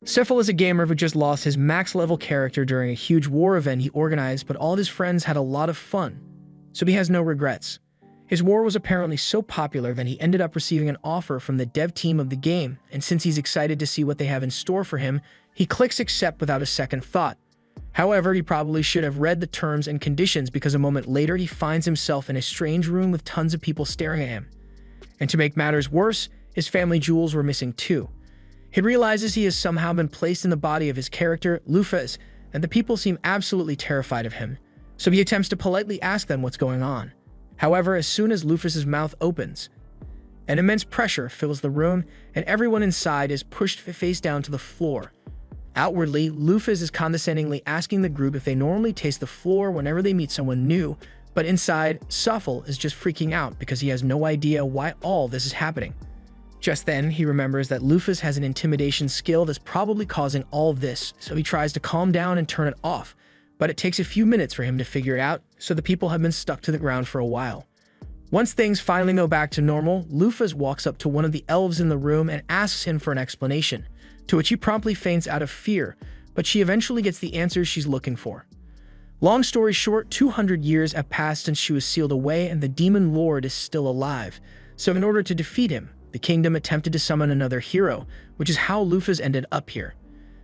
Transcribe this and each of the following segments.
Maphaahl is a gamer who just lost his max-level character during a huge war event he organized, but all of his friends had a lot of fun, so he has no regrets. His war was apparently so popular that he ended up receiving an offer from the dev team of the game, and since he's excited to see what they have in store for him, he clicks accept without a second thought. However, he probably should have read the terms and conditions, because a moment later he finds himself in a strange room with tons of people staring at him. And to make matters worse, his family jewels were missing too. He realizes he has somehow been placed in the body of his character, Lufas, and the people seem absolutely terrified of him, so he attempts to politely ask them what's going on. However, as soon as Lufas's mouth opens, an immense pressure fills the room, and everyone inside is pushed face down to the floor. Outwardly, Lufas is condescendingly asking the group if they normally taste the floor whenever they meet someone new, but inside, Maphaahl is just freaking out because he has no idea why all this is happening. Just then, he remembers that Lufas has an intimidation skill that's probably causing all of this, so he tries to calm down and turn it off, but it takes a few minutes for him to figure it out, so the people have been stuck to the ground for a while. Once things finally go back to normal, Lufas walks up to one of the elves in the room and asks him for an explanation, to which he promptly faints out of fear, but she eventually gets the answers she's looking for. Long story short, 200 years have passed since she was sealed away and the demon lord is still alive, so in order to defeat him, the kingdom attempted to summon another hero, which is how Lufas ended up here.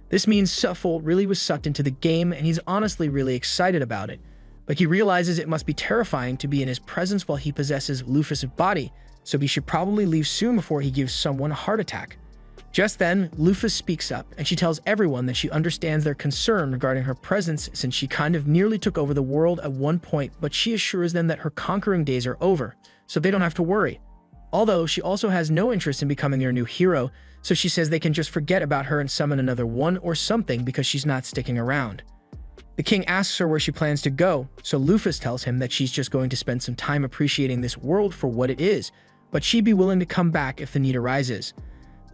This means Maphaahl really was sucked into the game, and he's honestly really excited about it, but he realizes it must be terrifying to be in his presence while he possesses Lufas' body, so he should probably leave soon before he gives someone a heart attack. Just then, Lufas speaks up, and she tells everyone that she understands their concern regarding her presence since she kind of nearly took over the world at one point, but she assures them that her conquering days are over, so they don't have to worry. Although she also has no interest in becoming their new hero, so she says they can just forget about her and summon another one or something because she's not sticking around. The king asks her where she plans to go, so Lufas tells him that she's just going to spend some time appreciating this world for what it is, but she'd be willing to come back if the need arises.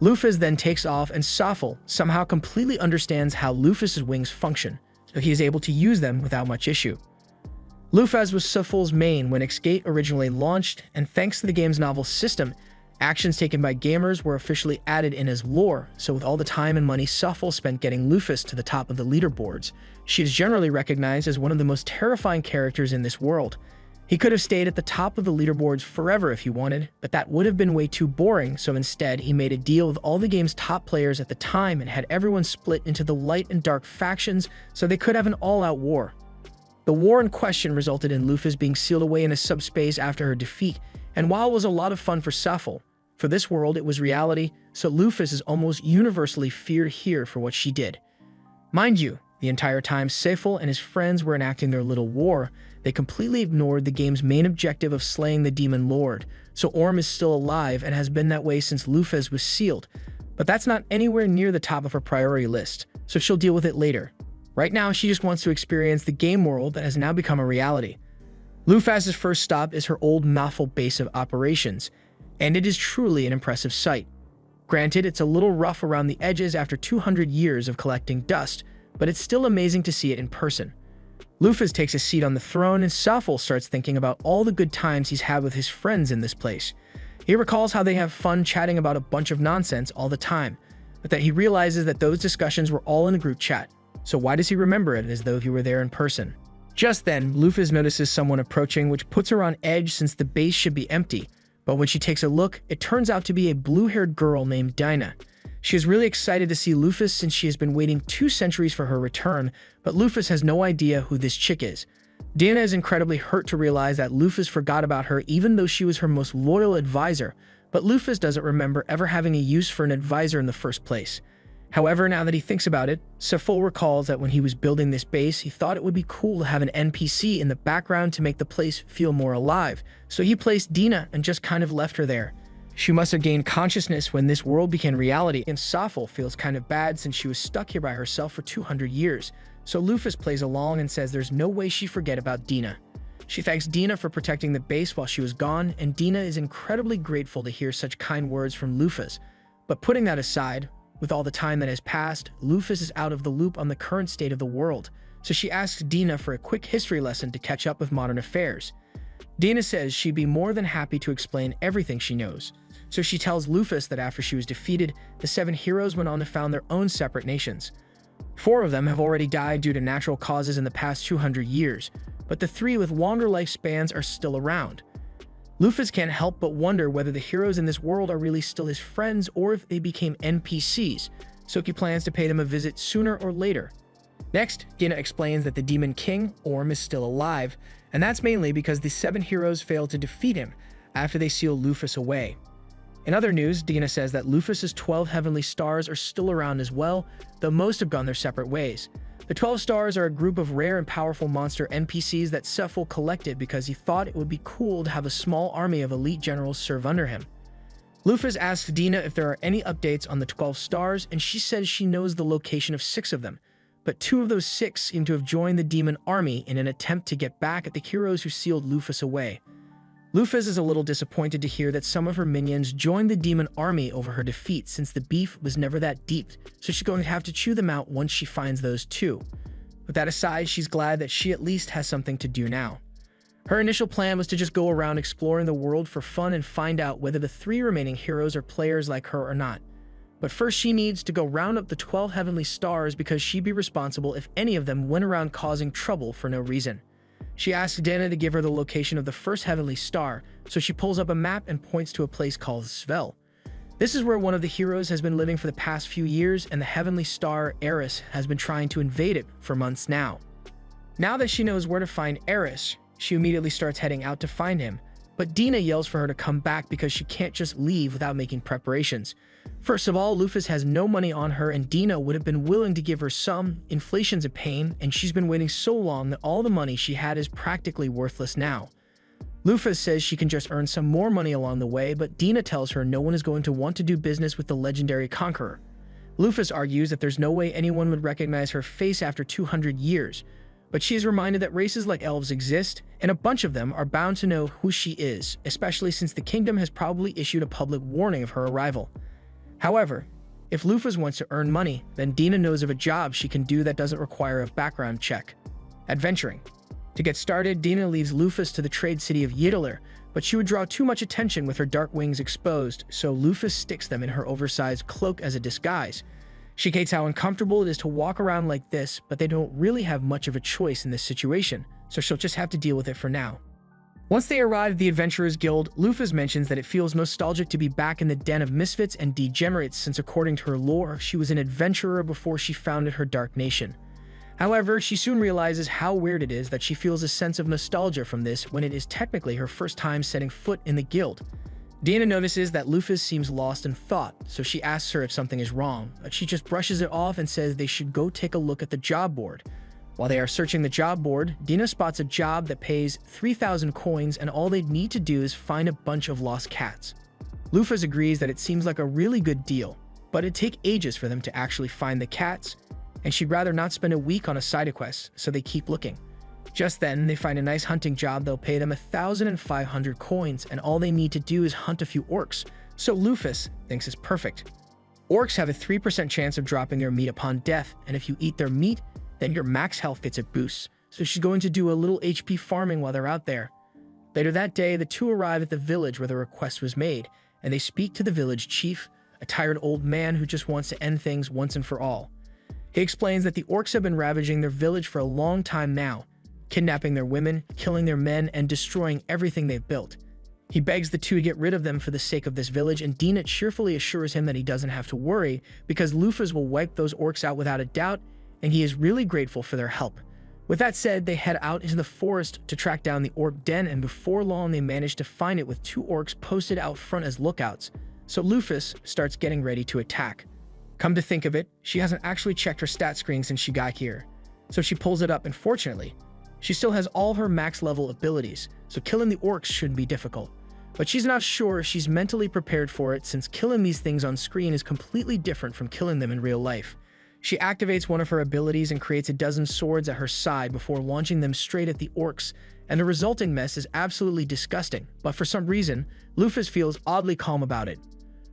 Lufas then takes off, and Maphaahl somehow completely understands how Lufas' wings function, so he is able to use them without much issue. Lufas was Maphahl's main when Exgate originally launched, and thanks to the game's novel system, actions taken by gamers were officially added in as lore, so with all the time and money Maphaahl spent getting Lufas to the top of the leaderboards, she is generally recognized as one of the most terrifying characters in this world. He could have stayed at the top of the leaderboards forever if he wanted, but that would have been way too boring, so instead he made a deal with all the game's top players at the time and had everyone split into the light and dark factions so they could have an all-out war. The war in question resulted in Lufas being sealed away in a subspace after her defeat, and while it was a lot of fun for Maphaahl, for this world it was reality, so Lufas is almost universally feared here for what she did. Mind you, the entire time Maphaahl and his friends were enacting their little war, they completely ignored the game's main objective of slaying the demon lord, so Orm is still alive and has been that way since Lufas was sealed, but that's not anywhere near the top of her priority list, so she'll deal with it later. Right now, she just wants to experience the game world that has now become a reality. Lufas' first stop is her old Maphaahl base of operations, and it is truly an impressive sight. Granted, it's a little rough around the edges after 200 years of collecting dust, but it's still amazing to see it in person. Lufas takes a seat on the throne, and Maphaahl starts thinking about all the good times he's had with his friends in this place. He recalls how they have fun chatting about a bunch of nonsense all the time, but that he realizes that those discussions were all in a group chat. So why does he remember it as though he were there in person? Just then, Lufas notices someone approaching, which puts her on edge since the base should be empty, but when she takes a look, it turns out to be a blue-haired girl named Dinah. She is really excited to see Lufas since she has been waiting 2 centuries for her return, but Lufas has no idea who this chick is. Dinah is incredibly hurt to realize that Lufas forgot about her even though she was her most loyal advisor, but Lufas doesn't remember ever having a use for an advisor in the first place. However, now that he thinks about it, Maphaahl recalls that when he was building this base, he thought it would be cool to have an NPC in the background to make the place feel more alive, so he placed Dinah and just kind of left her there. She must have gained consciousness when this world became reality, and Maphaahl feels kind of bad since she was stuck here by herself for 200 years, so Lufas plays along and says there's no way she forget about Dinah. She thanks Dinah for protecting the base while she was gone, and Dinah is incredibly grateful to hear such kind words from Lufas. But putting that aside, with all the time that has passed, Lufas is out of the loop on the current state of the world, so she asks Dinah for a quick history lesson to catch up with modern affairs. Dinah says she'd be more than happy to explain everything she knows. So she tells Lufas that after she was defeated, the 7 heroes went on to found their own separate nations. 4 of them have already died due to natural causes in the past 200 years, but the 3 with longer lifespans are still around. Lufas can't help but wonder whether the heroes in this world are really still his friends or if they became NPCs, so he plans to pay them a visit sooner or later. Next, Dina explains that the Demon King, Orm, is still alive, and that's mainly because the 7 heroes failed to defeat him after they sealed Lufas away. In other news, Dina says that Lufas's 12 heavenly stars are still around as well, though most have gone their separate ways. The 12 stars are a group of rare and powerful monster NPCs that Maphaahl collected because he thought it would be cool to have a small army of elite generals serve under him. Lufas asks Dina if there are any updates on the 12 stars, and she says she knows the location of 6 of them, but 2 of those 6 seem to have joined the demon army in an attempt to get back at the heroes who sealed Lufas away. Lufas is a little disappointed to hear that some of her minions joined the demon army over her defeat since the beef was never that deep, so she's going to have to chew them out once she finds those 2. With that aside, she's glad that she at least has something to do now. Her initial plan was to just go around exploring the world for fun and find out whether the 3 remaining heroes are players like her or not. But first she needs to go round up the 12 heavenly stars because she'd be responsible if any of them went around causing trouble for no reason. She asks Dina to give her the location of the first heavenly star, so she pulls up a map and points to a place called Svel. This is where one of the heroes has been living for the past few years, and the heavenly star, Eris, has been trying to invade it for months now. Now that she knows where to find Eris, she immediately starts heading out to find him, but Dina yells for her to come back because she can't just leave without making preparations. First of all, Lufas has no money on her, and Dina would have been willing to give her some. Inflation's a pain, and she's been waiting so long that all the money she had is practically worthless now. Lufas says she can just earn some more money along the way, but Dina tells her no one is going to want to do business with the legendary conqueror. Lufas argues that there's no way anyone would recognize her face after 200 years, but she is reminded that races like elves exist, and a bunch of them are bound to know who she is, especially since the kingdom has probably issued a public warning of her arrival. However, if Lufas wants to earn money, then Dina knows of a job she can do that doesn't require a background check: adventuring. To get started, Dina leaves Lufas to the trade city of Ydalir, but she would draw too much attention with her dark wings exposed, so Lufas sticks them in her oversized cloak as a disguise. She hates how uncomfortable it is to walk around like this, but they don't really have much of a choice in this situation, so she'll just have to deal with it for now. Once they arrive at the Adventurers Guild, Lufas mentions that it feels nostalgic to be back in the den of misfits and degenerates since, according to her lore, she was an adventurer before she founded her dark nation. However, she soon realizes how weird it is that she feels a sense of nostalgia from this when it is technically her first time setting foot in the guild. Dina notices that Lufas seems lost in thought, so she asks her if something is wrong, but she just brushes it off and says they should go take a look at the job board. While they are searching the job board, Dina spots a job that pays 3,000 coins, and all they need to do is find a bunch of lost cats. Lufas agrees that it seems like a really good deal, but it'd take ages for them to actually find the cats, and she'd rather not spend a week on a side quest, so they keep looking. Just then, they find a nice hunting job that'll pay them 1,500 coins, and all they need to do is hunt a few orcs, so Lufas thinks it's perfect. Orcs have a 3% chance of dropping their meat upon death, and if you eat their meat, then your max health gets a boost, so she's going to do a little HP farming while they're out there. Later that day, the two arrive at the village where the request was made, and they speak to the village chief, a tired old man who just wants to end things once and for all. He explains that the orcs have been ravaging their village for a long time now, kidnapping their women, killing their men, and destroying everything they've built. He begs the two to get rid of them for the sake of this village, and Dina cheerfully assures him that he doesn't have to worry because Lufas will wipe those orcs out without a doubt, and he is really grateful for their help. With that said, they head out into the forest to track down the orc den, and before long they manage to find it with 2 orcs posted out front as lookouts, so Lufas starts getting ready to attack. Come to think of it, she hasn't actually checked her stat screen since she got here, so she pulls it up, and fortunately, she still has all her max level abilities, so killing the orcs shouldn't be difficult. But she's not sure if she's mentally prepared for it, since killing these things on screen is completely different from killing them in real life. She activates one of her abilities and creates a dozen swords at her side before launching them straight at the orcs, and the resulting mess is absolutely disgusting, but for some reason, Lufas feels oddly calm about it.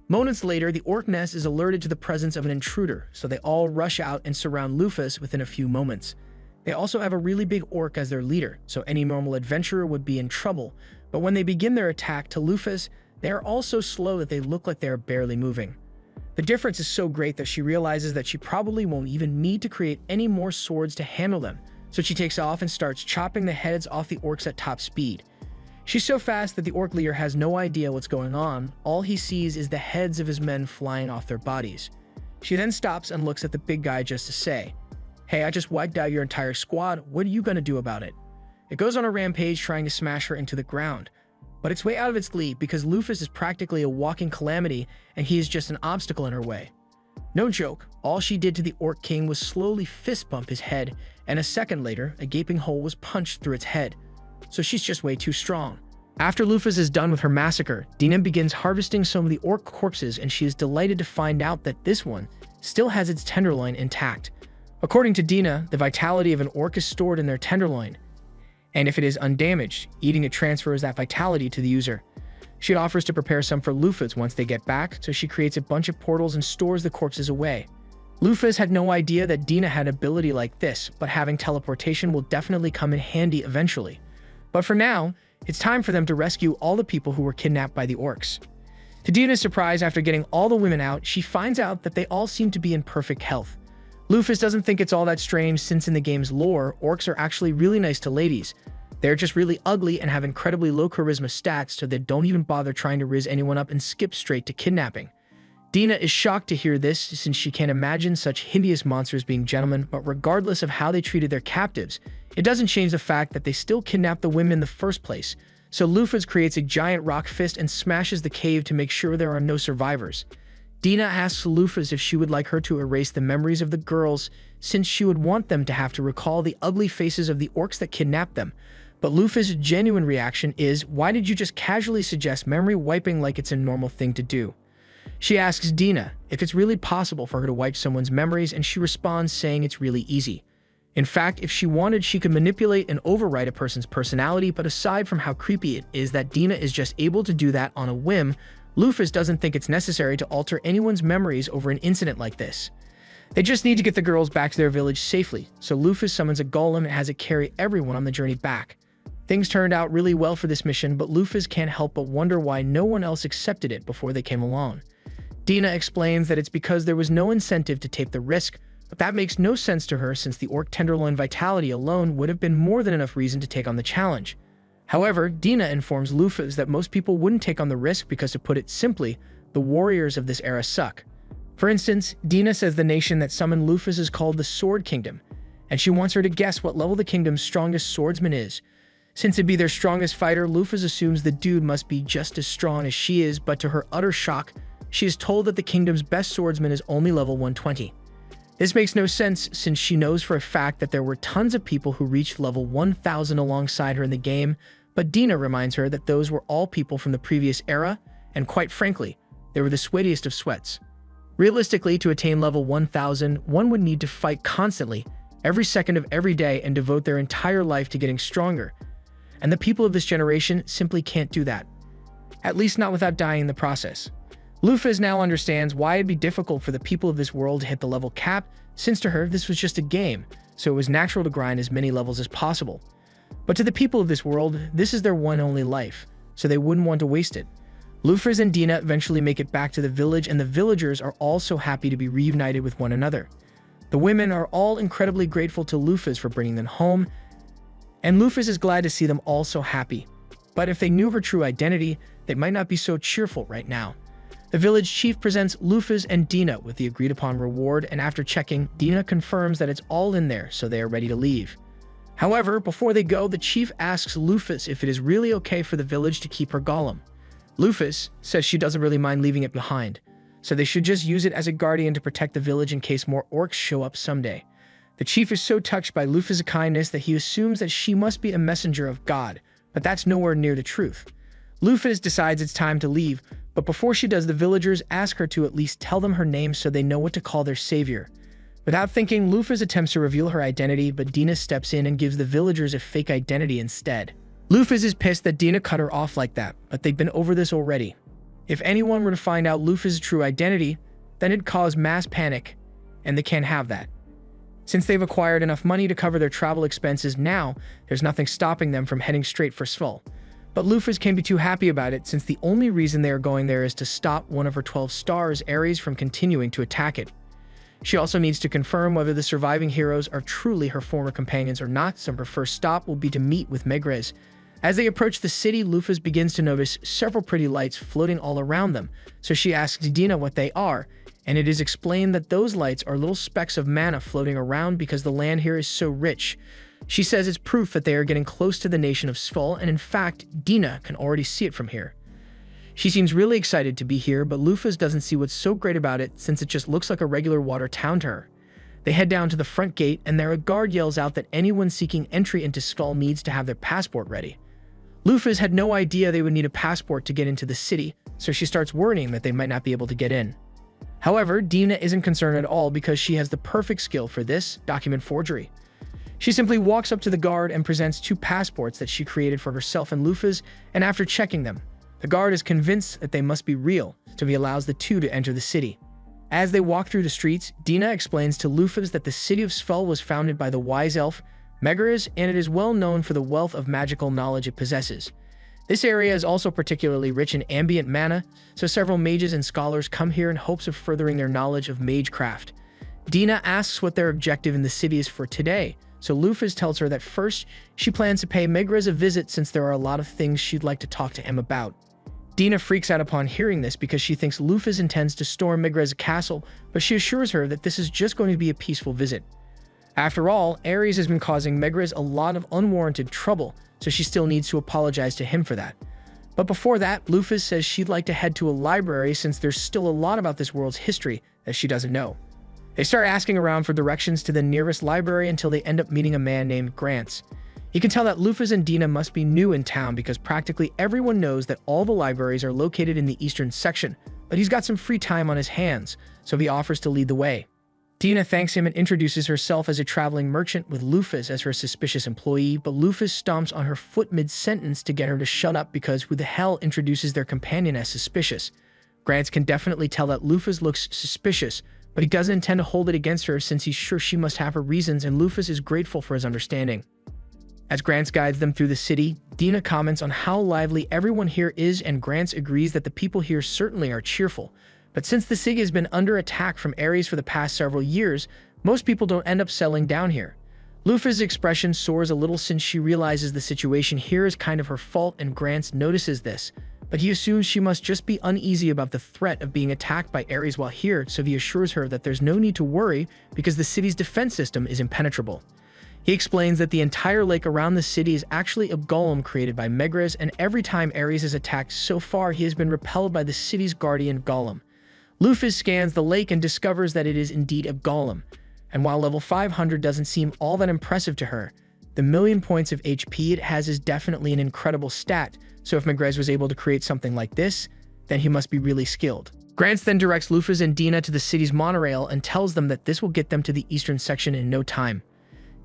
Moments later, the orc nest is alerted to the presence of an intruder, so they all rush out and surround Lufas within a few moments. They also have a really big orc as their leader, so any normal adventurer would be in trouble, but when they begin their attack to Lufas, they are all so slow that they look like they are barely moving. The difference is so great that she realizes that she probably won't even need to create any more swords to handle them, so she takes off and starts chopping the heads off the orcs at top speed. She's so fast that the orc leader has no idea what's going on. All he sees is the heads of his men flying off their bodies. She then stops and looks at the big guy just to say, "Hey, I just wiped out your entire squad. What are you gonna do about it?" It goes on a rampage trying to smash her into the ground, but it's way out of its league because Lufas is practically a walking calamity and he is just an obstacle in her way. No joke, all she did to the Orc King was slowly fist bump his head, and a second later, a gaping hole was punched through its head. So she's just way too strong. After Lufas is done with her massacre, Dina begins harvesting some of the orc corpses, and she is delighted to find out that this one still has its tenderloin intact. According to Dina, the vitality of an orc is stored in their tenderloin, and if it is undamaged, eating it transfers that vitality to the user. She offers to prepare some for Lufas once they get back, so she creates a bunch of portals and stores the corpses away. Lufas had no idea that Dina had ability like this, but having teleportation will definitely come in handy eventually. But for now, it's time for them to rescue all the people who were kidnapped by the orcs. To Dina's surprise, after getting all the women out, she finds out that they all seem to be in perfect health. Lufas doesn't think it's all that strange since in the game's lore, orcs are actually really nice to ladies. They're just really ugly and have incredibly low charisma stats, so they don't even bother trying to riz anyone up and skip straight to kidnapping. Dina is shocked to hear this since she can't imagine such hideous monsters being gentlemen, but regardless of how they treated their captives, it doesn't change the fact that they still kidnapped the women in the first place. So Lufas creates a giant rock fist and smashes the cave to make sure there are no survivors. Dina asks Lufas if she would like her to erase the memories of the girls, since she would want them to have to recall the ugly faces of the orcs that kidnapped them. But Lufas' genuine reaction is, "Why did you just casually suggest memory wiping like it's a normal thing to do?" She asks Dina if it's really possible for her to wipe someone's memories, and she responds saying it's really easy. In fact, if she wanted, she could manipulate and overwrite a person's personality, but aside from how creepy it is that Dina is just able to do that on a whim, Lufas doesn't think it's necessary to alter anyone's memories over an incident like this. They just need to get the girls back to their village safely, so Lufas summons a golem and has it carry everyone on the journey back. Things turned out really well for this mission, but Lufas can't help but wonder why no one else accepted it before they came along. Dina explains that it's because there was no incentive to take the risk, but that makes no sense to her since the orc tenderloin vitality alone would have been more than enough reason to take on the challenge. However, Dina informs Lufas that most people wouldn't take on the risk because, to put it simply, the warriors of this era suck. For instance, Dina says the nation that summoned Lufas is called the Sword Kingdom, and she wants her to guess what level the kingdom's strongest swordsman is. Since it'd be their strongest fighter, Lufas assumes the dude must be just as strong as she is, but to her utter shock, she is told that the kingdom's best swordsman is only level 120. This makes no sense since she knows for a fact that there were tons of people who reached level 1000 alongside her in the game, but Dina reminds her that those were all people from the previous era, and quite frankly, they were the sweatiest of sweats. Realistically, to attain level 1000, one would need to fight constantly, every second of every day, and devote their entire life to getting stronger. And the people of this generation simply can't do that. At least not without dying in the process. Lufas now understands why it'd be difficult for the people of this world to hit the level cap, since to her this was just a game, so it was natural to grind as many levels as possible. But to the people of this world, this is their one and only life, so they wouldn't want to waste it. Lufas and Dina eventually make it back to the village, and the villagers are all so happy to be reunited with one another. The women are all incredibly grateful to Lufas for bringing them home, and Lufas is glad to see them all so happy. But if they knew her true identity, they might not be so cheerful right now. The village chief presents Lufas and Dina with the agreed upon reward, and after checking, Dina confirms that it's all in there, so they are ready to leave. However, before they go, the chief asks Lufas if it is really okay for the village to keep her golem. Lufas says she doesn't really mind leaving it behind, so they should just use it as a guardian to protect the village in case more orcs show up someday. The chief is so touched by Lufas' kindness that he assumes that she must be a messenger of God, but that's nowhere near the truth. Lufas decides it's time to leave, but before she does, the villagers ask her to at least tell them her name so they know what to call their savior. Without thinking, Lufas attempts to reveal her identity, but Dina steps in and gives the villagers a fake identity instead. Lufas is pissed that Dina cut her off like that, but they've been over this already. If anyone were to find out Lufas' true identity, then it'd cause mass panic, and they can't have that. Since they've acquired enough money to cover their travel expenses now, there's nothing stopping them from heading straight for Sval. But Lufas can't be too happy about it since the only reason they are going there is to stop one of her 12 stars, Ares, from continuing to attack it. She also needs to confirm whether the surviving heroes are truly her former companions or not, so her first stop will be to meet with Megrez. As they approach the city, Lufas begins to notice several pretty lights floating all around them, so she asks Dina what they are, and it is explained that those lights are little specks of mana floating around because the land here is so rich. She says it's proof that they are getting close to the nation of Skull, and in fact, Dina can already see it from here. She seems really excited to be here, but Lufas doesn't see what's so great about it since it just looks like a regular water town to her. They head down to the front gate, and there a guard yells out that anyone seeking entry into Skull needs to have their passport ready. Lufas had no idea they would need a passport to get into the city, so she starts worrying that they might not be able to get in. However, Dina isn't concerned at all because she has the perfect skill for this: document forgery. She simply walks up to the guard and presents 2 passports that she created for herself and Lufas, and after checking them, the guard is convinced that they must be real, so he allows the 2 to enter the city. As they walk through the streets, Dina explains to Lufas that the city of Svel was founded by the wise elf Megrez, and it is well known for the wealth of magical knowledge it possesses. This area is also particularly rich in ambient mana, so several mages and scholars come here in hopes of furthering their knowledge of magecraft. Dina asks what their objective in the city is for today, so Lufas tells her that first, she plans to pay Megrez a visit since there are a lot of things she'd like to talk to him about. Dina freaks out upon hearing this because she thinks Lufas intends to storm Megrez's castle, but she assures her that this is just going to be a peaceful visit. After all, Ares has been causing Megrez a lot of unwarranted trouble, so she still needs to apologize to him for that. But before that, Lufas says she'd like to head to a library since there's still a lot about this world's history that she doesn't know. They start asking around for directions to the nearest library until they end up meeting a man named Grants. You can tell that Lufas and Dina must be new in town because practically everyone knows that all the libraries are located in the eastern section, but he's got some free time on his hands, so he offers to lead the way. Dina thanks him and introduces herself as a traveling merchant with Lufas as her suspicious employee, but Lufas stomps on her foot mid-sentence to get her to shut up because who the hell introduces their companion as suspicious? Grants can definitely tell that Lufas looks suspicious, but he doesn't intend to hold it against her since he's sure she must have her reasons, and Lufas is grateful for his understanding. As Grants guides them through the city, Dina comments on how lively everyone here is, and Grants agrees that the people here certainly are cheerful. But since the city has been under attack from Ares for the past several years, most people don't end up settling down here. Lufas' expression soars a little since she realizes the situation here is kind of her fault, and Grants notices this, but he assumes she must just be uneasy about the threat of being attacked by Ares while here, so he assures her that there's no need to worry because the city's defense system is impenetrable. He explains that the entire lake around the city is actually a golem created by Megrez, and every time Ares is attacked so far, he has been repelled by the city's guardian golem. Lufas scans the lake and discovers that it is indeed a golem, and while level 500 doesn't seem all that impressive to her, the million points of HP it has is definitely an incredible stat, so if Megrez was able to create something like this, then he must be really skilled. Grants then directs Lufas and Dina to the city's monorail and tells them that this will get them to the eastern section in no time.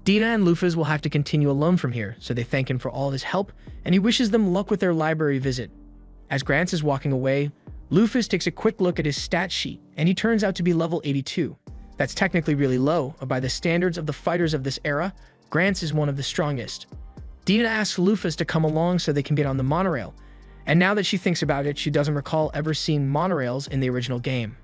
Dina and Lufas will have to continue alone from here, so they thank him for all his help, and he wishes them luck with their library visit. As Grants is walking away, Lufas takes a quick look at his stat sheet, and he turns out to be level 82. That's technically really low, but by the standards of the fighters of this era, Grants is one of the strongest. Dina asks Lufas to come along so they can get on the monorail, and now that she thinks about it, she doesn't recall ever seeing monorails in the original game.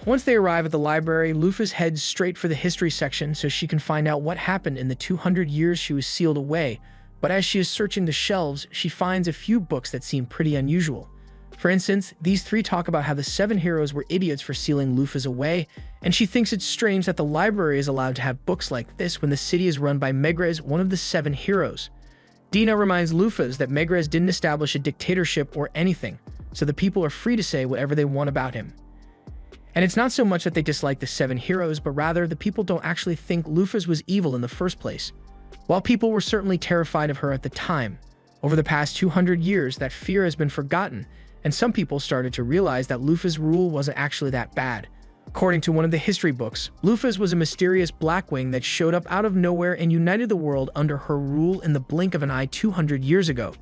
Once they arrive at the library, Lufas heads straight for the history section so she can find out what happened in the 200 years she was sealed away, but as she is searching the shelves, she finds a few books that seem pretty unusual. For instance, these 3 talk about how the 7 heroes were idiots for sealing Lufas away, and she thinks it's strange that the library is allowed to have books like this when the city is run by Megrez, one of the 7 heroes. Dina reminds Lufas that Megrez didn't establish a dictatorship or anything, so the people are free to say whatever they want about him. And it's not so much that they dislike the 7 heroes, but rather the people don't actually think Lufas was evil in the first place. While people were certainly terrified of her at the time, over the past 200 years that fear has been forgotten, and some people started to realize that Lufas' rule wasn't actually that bad. According to one of the history books, Lufas was a mysterious Blackwing that showed up out of nowhere and united the world under her rule in the blink of an eye 200 years ago.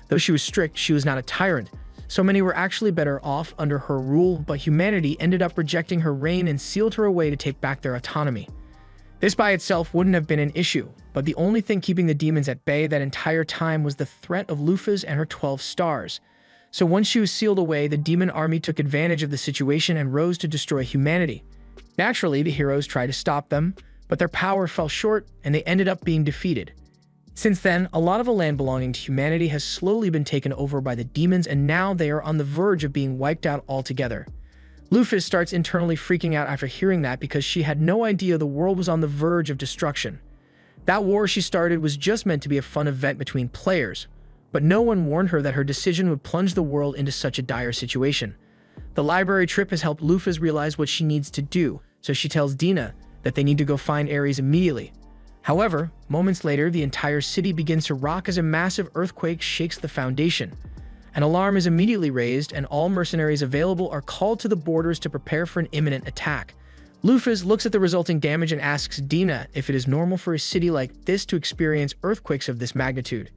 Though she was strict, she was not a tyrant. So many were actually better off under her rule, but humanity ended up rejecting her reign and sealed her away to take back their autonomy. This by itself wouldn't have been an issue, but the only thing keeping the demons at bay that entire time was the threat of Lufas and her 12 stars. So once she was sealed away, the demon army took advantage of the situation and rose to destroy humanity. Naturally, the heroes tried to stop them, but their power fell short and they ended up being defeated. Since then, a lot of the land belonging to humanity has slowly been taken over by the demons, and now they are on the verge of being wiped out altogether. Lufas starts internally freaking out after hearing that because she had no idea the world was on the verge of destruction. That war she started was just meant to be a fun event between players, but no one warned her that her decision would plunge the world into such a dire situation. The library trip has helped Lufas realize what she needs to do, so she tells Dina that they need to go find Ares immediately. However, moments later, the entire city begins to rock as a massive earthquake shakes the foundation. An alarm is immediately raised, and all mercenaries available are called to the borders to prepare for an imminent attack. Lufas looks at the resulting damage and asks Dina if it is normal for a city like this to experience earthquakes of this magnitude.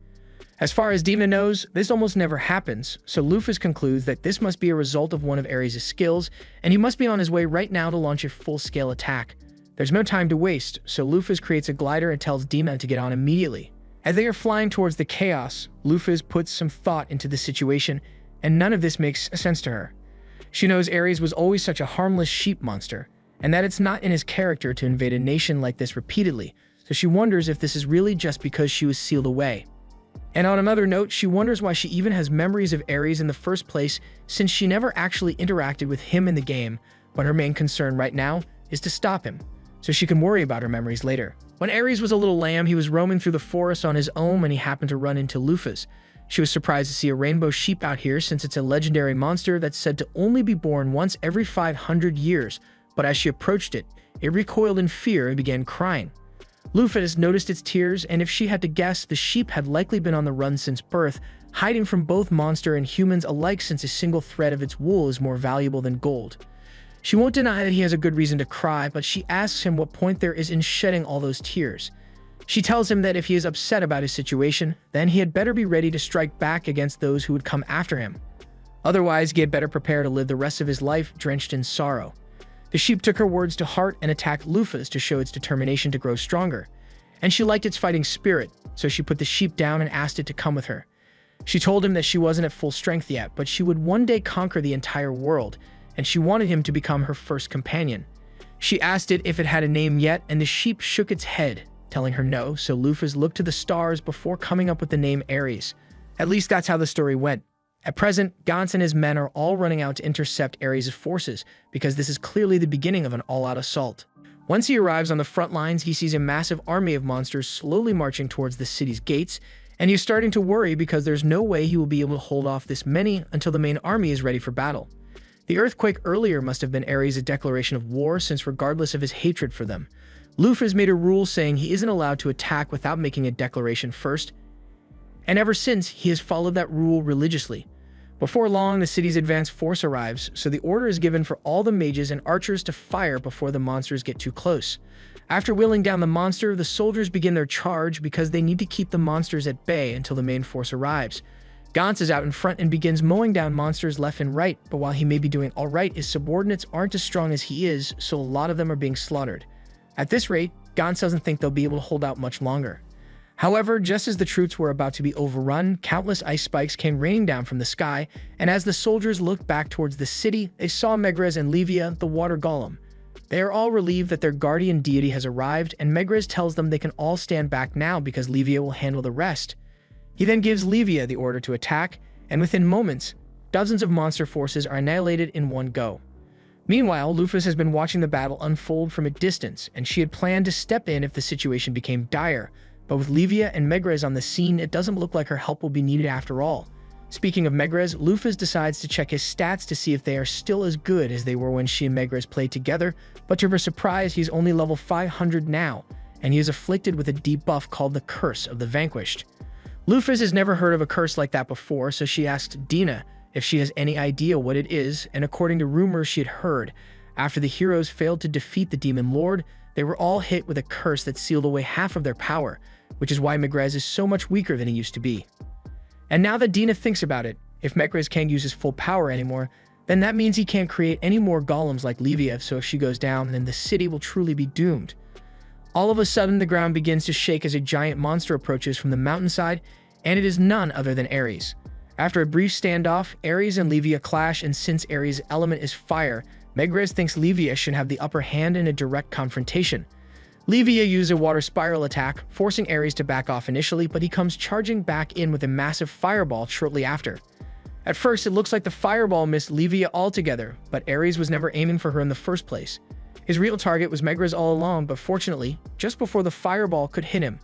As far as Dina knows, this almost never happens, so Lufas concludes that this must be a result of one of Ares' skills, and he must be on his way right now to launch a full-scale attack. There's no time to waste, so Lufas creates a glider and tells Dina to get on immediately. As they are flying towards the chaos, Lufas puts some thought into the situation, and none of this makes sense to her. She knows Ares was always such a harmless sheep monster, and that it's not in his character to invade a nation like this repeatedly, so she wonders if this is really just because she was sealed away. And on another note, she wonders why she even has memories of Ares in the first place, since she never actually interacted with him in the game, but her main concern right now is to stop him, so she can worry about her memories later. When Ares was a little lamb, he was roaming through the forest on his own when he happened to run into Lufas. She was surprised to see a rainbow sheep out here, since it's a legendary monster that's said to only be born once every 500 years, but as she approached it, it recoiled in fear and began crying. Lufas noticed its tears, and if she had to guess, the sheep had likely been on the run since birth, hiding from both monster and humans alike, since a single thread of its wool is more valuable than gold. She won't deny that he has a good reason to cry, but she asks him what point there is in shedding all those tears. She tells him that if he is upset about his situation, then he had better be ready to strike back against those who would come after him. Otherwise, he had better prepare to live the rest of his life drenched in sorrow. The sheep took her words to heart and attacked Lufas to show its determination to grow stronger. And she liked its fighting spirit, so she put the sheep down and asked it to come with her. She told him that she wasn't at full strength yet, but she would one day conquer the entire world, and she wanted him to become her first companion. She asked it if it had a name yet, and the sheep shook its head, telling her no, so Lufas looked to the stars before coming up with the name Ares. At least that's how the story went. At present, Gantz and his men are all running out to intercept Ares' forces, because this is clearly the beginning of an all-out assault. Once he arrives on the front lines, he sees a massive army of monsters slowly marching towards the city's gates, and he's starting to worry because there's no way he will be able to hold off this many until the main army is ready for battle. The earthquake earlier must have been Ares' declaration of war, since regardless of his hatred for them, Lufas made a rule saying he isn't allowed to attack without making a declaration first, and ever since, he has followed that rule religiously. Before long, the city's advance force arrives, so the order is given for all the mages and archers to fire before the monsters get too close. After wheeling down the monster, the soldiers begin their charge because they need to keep the monsters at bay until the main force arrives. Gantz is out in front and begins mowing down monsters left and right, but while he may be doing alright, his subordinates aren't as strong as he is, so a lot of them are being slaughtered. At this rate, Gantz doesn't think they'll be able to hold out much longer. However, just as the troops were about to be overrun, countless ice spikes came raining down from the sky, and as the soldiers looked back towards the city, they saw Megrez and Livia, the water golem. They are all relieved that their guardian deity has arrived, and Megrez tells them they can all stand back now because Livia will handle the rest. He then gives Livia the order to attack, and within moments, dozens of monster forces are annihilated in one go. Meanwhile, Lufas has been watching the battle unfold from a distance, and she had planned to step in if the situation became dire, but with Livia and Megrez on the scene, it doesn't look like her help will be needed after all. Speaking of Megrez, Lufas decides to check his stats to see if they are still as good as they were when she and Megrez played together, but to her surprise, he's only level 500 now, and he is afflicted with a debuff called the Curse of the Vanquished. Lufas has never heard of a curse like that before, so she asks Dina if she has any idea what it is, and according to rumors she had heard, after the heroes failed to defeat the Demon Lord, they were all hit with a curse that sealed away half of their power, which is why Megrez is so much weaker than he used to be. And now that Dina thinks about it, if Megrez can't use his full power anymore, then that means he can't create any more golems like Livia, so if she goes down, then the city will truly be doomed. All of a sudden, the ground begins to shake as a giant monster approaches from the mountainside, and it is none other than Ares. After a brief standoff, Ares and Livia clash, and since Ares' element is fire, Megrez thinks Livia should have the upper hand in a direct confrontation. Livia uses a water spiral attack, forcing Ares to back off initially, but he comes charging back in with a massive fireball shortly after. At first, it looks like the fireball missed Livia altogether, but Ares was never aiming for her in the first place. His real target was Megrez all along, but fortunately, just before the fireball could hit him,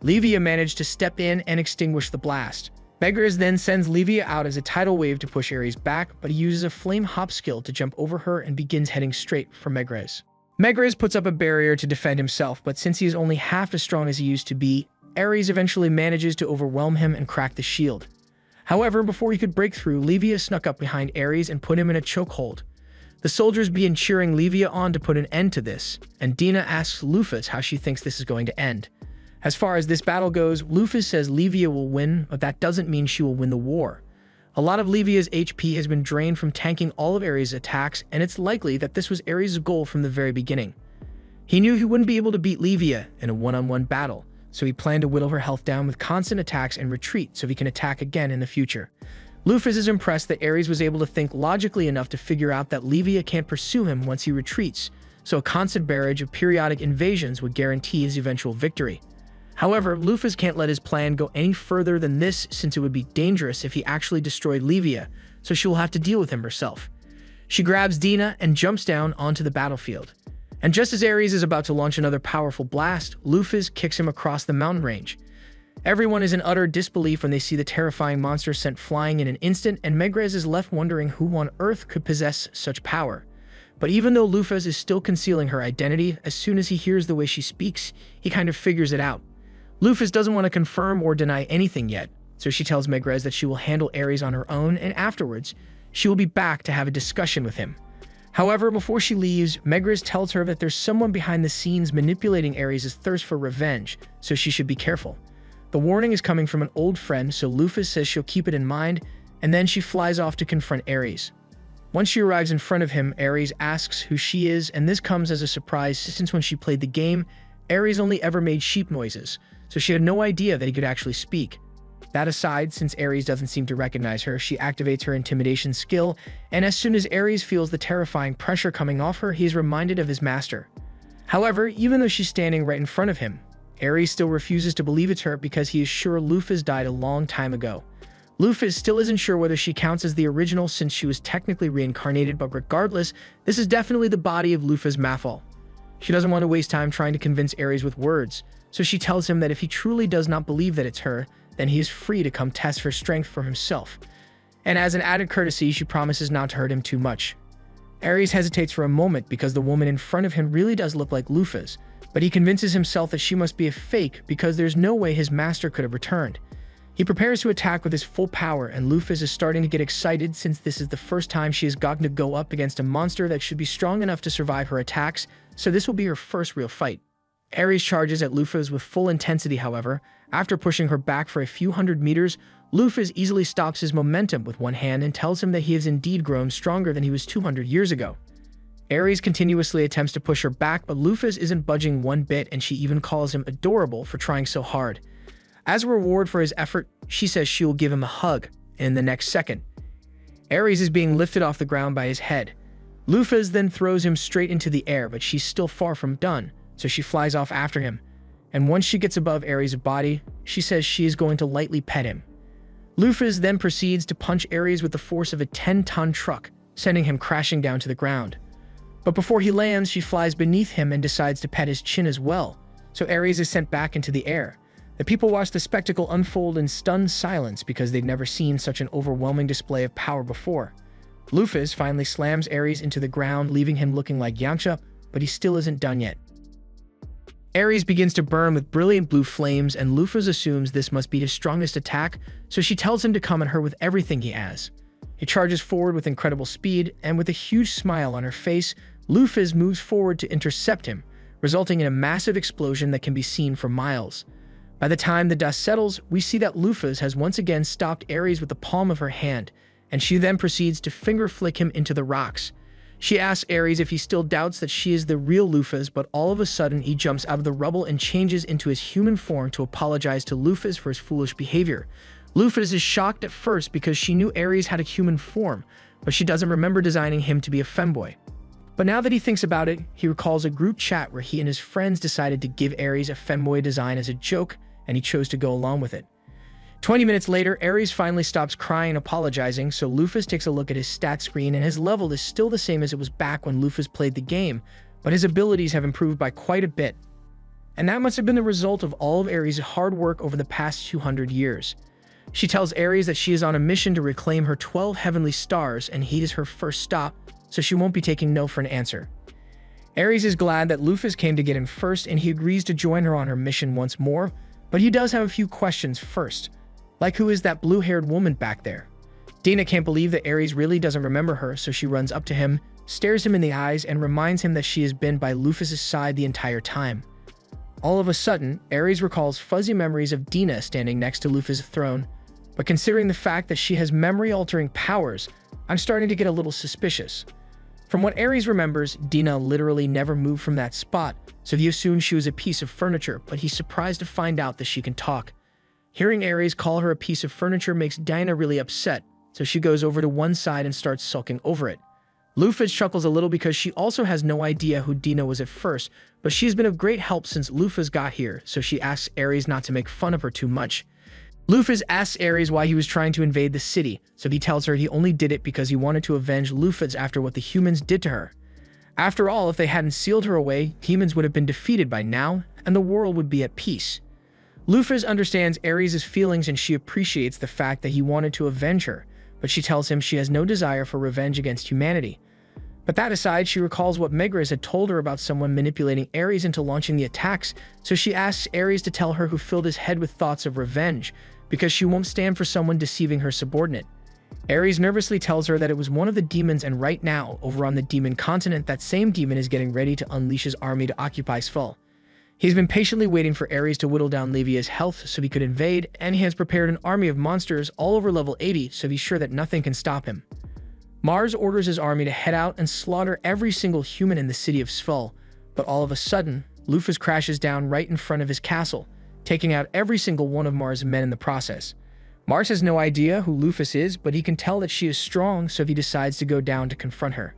Livia managed to step in and extinguish the blast. Megrez then sends Livia out as a tidal wave to push Ares back, but he uses a flame hop skill to jump over her and begins heading straight for Megrez. Megrez puts up a barrier to defend himself, but since he is only half as strong as he used to be, Ares eventually manages to overwhelm him and crack the shield. However, before he could break through, Livia snuck up behind Ares and put him in a chokehold. The soldiers begin cheering Livia on to put an end to this, and Dina asks Lufas how she thinks this is going to end. As far as this battle goes, Lufas says Livia will win, but that doesn't mean she will win the war. A lot of Livia's HP has been drained from tanking all of Ares' attacks, and it's likely that this was Ares' goal from the very beginning. He knew he wouldn't be able to beat Livia in a one-on-one battle, so he planned to whittle her health down with constant attacks and retreat so he can attack again in the future. Lufas is impressed that Ares was able to think logically enough to figure out that Livia can't pursue him once he retreats, so a constant barrage of periodic invasions would guarantee his eventual victory. However, Lufas can't let his plan go any further than this since it would be dangerous if he actually destroyed Livia, so she will have to deal with him herself. She grabs Dina and jumps down onto the battlefield. And just as Ares is about to launch another powerful blast, Lufas kicks him across the mountain range. Everyone is in utter disbelief when they see the terrifying monster sent flying in an instant, and Megrez is left wondering who on earth could possess such power. But even though Lufas is still concealing her identity, as soon as he hears the way she speaks, he kind of figures it out. Lufas doesn't want to confirm or deny anything yet, so she tells Megrez that she will handle Ares on her own, and afterwards, she will be back to have a discussion with him. However, before she leaves, Megrez tells her that there's someone behind the scenes manipulating Ares' thirst for revenge, so she should be careful. The warning is coming from an old friend, so Lufas says she'll keep it in mind, and then she flies off to confront Ares. Once she arrives in front of him, Ares asks who she is, and this comes as a surprise since when she played the game, Ares only ever made sheep noises, so she had no idea that he could actually speak. That aside, since Ares doesn't seem to recognize her, she activates her intimidation skill, and as soon as Ares feels the terrifying pressure coming off her, he is reminded of his master. However, even though she's standing right in front of him, Ares still refuses to believe it's her because he is sure Lufas died a long time ago. Lufas still isn't sure whether she counts as the original since she was technically reincarnated, but regardless, this is definitely the body of Lufas Maphaahl. She doesn't want to waste time trying to convince Ares with words, so she tells him that if he truly does not believe that it's her, then he is free to come test her strength for himself. And as an added courtesy, she promises not to hurt him too much. Ares hesitates for a moment because the woman in front of him really does look like Lufas, but he convinces himself that she must be a fake because there's no way his master could have returned. He prepares to attack with his full power, and Lufas is starting to get excited since this is the first time she has gotten to go up against a monster that should be strong enough to survive her attacks, so this will be her first real fight. Ares charges at Lufas with full intensity, however. After pushing her back for a few hundred meters, Lufas easily stops his momentum with one hand and tells him that he has indeed grown stronger than he was 200 years ago. Ares continuously attempts to push her back, but Lufas isn't budging one bit, and she even calls him adorable for trying so hard. As a reward for his effort, she says she will give him a hug, and in the next second, Ares is being lifted off the ground by his head. Lufas then throws him straight into the air, but she's still far from done, so she flies off after him. And once she gets above Ares' body, she says she is going to lightly pet him. Lufas then proceeds to punch Ares with the force of a 10-ton truck, sending him crashing down to the ground. But before he lands, she flies beneath him and decides to pet his chin as well, so Ares is sent back into the air. The people watch the spectacle unfold in stunned silence because they've never seen such an overwhelming display of power before. Lufas finally slams Ares into the ground, leaving him looking like Yamcha, but he still isn't done yet. Ares begins to burn with brilliant blue flames, and Lufas assumes this must be his strongest attack, so she tells him to come at her with everything he has. He charges forward with incredible speed, and with a huge smile on her face, Lufas moves forward to intercept him, resulting in a massive explosion that can be seen for miles. By the time the dust settles, we see that Lufas has once again stopped Ares with the palm of her hand, and she then proceeds to finger flick him into the rocks. She asks Ares if he still doubts that she is the real Lufas, but all of a sudden he jumps out of the rubble and changes into his human form to apologize to Lufas for his foolish behavior. Lufas is shocked at first because she knew Ares had a human form, but she doesn't remember designing him to be a femboy. But now that he thinks about it, he recalls a group chat where he and his friends decided to give Ares a femboy design as a joke, and he chose to go along with it. 20 minutes later, Ares finally stops crying and apologizing, so Lufas takes a look at his stat screen, and his level is still the same as it was back when Lufas played the game, but his abilities have improved by quite a bit. And that must have been the result of all of Ares' hard work over the past 200 years. She tells Ares that she is on a mission to reclaim her 12 heavenly stars, and he is her first stop, so she won't be taking no for an answer. Ares is glad that Lufas came to get him first, and he agrees to join her on her mission once more, but he does have a few questions first. Like, who is that blue-haired woman back there? Dina can't believe that Ares really doesn't remember her, so she runs up to him, stares him in the eyes, and reminds him that she has been by Lufas' side the entire time. All of a sudden, Ares recalls fuzzy memories of Dina standing next to Lufas' throne, but considering the fact that she has memory-altering powers, I'm starting to get a little suspicious. From what Ares remembers, Dina literally never moved from that spot, so he assumed she was a piece of furniture, but he's surprised to find out that she can talk. Hearing Ares call her a piece of furniture makes Dina really upset, so she goes over to one side and starts sulking over it. Lufas chuckles a little because she also has no idea who Dina was at first, but she's been of great help since Lufas got here, so she asks Ares not to make fun of her too much. Lufas asks Ares why he was trying to invade the city, so he tells her he only did it because he wanted to avenge Lufas after what the humans did to her. After all, if they hadn't sealed her away, humans would have been defeated by now, and the world would be at peace. Lufas understands Ares' feelings and she appreciates the fact that he wanted to avenge her, but she tells him she has no desire for revenge against humanity. But that aside, she recalls what Megares had told her about someone manipulating Ares into launching the attacks, so she asks Ares to tell her who filled his head with thoughts of revenge, because she won't stand for someone deceiving her subordinate. Ares nervously tells her that it was one of the demons, and right now, over on the demon continent, that same demon is getting ready to unleash his army to occupy Svel. He's been patiently waiting for Ares to whittle down Levia's health so he could invade, and he has prepared an army of monsters all over level 80 so he's sure that nothing can stop him. Mars orders his army to head out and slaughter every single human in the city of Svel, but all of a sudden, Lufas crashes down right in front of his castle, taking out every single one of Mars' men in the process. Mars has no idea who Lufas is, but he can tell that she is strong, so he decides to go down to confront her.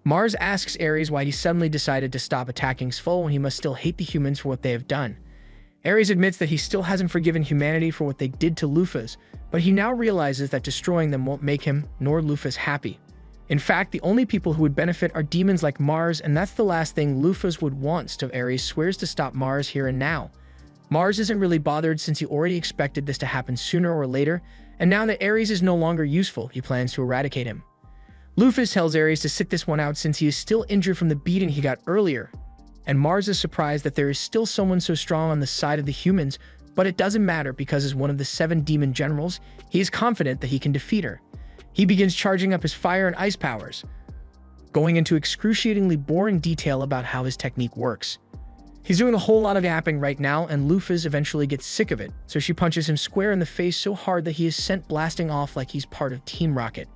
Mars asks Ares why he suddenly decided to stop attacking Svel when he must still hate the humans for what they have done. Ares admits that he still hasn't forgiven humanity for what they did to Lufas, but he now realizes that destroying them won't make him nor Lufas happy. In fact, the only people who would benefit are demons like Mars, and that's the last thing Lufas would want, so Ares swears to stop Mars here and now. Mars isn't really bothered since he already expected this to happen sooner or later, and now that Ares is no longer useful, he plans to eradicate him. Lufas tells Ares to sit this one out since he is still injured from the beating he got earlier, and Mars is surprised that there is still someone so strong on the side of the humans, but it doesn't matter because as one of the 7 demon generals, he is confident that he can defeat her. He begins charging up his fire and ice powers, going into excruciatingly boring detail about how his technique works. He's doing a whole lot of yapping right now, and Lufas eventually gets sick of it, so she punches him square in the face so hard that he is sent blasting off like he's part of Team Rocket.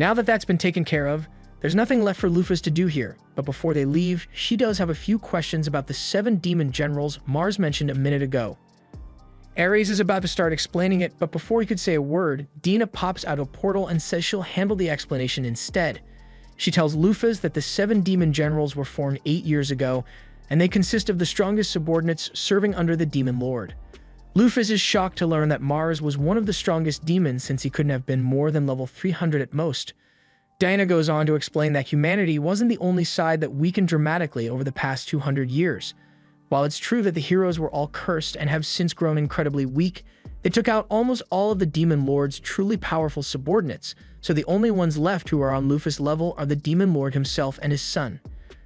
Now that that's been taken care of, there's nothing left for Lufas to do here, but before they leave, she does have a few questions about the 7 demon generals Mars mentioned a minute ago. Ares is about to start explaining it, but before he could say a word, Dina pops out a portal and says she'll handle the explanation instead. She tells Lufas that the 7 demon generals were formed 8 years ago, and they consist of the strongest subordinates serving under the demon lord. Lufas is shocked to learn that Mars was one of the strongest demons since he couldn't have been more than level 300 at most. Dina goes on to explain that humanity wasn't the only side that weakened dramatically over the past 200 years. While it's true that the heroes were all cursed and have since grown incredibly weak, they took out almost all of the demon lord's truly powerful subordinates, so the only ones left who are on Lufas' level are the demon lord himself and his son.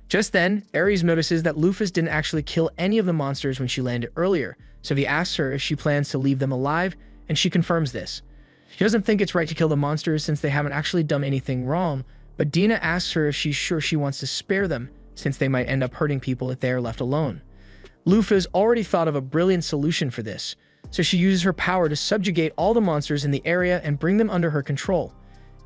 Just then, Ares notices that Lufas didn't actually kill any of the monsters when she landed earlier, so he asks her if she plans to leave them alive, and she confirms this. She doesn't think it's right to kill the monsters since they haven't actually done anything wrong, but Dina asks her if she's sure she wants to spare them, since they might end up hurting people if they are left alone. Lufas already thought of a brilliant solution for this, so she uses her power to subjugate all the monsters in the area and bring them under her control.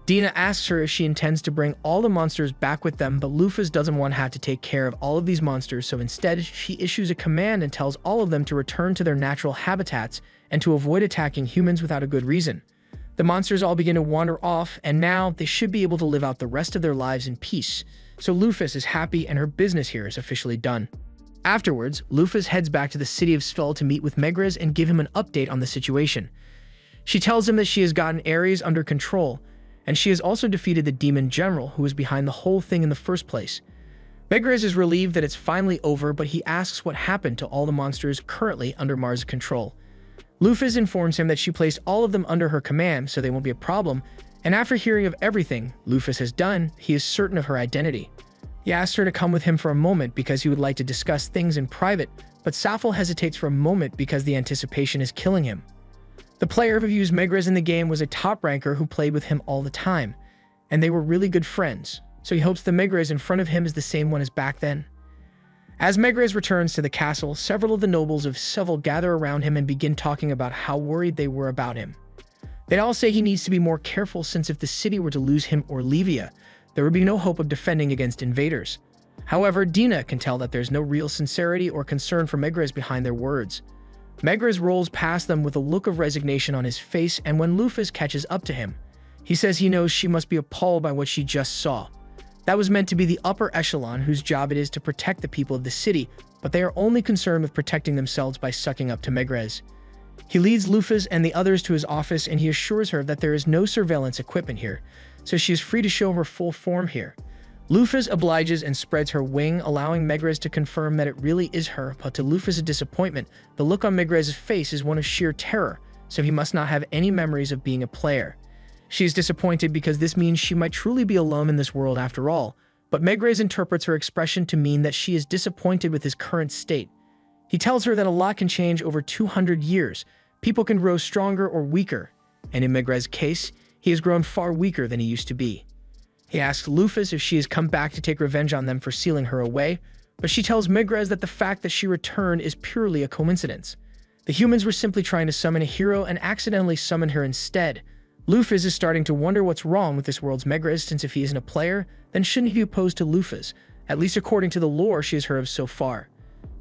Dina asks her if she intends to bring all the monsters back with them, but Lufas doesn't want to have to take care of all of these monsters, so instead she issues a command and tells all of them to return to their natural habitats and to avoid attacking humans without a good reason. The monsters all begin to wander off, and now they should be able to live out the rest of their lives in peace. So Lufas is happy and her business here is officially done. Afterwards, Lufas heads back to the city of Svel to meet with Megrez and give him an update on the situation. She tells him that she has gotten Ares under control, and she has also defeated the demon general who was behind the whole thing in the first place. Megrez is relieved that it's finally over, but he asks what happened to all the monsters currently under Mars' control. Lufas informs him that she placed all of them under her command, so they won't be a problem, and after hearing of everything Lufas has done, he is certain of her identity. He asks her to come with him for a moment because he would like to discuss things in private, but Maphaahl hesitates for a moment because the anticipation is killing him. The player who used Megrez in the game was a top ranker who played with him all the time, and they were really good friends, so he hopes the Megrez in front of him is the same one as back then. As Megrez returns to the castle, several of the nobles of Svel gather around him and begin talking about how worried they were about him. They all say he needs to be more careful since if the city were to lose him or Livia, there would be no hope of defending against invaders. However, Dina can tell that there's no real sincerity or concern for Megrez behind their words. Megrez rolls past them with a look of resignation on his face, and when Lufas catches up to him, he says he knows she must be appalled by what she just saw. That was meant to be the upper echelon whose job it is to protect the people of the city, but they are only concerned with protecting themselves by sucking up to Megrez. He leads Lufas and the others to his office, and he assures her that there is no surveillance equipment here, so she is free to show her full form here. Lufas obliges and spreads her wing, allowing Megrez to confirm that it really is her, but to Lufas' disappointment, the look on Megrez's face is one of sheer terror, so he must not have any memories of being a player. She is disappointed because this means she might truly be alone in this world after all, but Megrez interprets her expression to mean that she is disappointed with his current state. He tells her that a lot can change over 200 years. People can grow stronger or weaker, and in Megrez's case, he has grown far weaker than he used to be. He asks Lufas if she has come back to take revenge on them for sealing her away, but she tells Megrez that the fact that she returned is purely a coincidence. The humans were simply trying to summon a hero and accidentally summoned her instead. Lufas is starting to wonder what's wrong with this world's Megrez, since if he isn't a player, then shouldn't he be opposed to Lufas, at least according to the lore she has heard of so far.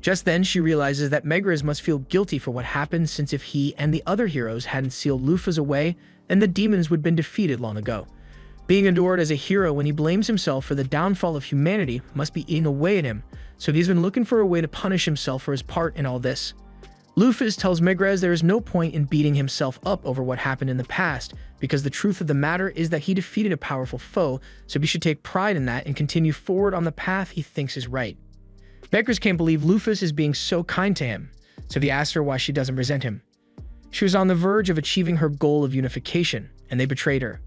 Just then, she realizes that Megrez must feel guilty for what happened, since if he and the other heroes hadn't sealed Lufas away, then the demons would have been defeated long ago. Being adored as a hero when he blames himself for the downfall of humanity must be eating away at him, so he's been looking for a way to punish himself for his part in all this. Lufas tells Megrez there is no point in beating himself up over what happened in the past, because the truth of the matter is that he defeated a powerful foe, so he should take pride in that and continue forward on the path he thinks is right. Megrez can't believe Lufas is being so kind to him, so he asks her why she doesn't resent him. She was on the verge of achieving her goal of unification, and they betrayed her.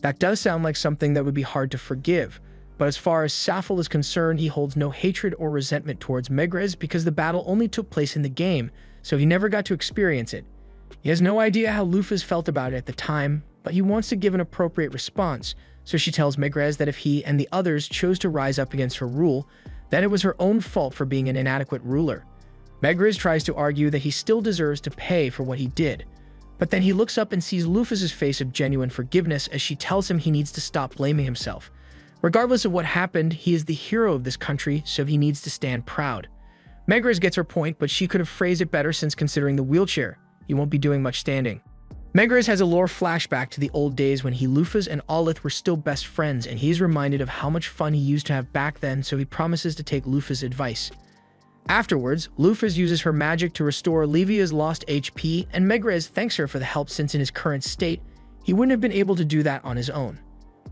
That does sound like something that would be hard to forgive, but as far as Maphaahl is concerned, he holds no hatred or resentment towards Megrez because the battle only took place in the game, so he never got to experience it. He has no idea how Lufas felt about it at the time, but he wants to give an appropriate response, so she tells Megrez that if he and the others chose to rise up against her rule, then it was her own fault for being an inadequate ruler. Megrez tries to argue that he still deserves to pay for what he did, but then he looks up and sees Lufas' face of genuine forgiveness as she tells him he needs to stop blaming himself. Regardless of what happened, he is the hero of this country, so he needs to stand proud. Megrez gets her point, but she could have phrased it better since considering the wheelchair, he won't be doing much standing. Megrez has a lore flashback to the old days when Lufas and Alith were still best friends, and he's reminded of how much fun he used to have back then, so he promises to take Lufas' advice. Afterwards, Lufas uses her magic to restore Livia's lost HP, and Megrez thanks her for the help since in his current state, he wouldn't have been able to do that on his own.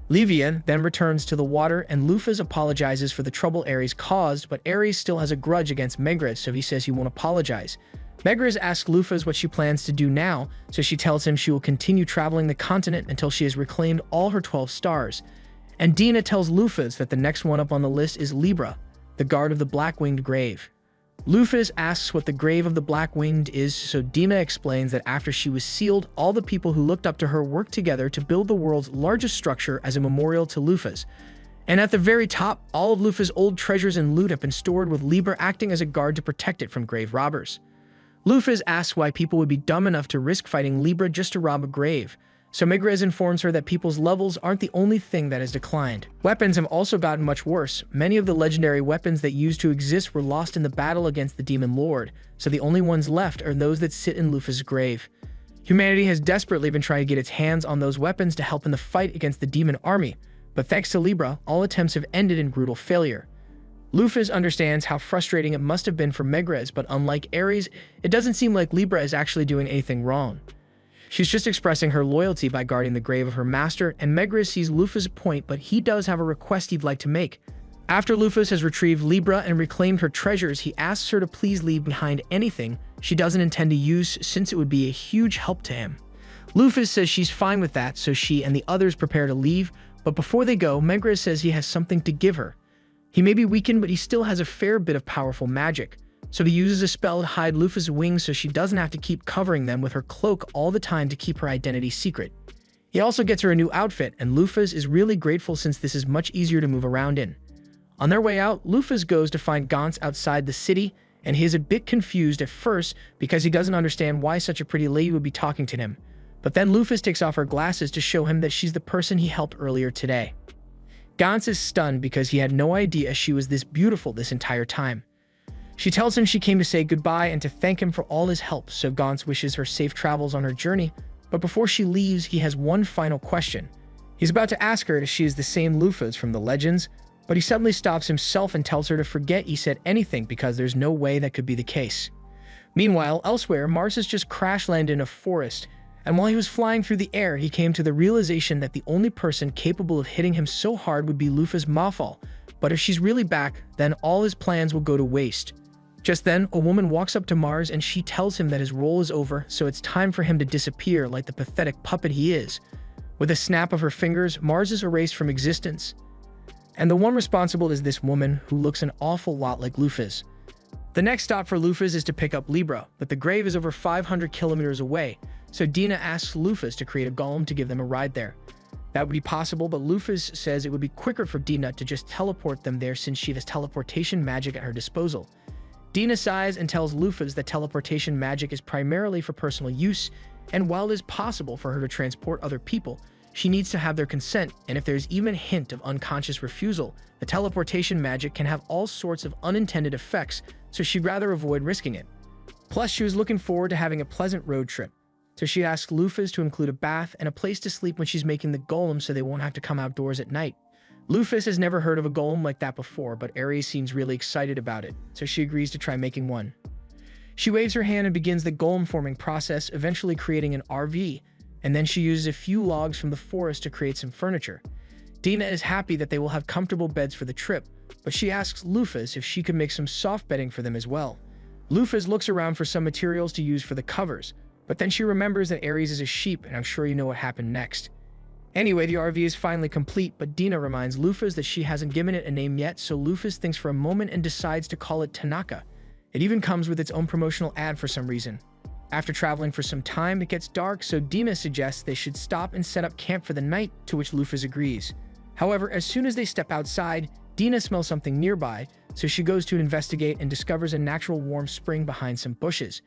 Livia then returns to the water, and Lufas apologizes for the trouble Ares caused, but Ares still has a grudge against Megrez, so he says he won't apologize. Megrez asks Lufas what she plans to do now, so she tells him she will continue traveling the continent until she has reclaimed all her 12 stars. And Dina tells Lufas that the next one up on the list is Libra, the guard of the Black-Winged Grave. Lufas asks what the Grave of the Black-Winged is, so Dina explains that after she was sealed, all the people who looked up to her worked together to build the world's largest structure as a memorial to Lufas. And at the very top, all of Lufas' old treasures and loot have been stored, with Libra acting as a guard to protect it from grave robbers. Lufas asks why people would be dumb enough to risk fighting Libra just to rob a grave, So Megrez informs her that people's levels aren't the only thing that has declined. Weapons have also gotten much worse. Many of the legendary weapons that used to exist were lost in the battle against the Demon Lord, so the only ones left are those that sit in Lufas' grave. Humanity has desperately been trying to get its hands on those weapons to help in the fight against the demon army, but thanks to Libra, all attempts have ended in brutal failure. Lufas understands how frustrating it must have been for Megrez, but unlike Ares, it doesn't seem like Libra is actually doing anything wrong. She's just expressing her loyalty by guarding the grave of her master, and Megrez sees Lufas' point, but he does have a request he'd like to make. After Lufas has retrieved Libra and reclaimed her treasures, he asks her to please leave behind anything she doesn't intend to use, since it would be a huge help to him. Lufas says she's fine with that, so she and the others prepare to leave, but before they go, Megrez says he has something to give her. He may be weakened, but he still has a fair bit of powerful magic, so he uses a spell to hide Lufas' wings so she doesn't have to keep covering them with her cloak all the time to keep her identity secret. He also gets her a new outfit, and Lufas is really grateful since this is much easier to move around in. On their way out, Lufas goes to find Gauntz outside the city, and he is a bit confused at first because he doesn't understand why such a pretty lady would be talking to him. But then Lufas takes off her glasses to show him that she's the person he helped earlier today. Gauntz is stunned because he had no idea she was this beautiful this entire time. She tells him she came to say goodbye and to thank him for all his help, so Gauntz wishes her safe travels on her journey, but before she leaves, he has one final question. He's about to ask her if she is the same Lufas from the legends, but he suddenly stops himself and tells her to forget he said anything because there's no way that could be the case. Meanwhile, elsewhere, Mars has just crash-landed in a forest, and while he was flying through the air, he came to the realization that the only person capable of hitting him so hard would be Lufas Maphaahl, but if she's really back, then all his plans will go to waste. Just then, a woman walks up to Mars and she tells him that his role is over, so it's time for him to disappear like the pathetic puppet he is. With a snap of her fingers, Mars is erased from existence. And the one responsible is this woman, who looks an awful lot like Lufas. The next stop for Lufas is to pick up Libra, but the grave is over 500 kilometers away, so Dina asks Lufas to create a golem to give them a ride there. That would be possible, but Lufas says it would be quicker for Dina to just teleport them there since she has teleportation magic at her disposal. Dina sighs and tells Lufas that teleportation magic is primarily for personal use, and while it is possible for her to transport other people, she needs to have their consent, and if there's even a hint of unconscious refusal, the teleportation magic can have all sorts of unintended effects, so she'd rather avoid risking it. Plus, she was looking forward to having a pleasant road trip, so she asks Lufas to include a bath and a place to sleep when she's making the golem so they won't have to come outdoors at night. Lufas has never heard of a golem like that before, but Ares seems really excited about it, so she agrees to try making one. She waves her hand and begins the golem forming process, eventually creating an RV, and then she uses a few logs from the forest to create some furniture. Dina is happy that they will have comfortable beds for the trip, but she asks Lufas if she could make some soft bedding for them as well. Lufas looks around for some materials to use for the covers, but then she remembers that Ares is a sheep, and I'm sure you know what happened next. Anyway, the RV is finally complete, but Dina reminds Lufas that she hasn't given it a name yet, so Lufas thinks for a moment and decides to call it Tanaka. It even comes with its own promotional ad for some reason. After traveling for some time, it gets dark, so Dina suggests they should stop and set up camp for the night, to which Lufas agrees. However, as soon as they step outside, Dina smells something nearby, so she goes to investigate and discovers a natural warm spring behind some bushes.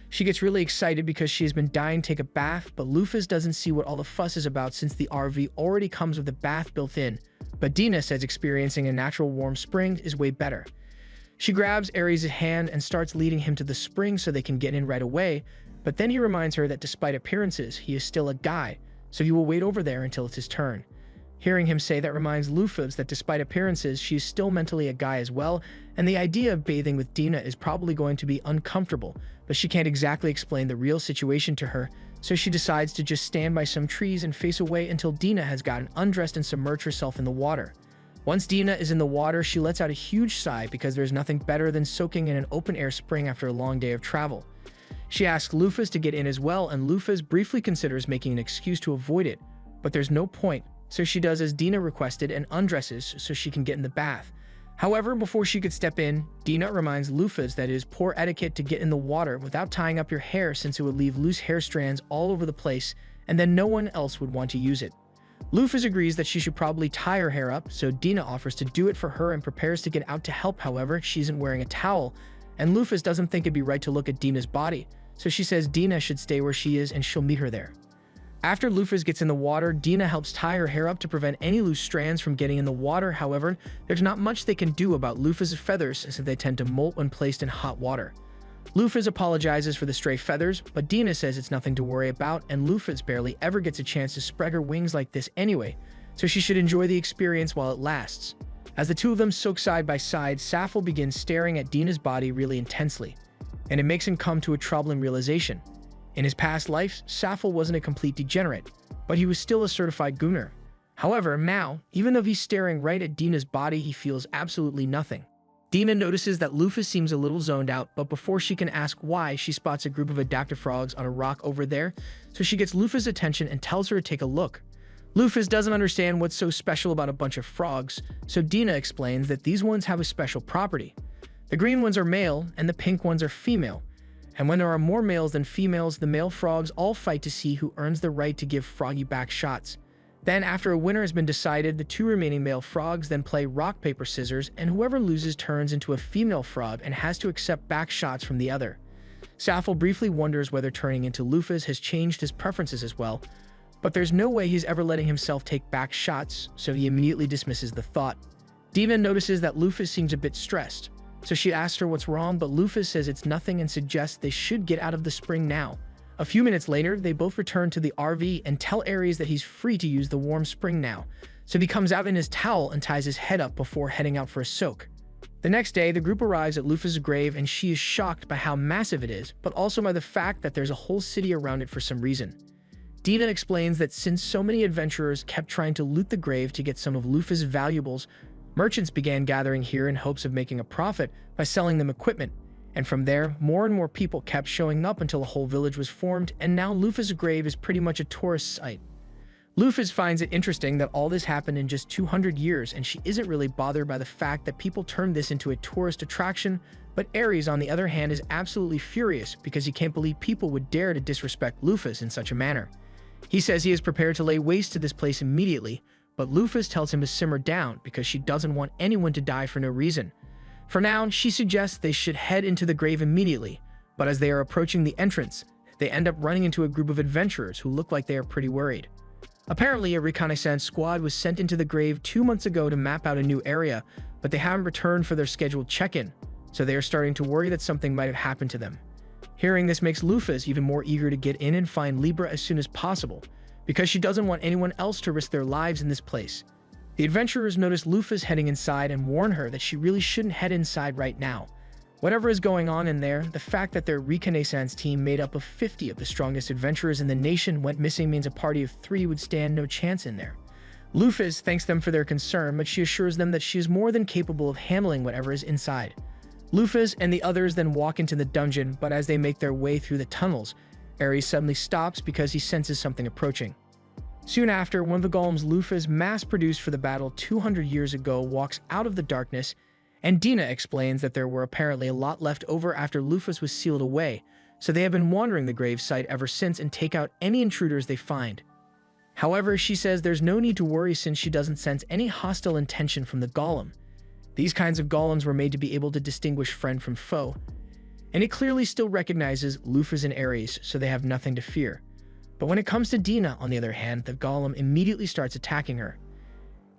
She gets really excited because she has been dying to take a bath, but Lufas doesn't see what all the fuss is about since the RV already comes with a bath built in, but Dina says experiencing a natural warm spring is way better. She grabs Ares' hand and starts leading him to the spring so they can get in right away, but then he reminds her that despite appearances, he is still a guy, so he will wait over there until it's his turn. Hearing him say that reminds Lufas that despite appearances, she is still mentally a guy as well, and the idea of bathing with Dina is probably going to be uncomfortable, but she can't exactly explain the real situation to her, so she decides to just stand by some trees and face away until Dina has gotten undressed and submerged herself in the water. Once Dina is in the water, she lets out a huge sigh because there's nothing better than soaking in an open-air spring after a long day of travel. She asks Lufas to get in as well, and Lufas briefly considers making an excuse to avoid it, but there's no point, so she does as Dina requested and undresses so she can get in the bath. However, before she could step in, Dina reminds Lufas that it is poor etiquette to get in the water without tying up your hair since it would leave loose hair strands all over the place, and then no one else would want to use it. Lufas agrees that she should probably tie her hair up, so Dina offers to do it for her and prepares to get out to help. However, she isn't wearing a towel, and Lufas doesn't think it'd be right to look at Dina's body, so she says Dina should stay where she is and she'll meet her there. After Lufas gets in the water, Dina helps tie her hair up to prevent any loose strands from getting in the water. However, there's not much they can do about Lufas' feathers since they tend to molt when placed in hot water. Lufas apologizes for the stray feathers, but Dina says it's nothing to worry about, and Lufas barely ever gets a chance to spread her wings like this anyway, so she should enjoy the experience while it lasts. As the two of them soak side by side, Maphaahl begins staring at Dina's body really intensely, and it makes him come to a troubling realization. In his past life, Maphaahl wasn't a complete degenerate, but he was still a certified gooner. However, now, even though he's staring right at Dina's body, he feels absolutely nothing. Dina notices that Lufas seems a little zoned out, but before she can ask why, she spots a group of adaptive frogs on a rock over there, so she gets Lufas' attention and tells her to take a look. Lufas doesn't understand what's so special about a bunch of frogs, so Dina explains that these ones have a special property. The green ones are male, and the pink ones are female. And when there are more males than females, the male frogs all fight to see who earns the right to give froggy back shots. Then, after a winner has been decided, the two remaining male frogs then play rock, paper, scissors, and whoever loses turns into a female frog and has to accept back shots from the other. Maphaahl briefly wonders whether turning into Lufas has changed his preferences as well, but there's no way he's ever letting himself take back shots, so he immediately dismisses the thought. Dina notices that Lufas seems a bit stressed, so she asks her what's wrong, but Lufas says it's nothing and suggests they should get out of the spring now. A few minutes later, they both return to the RV and tell Aries that he's free to use the warm spring now, so he comes out in his towel and ties his head up before heading out for a soak. The next day, the group arrives at Lufas' grave and she is shocked by how massive it is, but also by the fact that there's a whole city around it for some reason. Dina explains that since so many adventurers kept trying to loot the grave to get some of Lufas' valuables, merchants began gathering here in hopes of making a profit by selling them equipment, and from there, more and more people kept showing up until a whole village was formed, and now Lufas' grave is pretty much a tourist site. Lufas finds it interesting that all this happened in just 200 years, and she isn't really bothered by the fact that people turned this into a tourist attraction, but Aries, on the other hand, is absolutely furious because he can't believe people would dare to disrespect Lufas in such a manner. He says he is prepared to lay waste to this place immediately, but Lufas tells him to simmer down because she doesn't want anyone to die for no reason. For now, she suggests they should head into the grave immediately, but as they are approaching the entrance, they end up running into a group of adventurers who look like they are pretty worried. Apparently, a reconnaissance squad was sent into the grave 2 months ago to map out a new area, but they haven't returned for their scheduled check-in, so they are starting to worry that something might have happened to them. Hearing this makes Lufas even more eager to get in and find Libra as soon as possible, because she doesn't want anyone else to risk their lives in this place. The adventurers notice Lufas heading inside and warn her that she really shouldn't head inside right now. Whatever is going on in there, the fact that their reconnaissance team made up of 50 of the strongest adventurers in the nation went missing means a party of 3 would stand no chance in there. Lufas thanks them for their concern, but she assures them that she is more than capable of handling whatever is inside. Lufas and the others then walk into the dungeon, but as they make their way through the tunnels, Aries suddenly stops because he senses something approaching. Soon after, one of the golems Lufas mass-produced for the battle 200 years ago walks out of the darkness, and Dina explains that there were apparently a lot left over after Lufas was sealed away, so they have been wandering the grave site ever since and take out any intruders they find. However, she says there's no need to worry since she doesn't sense any hostile intention from the golem. These kinds of golems were made to be able to distinguish friend from foe, and it clearly still recognizes Lufas and Aries, so they have nothing to fear. But when it comes to Dina, on the other hand, the golem immediately starts attacking her.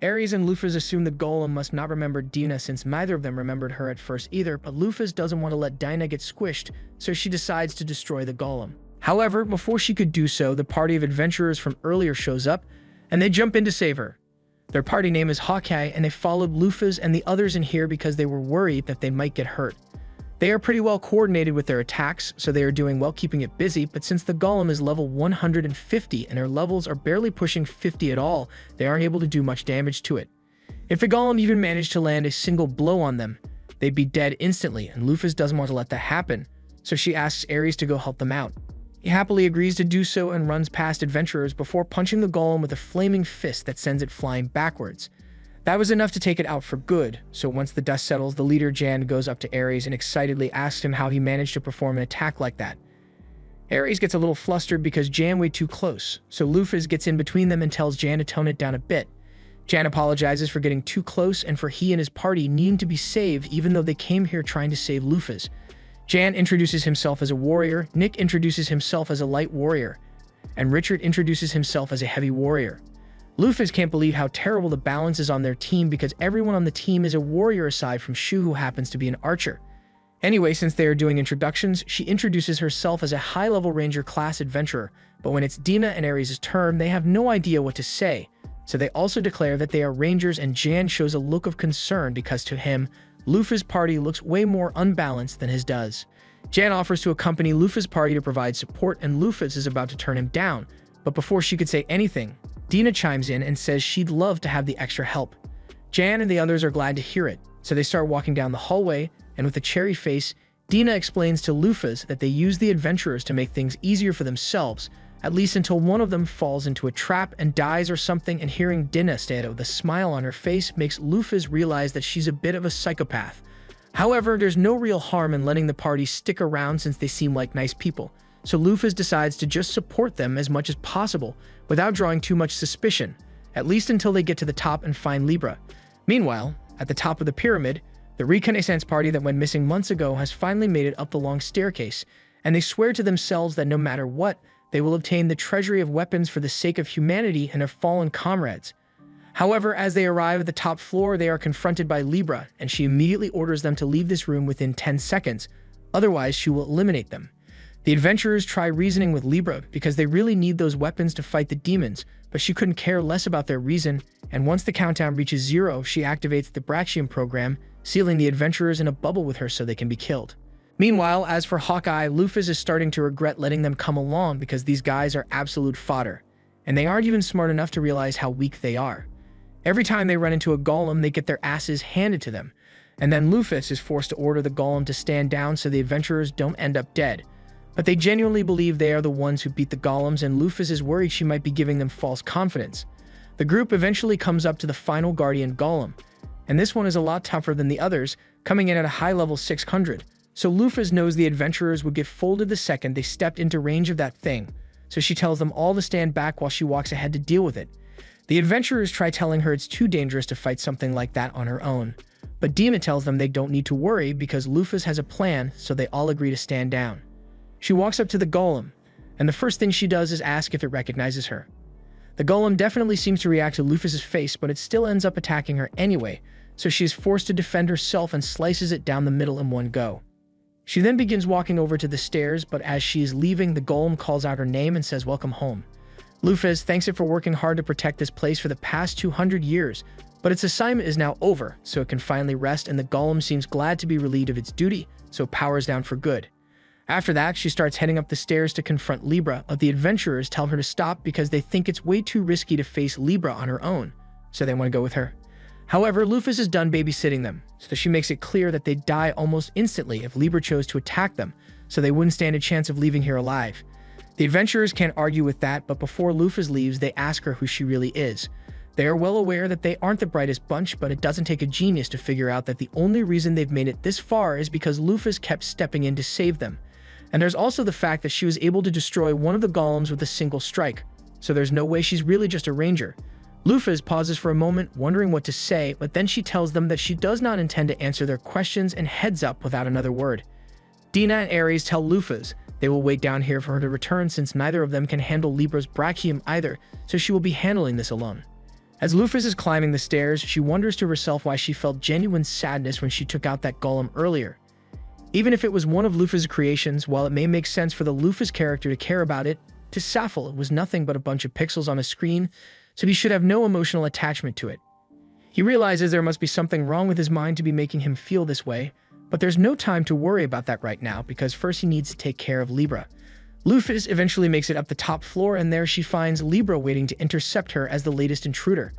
Aries and Lufas assume the golem must not remember Dina since neither of them remembered her at first either, but Lufas doesn't want to let Dina get squished, so she decides to destroy the golem. However, before she could do so, the party of adventurers from earlier shows up, and they jump in to save her. Their party name is Hawkeye, and they followed Lufas and the others in here because they were worried that they might get hurt. They are pretty well coordinated with their attacks, so they are doing well keeping it busy, but since the golem is level 150 and their levels are barely pushing 50 at all, they aren't able to do much damage to it. If the golem even managed to land a single blow on them, they'd be dead instantly, and Lufas doesn't want to let that happen, so she asks Aries to go help them out. He happily agrees to do so and runs past adventurers before punching the golem with a flaming fist that sends it flying backwards. That was enough to take it out for good, so once the dust settles, the leader Jan goes up to Aries and excitedly asks him how he managed to perform an attack like that. Aries gets a little flustered because Jan way too close, so Lufas gets in between them and tells Jan to tone it down a bit. Jan apologizes for getting too close and for he and his party needing to be saved even though they came here trying to save Lufas. Jan introduces himself as a warrior, Nick introduces himself as a light warrior, and Richard introduces himself as a heavy warrior. Lufas can't believe how terrible the balance is on their team because everyone on the team is a warrior aside from Shu, who happens to be an archer. Anyway, since they are doing introductions, she introduces herself as a high-level ranger class adventurer, but when it's Dina and Ares' turn, they have no idea what to say, so they also declare that they are rangers, and Jan shows a look of concern because to him, Lufas' party looks way more unbalanced than his does. Jan offers to accompany Lufas' party to provide support, and Lufas is about to turn him down, but before she could say anything, Dina chimes in and says she'd love to have the extra help. Jan and the others are glad to hear it, so they start walking down the hallway, and with a cherry face, Dina explains to Lufas that they use the adventurers to make things easier for themselves, at least until one of them falls into a trap and dies or something, and hearing Dina say it with a smile on her face makes Lufas realize that she's a bit of a psychopath. However, there's no real harm in letting the party stick around since they seem like nice people, so Lufas decides to just support them as much as possible without drawing too much suspicion, at least until they get to the top and find Libra. Meanwhile, at the top of the pyramid, the Reconnaissance party that went missing months ago has finally made it up the long staircase, and they swear to themselves that no matter what, they will obtain the treasury of weapons for the sake of humanity and their fallen comrades. However, as they arrive at the top floor, they are confronted by Libra, and she immediately orders them to leave this room within 10 seconds, otherwise she will eliminate them. The adventurers try reasoning with Libra because they really need those weapons to fight the demons, but she couldn't care less about their reason, and once the countdown reaches 0, she activates the Brachium program, sealing the adventurers in a bubble with her so they can be killed. Meanwhile, as for Hawkeye, Lufas is starting to regret letting them come along because these guys are absolute fodder, and they aren't even smart enough to realize how weak they are. Every time they run into a golem, they get their asses handed to them, and then Lufas is forced to order the golem to stand down so the adventurers don't end up dead. But they genuinely believe they are the ones who beat the golems, and Lufas is worried she might be giving them false confidence. The group eventually comes up to the final Guardian Golem, and this one is a lot tougher than the others, coming in at a high level 600, so Lufas knows the adventurers would get folded the second they stepped into range of that thing, so she tells them all to stand back while she walks ahead to deal with it. The adventurers try telling her it's too dangerous to fight something like that on her own, but Dina tells them they don't need to worry because Lufas has a plan, so they all agree to stand down. She walks up to the golem, and the first thing she does is ask if it recognizes her. The golem definitely seems to react to Lufas' face, but it still ends up attacking her anyway, so she is forced to defend herself and slices it down the middle in one go. She then begins walking over to the stairs, but as she is leaving, the golem calls out her name and says welcome home. Lufas thanks it for working hard to protect this place for the past 200 years, but its assignment is now over, so it can finally rest, and the golem seems glad to be relieved of its duty, so it powers down for good. After that, she starts heading up the stairs to confront Libra, but the adventurers tell her to stop because they think it's way too risky to face Libra on her own, so they want to go with her. However, Lufas is done babysitting them, so she makes it clear that they'd die almost instantly if Libra chose to attack them, so they wouldn't stand a chance of leaving here alive. The adventurers can't argue with that, but before Lufas leaves, they ask her who she really is. They are well aware that they aren't the brightest bunch, but it doesn't take a genius to figure out that the only reason they've made it this far is because Lufas kept stepping in to save them. And there's also the fact that she was able to destroy one of the golems with a single strike, so there's no way she's really just a ranger. Lufas pauses for a moment, wondering what to say, but then she tells them that she does not intend to answer their questions and heads up without another word. Dina and Ares tell Lufas they will wait down here for her to return since neither of them can handle Libra's Brachium either, so she will be handling this alone. As Lufas is climbing the stairs, she wonders to herself why she felt genuine sadness when she took out that golem earlier. Even if it was one of Lufas' creations, while it may make sense for the Lufas character to care about it, to Maphaahl it was nothing but a bunch of pixels on a screen, so he should have no emotional attachment to it. He realizes there must be something wrong with his mind to be making him feel this way, but there's no time to worry about that right now because first he needs to take care of Libra. Lufas eventually makes it up the top floor, and there she finds Libra waiting to intercept her as the latest intruder.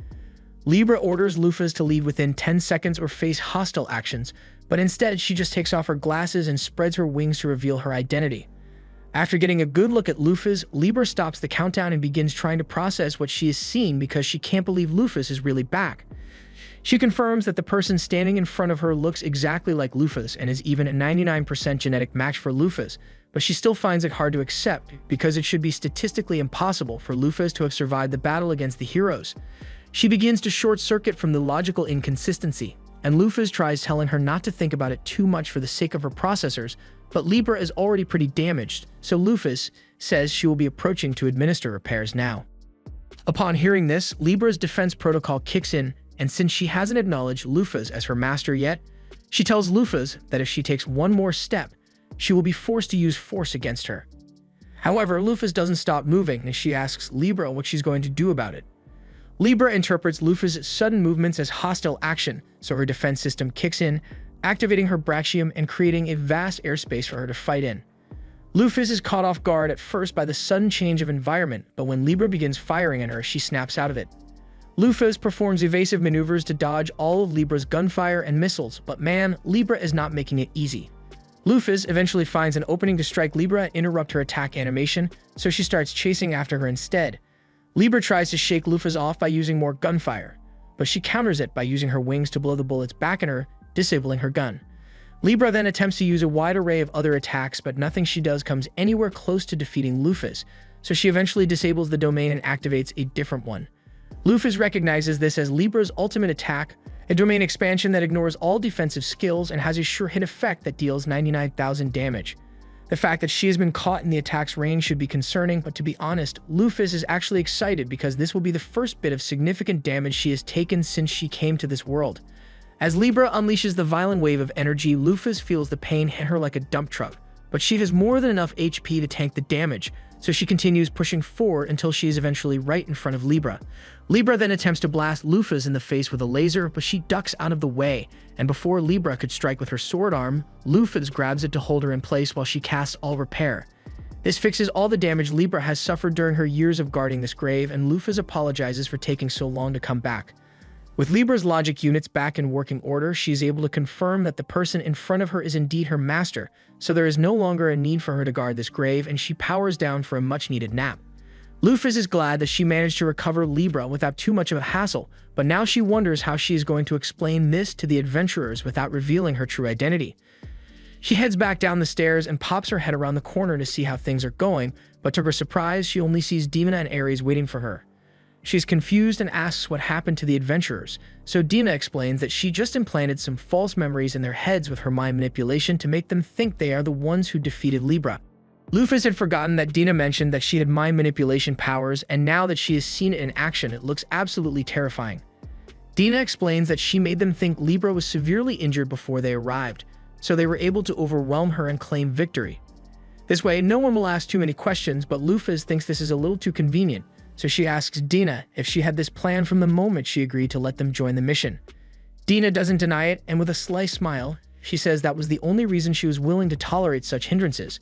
Libra orders Lufas to leave within 10 seconds or face hostile actions, but instead she just takes off her glasses and spreads her wings to reveal her identity. After getting a good look at Lufas, Libra stops the countdown and begins trying to process what she is seeing because she can't believe Lufas is really back. She confirms that the person standing in front of her looks exactly like Lufas and is even a 99% genetic match for Lufas, but she still finds it hard to accept because it should be statistically impossible for Lufas to have survived the battle against the heroes. She begins to short-circuit from the logical inconsistency, and Lufas tries telling her not to think about it too much for the sake of her processors, but Libra is already pretty damaged, so Lufas says she will be approaching to administer repairs now. Upon hearing this, Libra's defense protocol kicks in, and since she hasn't acknowledged Lufas as her master yet, she tells Lufas that if she takes one more step, she will be forced to use force against her. However, Lufas doesn't stop moving as she asks Libra what she's going to do about it. Libra interprets Lufas' sudden movements as hostile action, so her defense system kicks in, activating her brachium and creating a vast airspace for her to fight in. Lufas is caught off guard at first by the sudden change of environment, but when Libra begins firing at her, she snaps out of it. Lufas performs evasive maneuvers to dodge all of Libra's gunfire and missiles, but man, Libra is not making it easy. Lufas eventually finds an opening to strike Libra and interrupt her attack animation, so she starts chasing after her instead. Libra tries to shake Lufas off by using more gunfire, but she counters it by using her wings to blow the bullets back at her, disabling her gun. Libra then attempts to use a wide array of other attacks, but nothing she does comes anywhere close to defeating Lufas, so she eventually disables the domain and activates a different one. Lufas recognizes this as Libra's ultimate attack, a domain expansion that ignores all defensive skills and has a sure hit effect that deals 99,000 damage. The fact that she has been caught in the attack's range should be concerning, but to be honest, Lufas is actually excited because this will be the first bit of significant damage she has taken since she came to this world. As Libra unleashes the violent wave of energy, Lufas feels the pain hit her like a dump truck, but she has more than enough HP to tank the damage, so she continues pushing forward until she is eventually right in front of Libra. Libra then attempts to blast Lufas in the face with a laser, but she ducks out of the way, and before Libra could strike with her sword arm, Lufas grabs it to hold her in place while she casts All Repair. This fixes all the damage Libra has suffered during her years of guarding this grave, and Lufas apologizes for taking so long to come back. With Libra's logic units back in working order, she is able to confirm that the person in front of her is indeed her master, so there is no longer a need for her to guard this grave, and she powers down for a much-needed nap. Lufas is glad that she managed to recover Libra without too much of a hassle, but now she wonders how she is going to explain this to the adventurers without revealing her true identity. She heads back down the stairs and pops her head around the corner to see how things are going, but to her surprise, she only sees Dina and Ares waiting for her. She's confused and asks what happened to the adventurers, so Dina explains that she just implanted some false memories in their heads with her mind manipulation to make them think they are the ones who defeated Libra. Lufas had forgotten that Dina mentioned that she had mind manipulation powers, and now that she has seen it in action, it looks absolutely terrifying. Dina explains that she made them think Libra was severely injured before they arrived, so they were able to overwhelm her and claim victory. This way, no one will ask too many questions, but Lufas thinks this is a little too convenient, so she asks Dina if she had this plan from the moment she agreed to let them join the mission. Dina doesn't deny it, and with a sly smile, she says that was the only reason she was willing to tolerate such hindrances.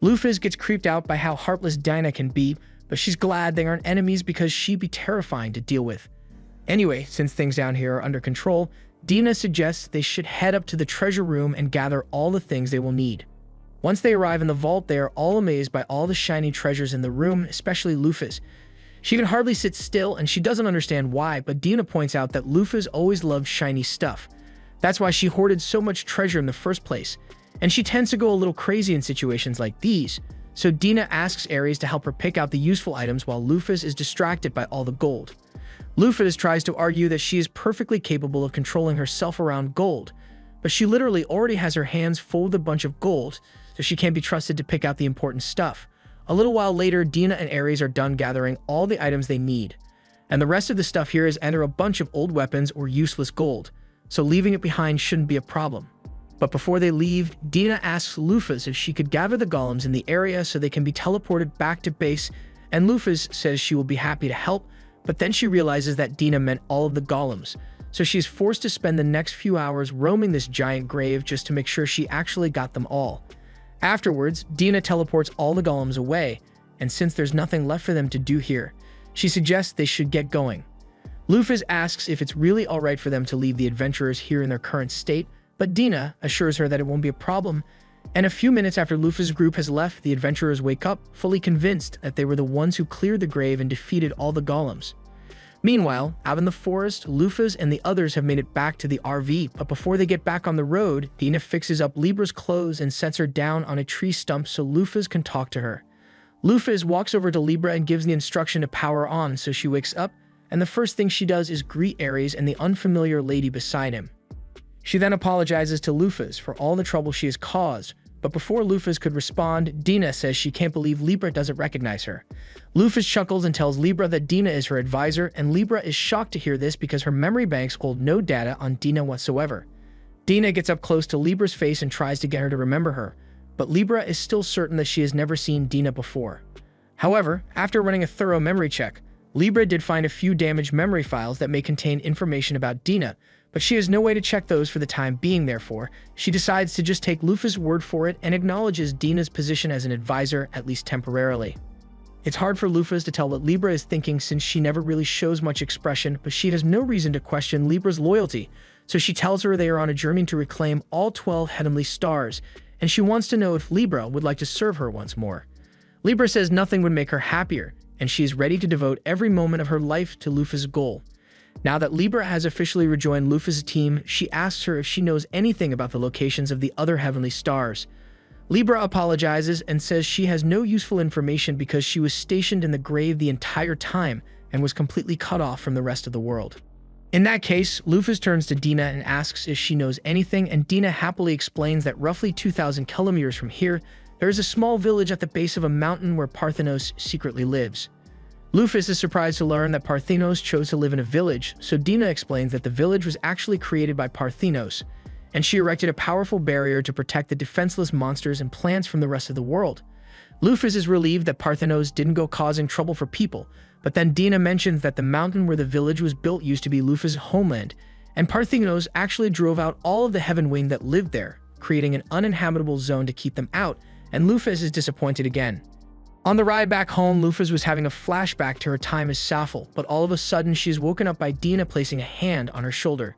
Lufas gets creeped out by how heartless Dina can be, but she's glad they aren't enemies because she'd be terrifying to deal with. Anyway, since things down here are under control, Dina suggests they should head up to the treasure room and gather all the things they will need. Once they arrive in the vault, they are all amazed by all the shiny treasures in the room, especially Lufas. She can hardly sit still, and she doesn't understand why, but Dina points out that Lufas always loved shiny stuff. That's why she hoarded so much treasure in the first place, and she tends to go a little crazy in situations like these, so Dina asks Ares to help her pick out the useful items while Lufas is distracted by all the gold. Lufas tries to argue that she is perfectly capable of controlling herself around gold, but she literally already has her hands full with a bunch of gold, so she can't be trusted to pick out the important stuff. A little while later, Dina and Ares are done gathering all the items they need, and the rest of the stuff here is either a bunch of old weapons or useless gold, so leaving it behind shouldn't be a problem. But before they leave, Dina asks Lufas if she could gather the golems in the area so they can be teleported back to base, and Lufas says she will be happy to help, but then she realizes that Dina meant all of the golems, so she is forced to spend the next few hours roaming this giant grave just to make sure she actually got them all. Afterwards, Dina teleports all the golems away, and since there's nothing left for them to do here, she suggests they should get going. Lufas asks if it's really alright for them to leave the adventurers here in their current state, but Dina assures her that it won't be a problem, and a few minutes after Lufas' group has left, the adventurers wake up, fully convinced that they were the ones who cleared the grave and defeated all the golems. Meanwhile, out in the forest, Lufas and the others have made it back to the RV, but before they get back on the road, Dina fixes up Libra's clothes and sets her down on a tree stump so Lufas can talk to her. Lufas walks over to Libra and gives the instruction to power on, so she wakes up, and the first thing she does is greet Ares and the unfamiliar lady beside him. She then apologizes to Lufas for all the trouble she has caused, but before Lufas could respond, Dina says she can't believe Libra doesn't recognize her. Lufas chuckles and tells Libra that Dina is her advisor, and Libra is shocked to hear this because her memory banks hold no data on Dina whatsoever. Dina gets up close to Libra's face and tries to get her to remember her, but Libra is still certain that she has never seen Dina before. However, after running a thorough memory check, Libra did find a few damaged memory files that may contain information about Dina, but she has no way to check those for the time being. Therefore, she decides to just take Lufas' word for it and acknowledges Dina's position as an advisor, at least temporarily. It's hard for Lufas to tell what Libra is thinking since she never really shows much expression, but she has no reason to question Libra's loyalty, so she tells her they are on a journey to reclaim all 12 heavenly stars, and she wants to know if Libra would like to serve her once more. Libra says nothing would make her happier, and she is ready to devote every moment of her life to Lufas' goal. Now that Libra has officially rejoined Lufas' team, she asks her if she knows anything about the locations of the other heavenly stars. Libra apologizes and says she has no useful information because she was stationed in the grave the entire time and was completely cut off from the rest of the world. In that case, Lufas turns to Dina and asks if she knows anything, and Dina happily explains that roughly 2,000 kilometers from here, there is a small village at the base of a mountain where Parthenos secretly lives. Lufas is surprised to learn that Parthenos chose to live in a village, so Dina explains that the village was actually created by Parthenos, and she erected a powerful barrier to protect the defenseless monsters and plants from the rest of the world. Lufas is relieved that Parthenos didn't go causing trouble for people, but then Dina mentions that the mountain where the village was built used to be Lufas' homeland, and Parthenos actually drove out all of the Heaven Wing that lived there, creating an uninhabitable zone to keep them out, and Lufas is disappointed again. On the ride back home, Lufas was having a flashback to her time as Maphaahl, but all of a sudden she is woken up by Dina placing a hand on her shoulder.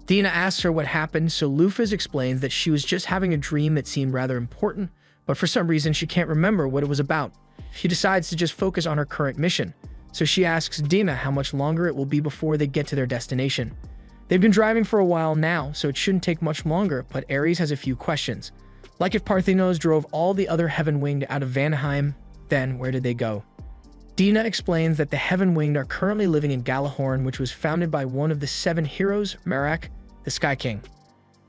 Dina asks her what happened, so Lufas explains that she was just having a dream that seemed rather important, but for some reason she can't remember what it was about. She decides to just focus on her current mission, so she asks Dina how much longer it will be before they get to their destination. They've been driving for a while now, so it shouldn't take much longer, but Ares has a few questions. Like if Parthenos drove all the other Heaven Winged out of Vanheim, then where did they go? Dina explains that the Heaven Winged are currently living in Galahorn, which was founded by one of the 7 heroes, Merak, the Sky King.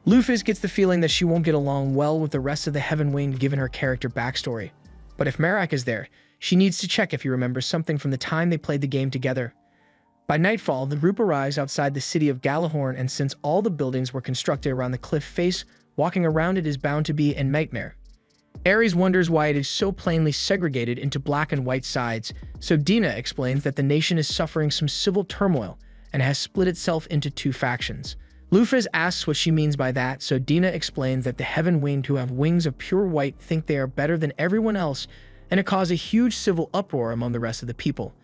Lufas gets the feeling that she won't get along well with the rest of the Heaven Winged given her character backstory. But if Merak is there, she needs to check if he remembers something from the time they played the game together. By nightfall, the group arrives outside the city of Galahorn, and since all the buildings were constructed around the cliff face, walking around it is bound to be a nightmare. Ares wonders why it is so plainly segregated into black and white sides, so Dina explains that the nation is suffering some civil turmoil and has split itself into 2 factions. Lufas asks what she means by that, so Dina explains that the Heaven Winged who have wings of pure white think they are better than everyone else, and it caused a huge civil uproar among the rest of the people.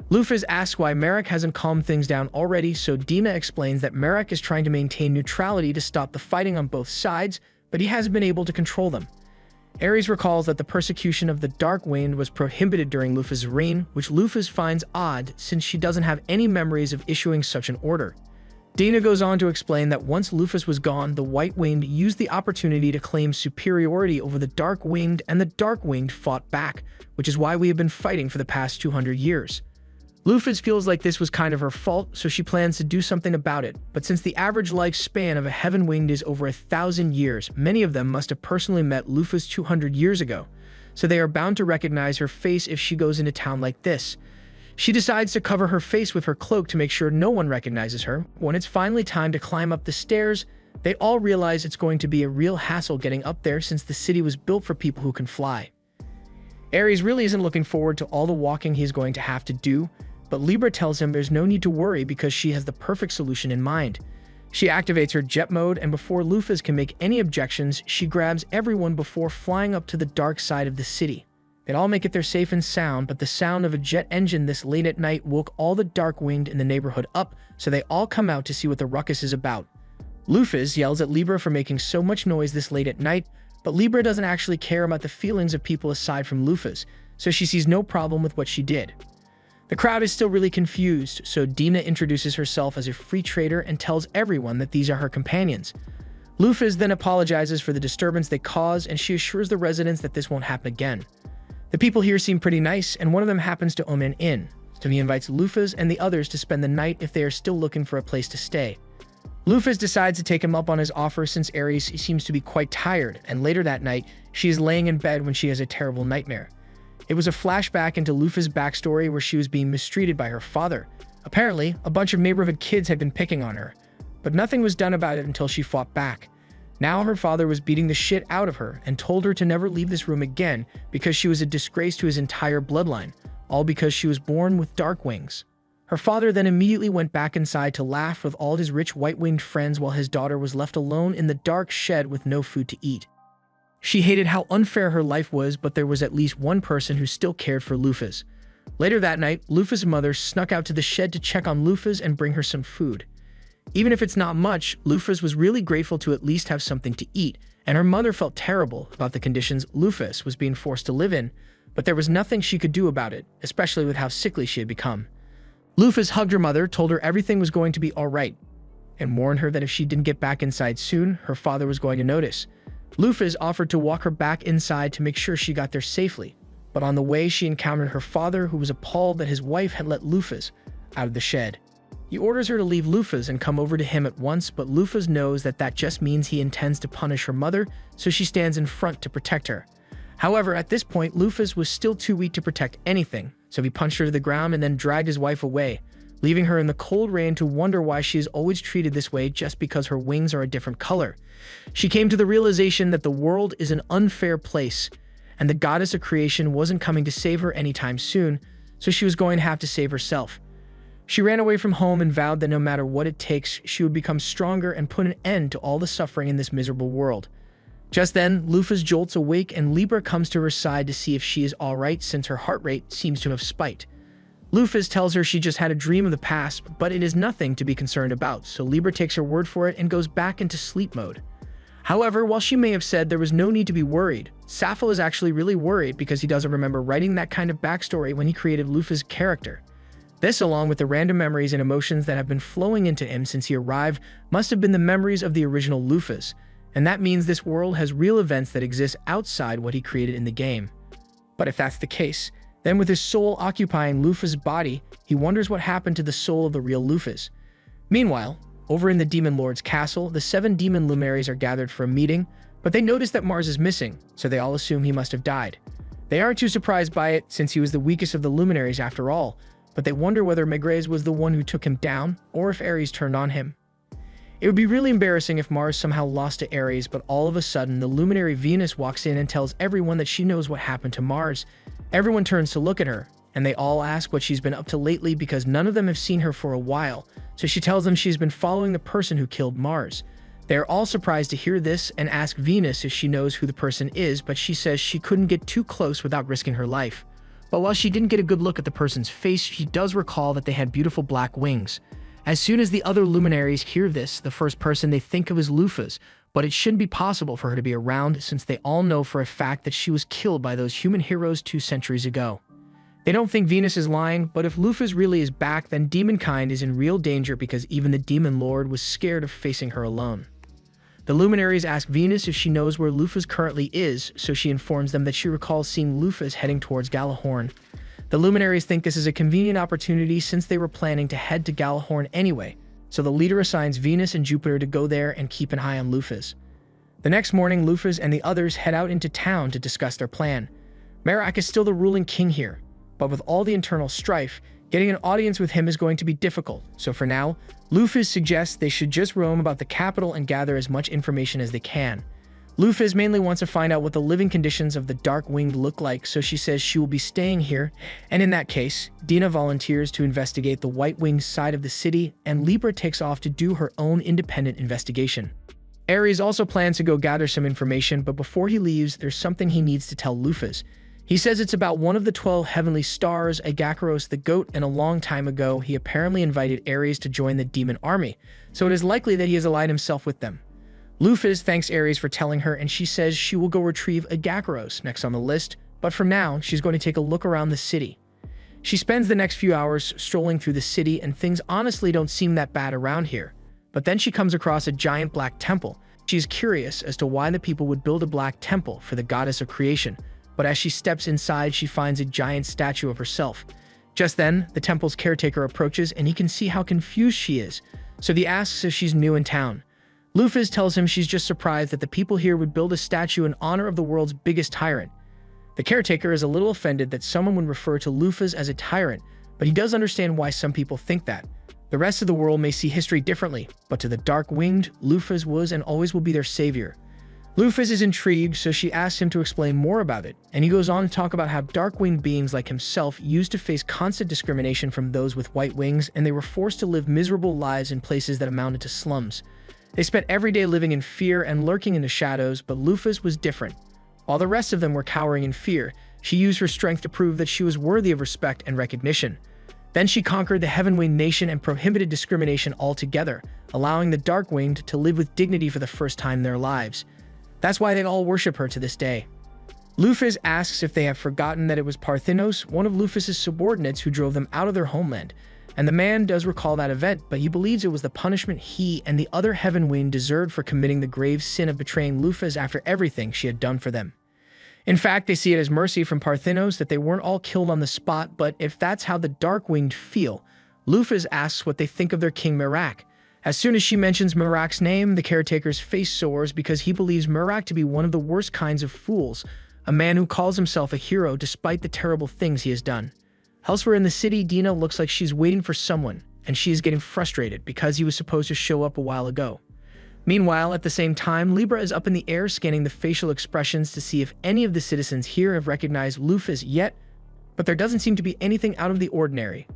Lufas asks why Merak hasn't calmed things down already, so Dina explains that Merak is trying to maintain neutrality to stop the fighting on both sides, but he hasn't been able to control them. Ares recalls that the persecution of the Dark Winged was prohibited during Lufas' reign, which Lufas finds odd since she doesn't have any memories of issuing such an order. Dina goes on to explain that once Lufas was gone, the White Winged used the opportunity to claim superiority over the Dark Winged, and the Dark Winged fought back, which is why we have been fighting for the past 200 years. Lufas feels like this was kind of her fault, so she plans to do something about it, but since the average lifespan of a Heaven Winged is over 1,000 years, many of them must have personally met Lufas 200 years ago, so they are bound to recognize her face if she goes into town like this. She decides to cover her face with her cloak to make sure no one recognizes her. When it's finally time to climb up the stairs, they all realize it's going to be a real hassle getting up there since the city was built for people who can fly. Ares really isn't looking forward to all the walking he's going to have to do, but Libra tells him there's no need to worry because she has the perfect solution in mind. She activates her jet mode, and before Lufas can make any objections, she grabs everyone before flying up to the dark side of the city. They all make it there safe and sound, but the sound of a jet engine this late at night woke all the Dark Winged in the neighborhood up, so they all come out to see what the ruckus is about. Lufas yells at Libra for making so much noise this late at night, but Libra doesn't actually care about the feelings of people aside from Lufas, so she sees no problem with what she did. The crowd is still really confused, so Dina introduces herself as a free trader and tells everyone that these are her companions. Lufas then apologizes for the disturbance they caused, and she assures the residents that this won't happen again. The people here seem pretty nice, and one of them happens to own an inn, so he invites Lufas and the others to spend the night if they are still looking for a place to stay. Lufas decides to take him up on his offer since Ares seems to be quite tired, and later that night, she is laying in bed when she has a terrible nightmare. It was a flashback into Lufas' backstory where she was being mistreated by her father. Apparently, a bunch of neighborhood kids had been picking on her, but nothing was done about it until she fought back. Now her father was beating the shit out of her and told her to never leave this room again because she was a disgrace to his entire bloodline, all because she was born with dark wings. Her father then immediately went back inside to laugh with all his rich white-winged friends while his daughter was left alone in the dark shed with no food to eat. She hated how unfair her life was, but there was at least one person who still cared for Lufas. Later that night, Lufas' mother snuck out to the shed to check on Lufas and bring her some food. Even if it's not much, Lufas was really grateful to at least have something to eat, and her mother felt terrible about the conditions Lufas was being forced to live in, but there was nothing she could do about it, especially with how sickly she had become. Lufas hugged her mother, told her everything was going to be alright, and warned her that if she didn't get back inside soon, her father was going to notice. Lufas offered to walk her back inside to make sure she got there safely, but on the way she encountered her father, who was appalled that his wife had let Lufas out of the shed. He orders her to leave Lufas and come over to him at once, but Lufas knows that that just means he intends to punish her mother, so she stands in front to protect her. However, at this point, Lufas was still too weak to protect anything, so he punched her to the ground and then dragged his wife away, leaving her in the cold rain to wonder why she is always treated this way just because her wings are a different color. She came to the realization that the world is an unfair place, and the goddess of creation wasn't coming to save her anytime soon, so she was going to have to save herself. She ran away from home and vowed that no matter what it takes, she would become stronger and put an end to all the suffering in this miserable world. Just then, Lufas jolts awake and Libra comes to her side to see if she is alright since her heart rate seems to have spiked. Lufas tells her she just had a dream of the past, but it is nothing to be concerned about, so Libra takes her word for it and goes back into sleep mode. However, while she may have said there was no need to be worried, Maphaahl is actually really worried because he doesn't remember writing that kind of backstory when he created Lufas' character. This, along with the random memories and emotions that have been flowing into him since he arrived, must have been the memories of the original Lufas, and that means this world has real events that exist outside what he created in the game. But if that's the case, then with his soul occupying Lufas' body, he wonders what happened to the soul of the real Lufas. Meanwhile, over in the Demon Lord's castle, the 7 demon luminaries are gathered for a meeting, but they notice that Mars is missing, so they all assume he must have died. They aren't too surprised by it since he was the weakest of the luminaries after all, but they wonder whether Megrez was the one who took him down, or if Ares turned on him. It would be really embarrassing if Mars somehow lost to Ares, but all of a sudden, the luminary Venus walks in and tells everyone that she knows what happened to Mars. Everyone turns to look at her, and they all ask what she's been up to lately because none of them have seen her for a while, so she tells them she's been following the person who killed Mars. They are all surprised to hear this and ask Venus if she knows who the person is, but she says she couldn't get too close without risking her life. But while she didn't get a good look at the person's face, she does recall that they had beautiful black wings. As soon as the other luminaries hear this, the first person they think of is Lufas, but it shouldn't be possible for her to be around since they all know for a fact that she was killed by those human heroes 2 centuries ago. They don't think Venus is lying, but if Lufas really is back, then demonkind is in real danger because even the Demon Lord was scared of facing her alone. The luminaries ask Venus if she knows where Lufas currently is, so she informs them that she recalls seeing Lufas heading towards Gjallarhorn. The luminaries think this is a convenient opportunity since they were planning to head to Gjallarhorn anyway, so the leader assigns Venus and Jupiter to go there and keep an eye on Lufas. The next morning, Lufas and the others head out into town to discuss their plan. Merak is still the ruling king here, but with all the internal strife, getting an audience with him is going to be difficult, so for now, Lufas suggests they should just roam about the capital and gather as much information as they can. Lufas mainly wants to find out what the living conditions of the Dark Winged look like, so she says she will be staying here, and in that case, Dina volunteers to investigate the White Winged side of the city, and Libra takes off to do her own independent investigation. Ares also plans to go gather some information, but before he leaves, there's something he needs to tell Lufas. He says it's about one of the 12 heavenly stars, Agacaros the goat, and a long time ago, he apparently invited Ares to join the demon army, so it is likely that he has allied himself with them. Lufas thanks Ares for telling her, and she says she will go retrieve Agacaros next on the list, but for now, she's going to take a look around the city. She spends the next few hours strolling through the city, and things honestly don't seem that bad around here. But then she comes across a giant black temple. She is curious as to why the people would build a black temple for the goddess of creation, but as she steps inside, she finds a giant statue of herself. Just then, the temple's caretaker approaches, and he can see how confused she is, so he asks if she's new in town. Lufas tells him she's just surprised that the people here would build a statue in honor of the world's biggest tyrant. The caretaker is a little offended that someone would refer to Lufas as a tyrant, but he does understand why some people think that. The rest of the world may see history differently, but to the Dark-Winged, Lufas was and always will be their savior. Lufas is intrigued, so she asks him to explain more about it, and he goes on to talk about how dark-winged beings like himself used to face constant discrimination from those with white wings, and they were forced to live miserable lives in places that amounted to slums. They spent every day living in fear and lurking in the shadows, but Lufas was different. While the rest of them were cowering in fear, she used her strength to prove that she was worthy of respect and recognition. Then she conquered the Heaven-Winged nation and prohibited discrimination altogether, allowing the Dark-Winged to live with dignity for the first time in their lives. That's why they all worship her to this day. Lufas asks if they have forgotten that it was Parthinos, one of Lufas's subordinates, who drove them out of their homeland. And the man does recall that event, but he believes it was the punishment he and the other Heaven-Winged deserved for committing the grave sin of betraying Lufas after everything she had done for them. In fact, they see it as mercy from Parthinos that they weren't all killed on the spot, but if that's how the Dark-Winged feel, Lufas asks what they think of their king Merak. As soon as she mentions Merak's name, the caretaker's face soars because he believes Merak to be one of the worst kinds of fools, a man who calls himself a hero despite the terrible things he has done. Elsewhere in the city, Dina looks like she's waiting for someone, and she is getting frustrated because he was supposed to show up a while ago. Meanwhile, at the same time, Libra is up in the air scanning the facial expressions to see if any of the citizens here have recognized Lufas yet, but there doesn't seem to be anything out of the ordinary.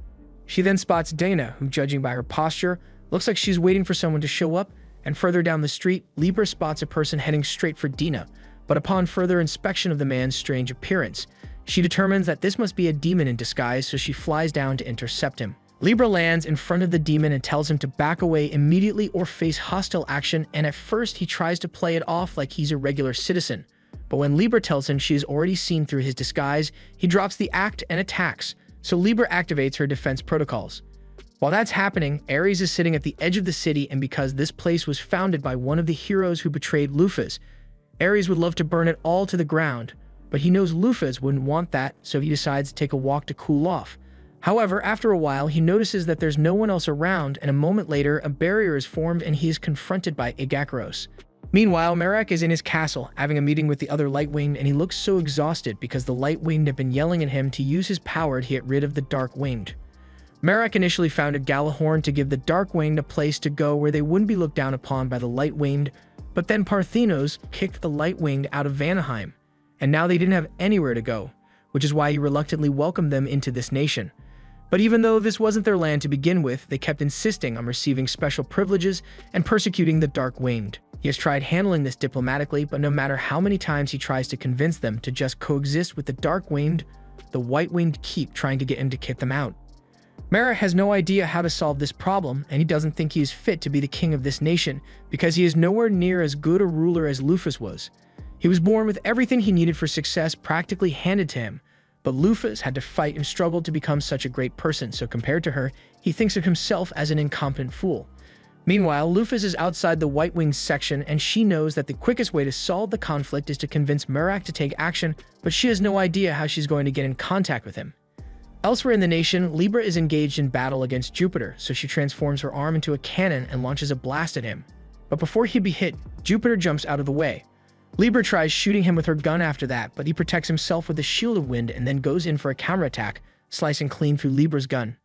She then spots Dana, who, judging by her posture, looks like she's waiting for someone to show up, and further down the street, Libra spots a person heading straight for Dina, but upon further inspection of the man's strange appearance, she determines that this must be a demon in disguise, so she flies down to intercept him. Libra lands in front of the demon and tells him to back away immediately or face hostile action, and at first he tries to play it off like he's a regular citizen. But when Libra tells him she has already seen through his disguise, he drops the act and attacks, so Libra activates her defense protocols. While that's happening, Ares is sitting at the edge of the city, and because this place was founded by one of the heroes who betrayed Lufas, Ares would love to burn it all to the ground, but he knows Lufas wouldn't want that, so he decides to take a walk to cool off. However, after a while, he notices that there's no one else around, and a moment later, a barrier is formed and he is confronted by Exgate. Meanwhile, Merak is in his castle, having a meeting with the other Light-Winged, and he looks so exhausted because the Light-Winged have been yelling at him to use his power to get rid of the Dark-Winged. Merak initially founded Galahorn to give the Dark-Winged a place to go where they wouldn't be looked down upon by the Light-Winged, but then Parthinos kicked the Light-Winged out of Vanaheim, and now they didn't have anywhere to go, which is why he reluctantly welcomed them into this nation. But even though this wasn't their land to begin with, they kept insisting on receiving special privileges and persecuting the Dark-Winged. He has tried handling this diplomatically, but no matter how many times he tries to convince them to just coexist with the Dark-Winged, the White-Winged keep trying to get him to kick them out. Merak has no idea how to solve this problem, and he doesn't think he is fit to be the king of this nation because he is nowhere near as good a ruler as Lufas was. He was born with everything he needed for success practically handed to him, but Lufas had to fight and struggle to become such a great person, so compared to her, he thinks of himself as an incompetent fool. Meanwhile, Lufas is outside the White-Winged section, and she knows that the quickest way to solve the conflict is to convince Merak to take action, but she has no idea how she's going to get in contact with him. Elsewhere in the nation, Libra is engaged in battle against Jupiter, so she transforms her arm into a cannon and launches a blast at him. But before he'd be hit, Jupiter jumps out of the way. Libra tries shooting him with her gun after that, but he protects himself with a shield of wind and then goes in for a counterattack, slicing clean through Libra's gun.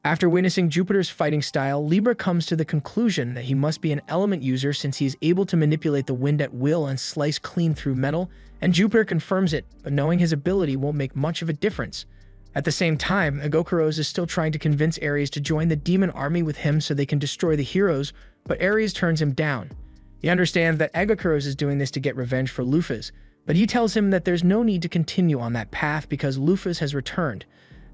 After witnessing Jupiter's fighting style, Libra comes to the conclusion that he must be an element user since he is able to manipulate the wind at will and slice clean through metal, and Jupiter confirms it, but knowing his ability won't make much of a difference. At the same time, Exgate is still trying to convince Ares to join the demon army with him so they can destroy the heroes, but Ares turns him down. He understands that Exgate is doing this to get revenge for Lufas, but he tells him that there's no need to continue on that path because Lufas has returned.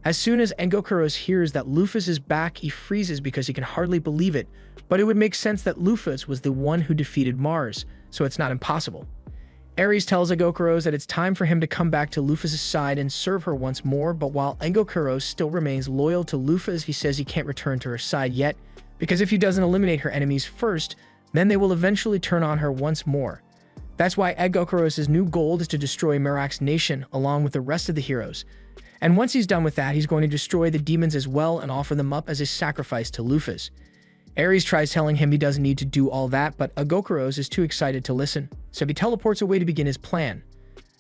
As soon as Exgate hears that Lufas is back, he freezes because he can hardly believe it, but it would make sense that Lufas was the one who defeated Mars, so it's not impossible. Ares tells Exgate that it's time for him to come back to Lufas' side and serve her once more, but while Exgate still remains loyal to Lufas, he says he can't return to her side yet, because if he doesn't eliminate her enemies first, then they will eventually turn on her once more. That's why Exgate's new goal is to destroy Merak's nation along with the rest of the heroes. And once he's done with that, he's going to destroy the demons as well and offer them up as a sacrifice to Lufas. Ares tries telling him he doesn't need to do all that, but Agokuros is too excited to listen, so he teleports away to begin his plan.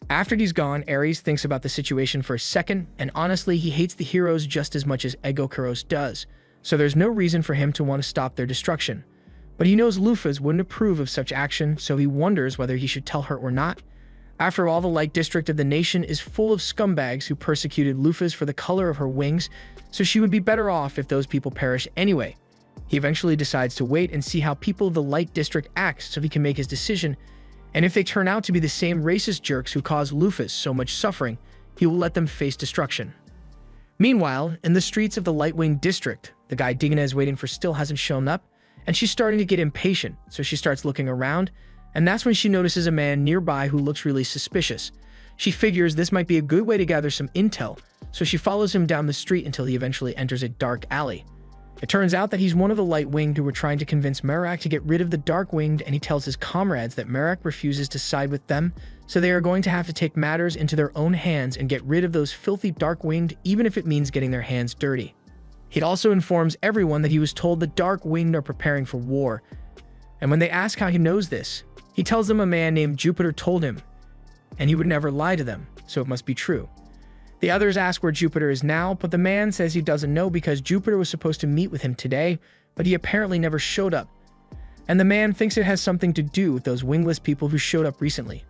After he's gone, Ares thinks about the situation for a second, and honestly, he hates the heroes just as much as Agokuros does, so there's no reason for him to want to stop their destruction. But he knows Lufas wouldn't approve of such action, so he wonders whether he should tell her or not. After all, the Light District of the nation is full of scumbags who persecuted Lufas for the color of her wings, so she would be better off if those people perish anyway. He eventually decides to wait and see how people of the Light District act so he can make his decision, and if they turn out to be the same racist jerks who caused Lufas so much suffering, he will let them face destruction. Meanwhile, in the streets of the Lightwing District, the guy Digna is waiting for still hasn't shown up, and she's starting to get impatient, so she starts looking around, and that's when she notices a man nearby who looks really suspicious. She figures this might be a good way to gather some intel, so she follows him down the street until he eventually enters a dark alley. It turns out that he's one of the Light-Winged who were trying to convince Merak to get rid of the Dark-Winged, and he tells his comrades that Merak refuses to side with them, so they are going to have to take matters into their own hands and get rid of those filthy Dark-Winged, even if it means getting their hands dirty. He also informs everyone that he was told the Dark-Winged are preparing for war, and when they ask how he knows this, he tells them a man named Jupiter told him, and he would never lie to them, so it must be true. The others ask where Jupiter is now, but the man says he doesn't know because Jupiter was supposed to meet with him today, but he apparently never showed up. And the man thinks it has something to do with those wingless people who showed up recently.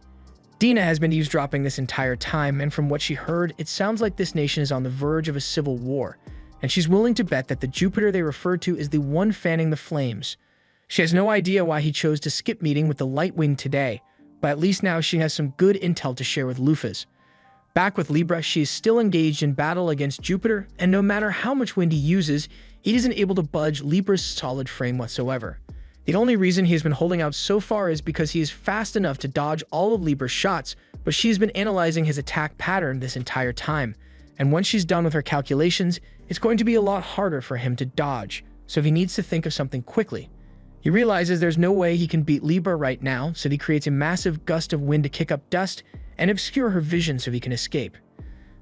Dina has been eavesdropping this entire time, and from what she heard, it sounds like this nation is on the verge of a civil war, and she's willing to bet that the Jupiter they refer to is the one fanning the flames. She has no idea why he chose to skip meeting with the Lightwing today, but at least now she has some good intel to share with Lufas. Back with Libra, she is still engaged in battle against Jupiter, and no matter how much wind he uses, he isn't able to budge Libra's solid frame whatsoever. The only reason he has been holding out so far is because he is fast enough to dodge all of Libra's shots, but she's been analyzing his attack pattern this entire time, and once she's done with her calculations, it's going to be a lot harder for him to dodge, so he needs to think of something quickly. He realizes there's no way he can beat Libra right now, so he creates a massive gust of wind to kick up dust and obscure her vision so he can escape.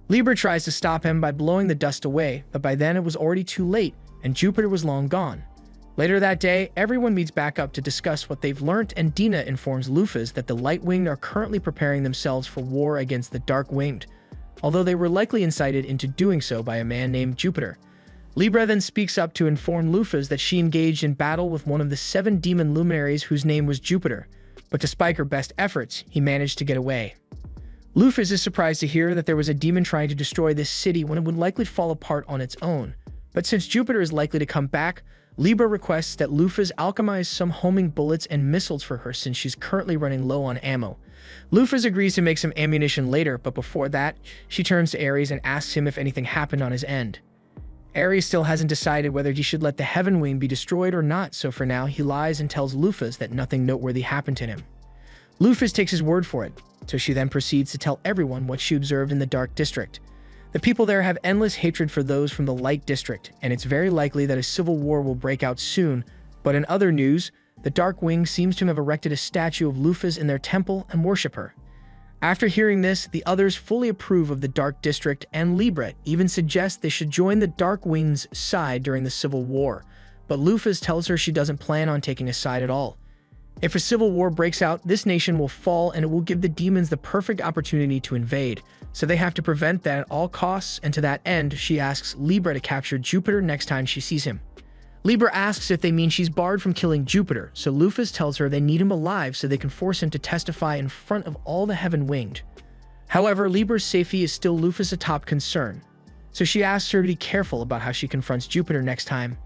Libra tries to stop him by blowing the dust away, but by then it was already too late, and Jupiter was long gone. Later that day, everyone meets back up to discuss what they've learnt, and Dina informs Lufas that the Lightwinged are currently preparing themselves for war against the Dark-Winged, although they were likely incited into doing so by a man named Jupiter. Libra then speaks up to inform Lufas that she engaged in battle with one of the 7 demon luminaries whose name was Jupiter, but despite her best efforts, he managed to get away. Lufas is surprised to hear that there was a demon trying to destroy this city when it would likely fall apart on its own, but since Jupiter is likely to come back, Libra requests that Lufas alchemize some homing bullets and missiles for her since she's currently running low on ammo. Lufas agrees to make some ammunition later, but before that, she turns to Ares and asks him if anything happened on his end. Ares still hasn't decided whether he should let the Heaven Wing be destroyed or not, so for now he lies and tells Lufas that nothing noteworthy happened to him. Lufas takes his word for it, so she then proceeds to tell everyone what she observed in the Dark District. The people there have endless hatred for those from the Light District, and it's very likely that a civil war will break out soon, but in other news, the Dark Wing seems to have erected a statue of Lufas in their temple and worship her. After hearing this, the others fully approve of the Dark District, and Libra even suggests they should join the Dark Wing's side during the Civil War, but Lufas tells her she doesn't plan on taking a side at all. If a civil war breaks out, this nation will fall and it will give the demons the perfect opportunity to invade, so they have to prevent that at all costs, and to that end, she asks Libra to capture Jupiter next time she sees him. Libra asks if they mean she's barred from killing Jupiter, so Lufas tells her they need him alive so they can force him to testify in front of all the Heaven Winged. However, Libra's safety is still Lufas' top concern, so she asks her to be careful about how she confronts Jupiter next time.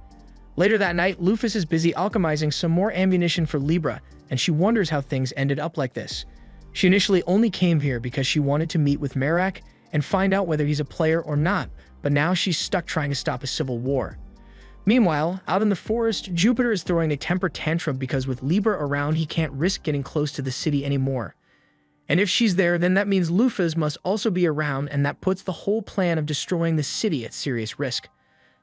Later that night, Lufas is busy alchemizing some more ammunition for Libra, and she wonders how things ended up like this. She initially only came here because she wanted to meet with Merak and find out whether he's a player or not, but now she's stuck trying to stop a civil war. Meanwhile, out in the forest, Jupiter is throwing a temper tantrum because with Libra around, he can't risk getting close to the city anymore. And if she's there, then that means Lufas must also be around, and that puts the whole plan of destroying the city at serious risk.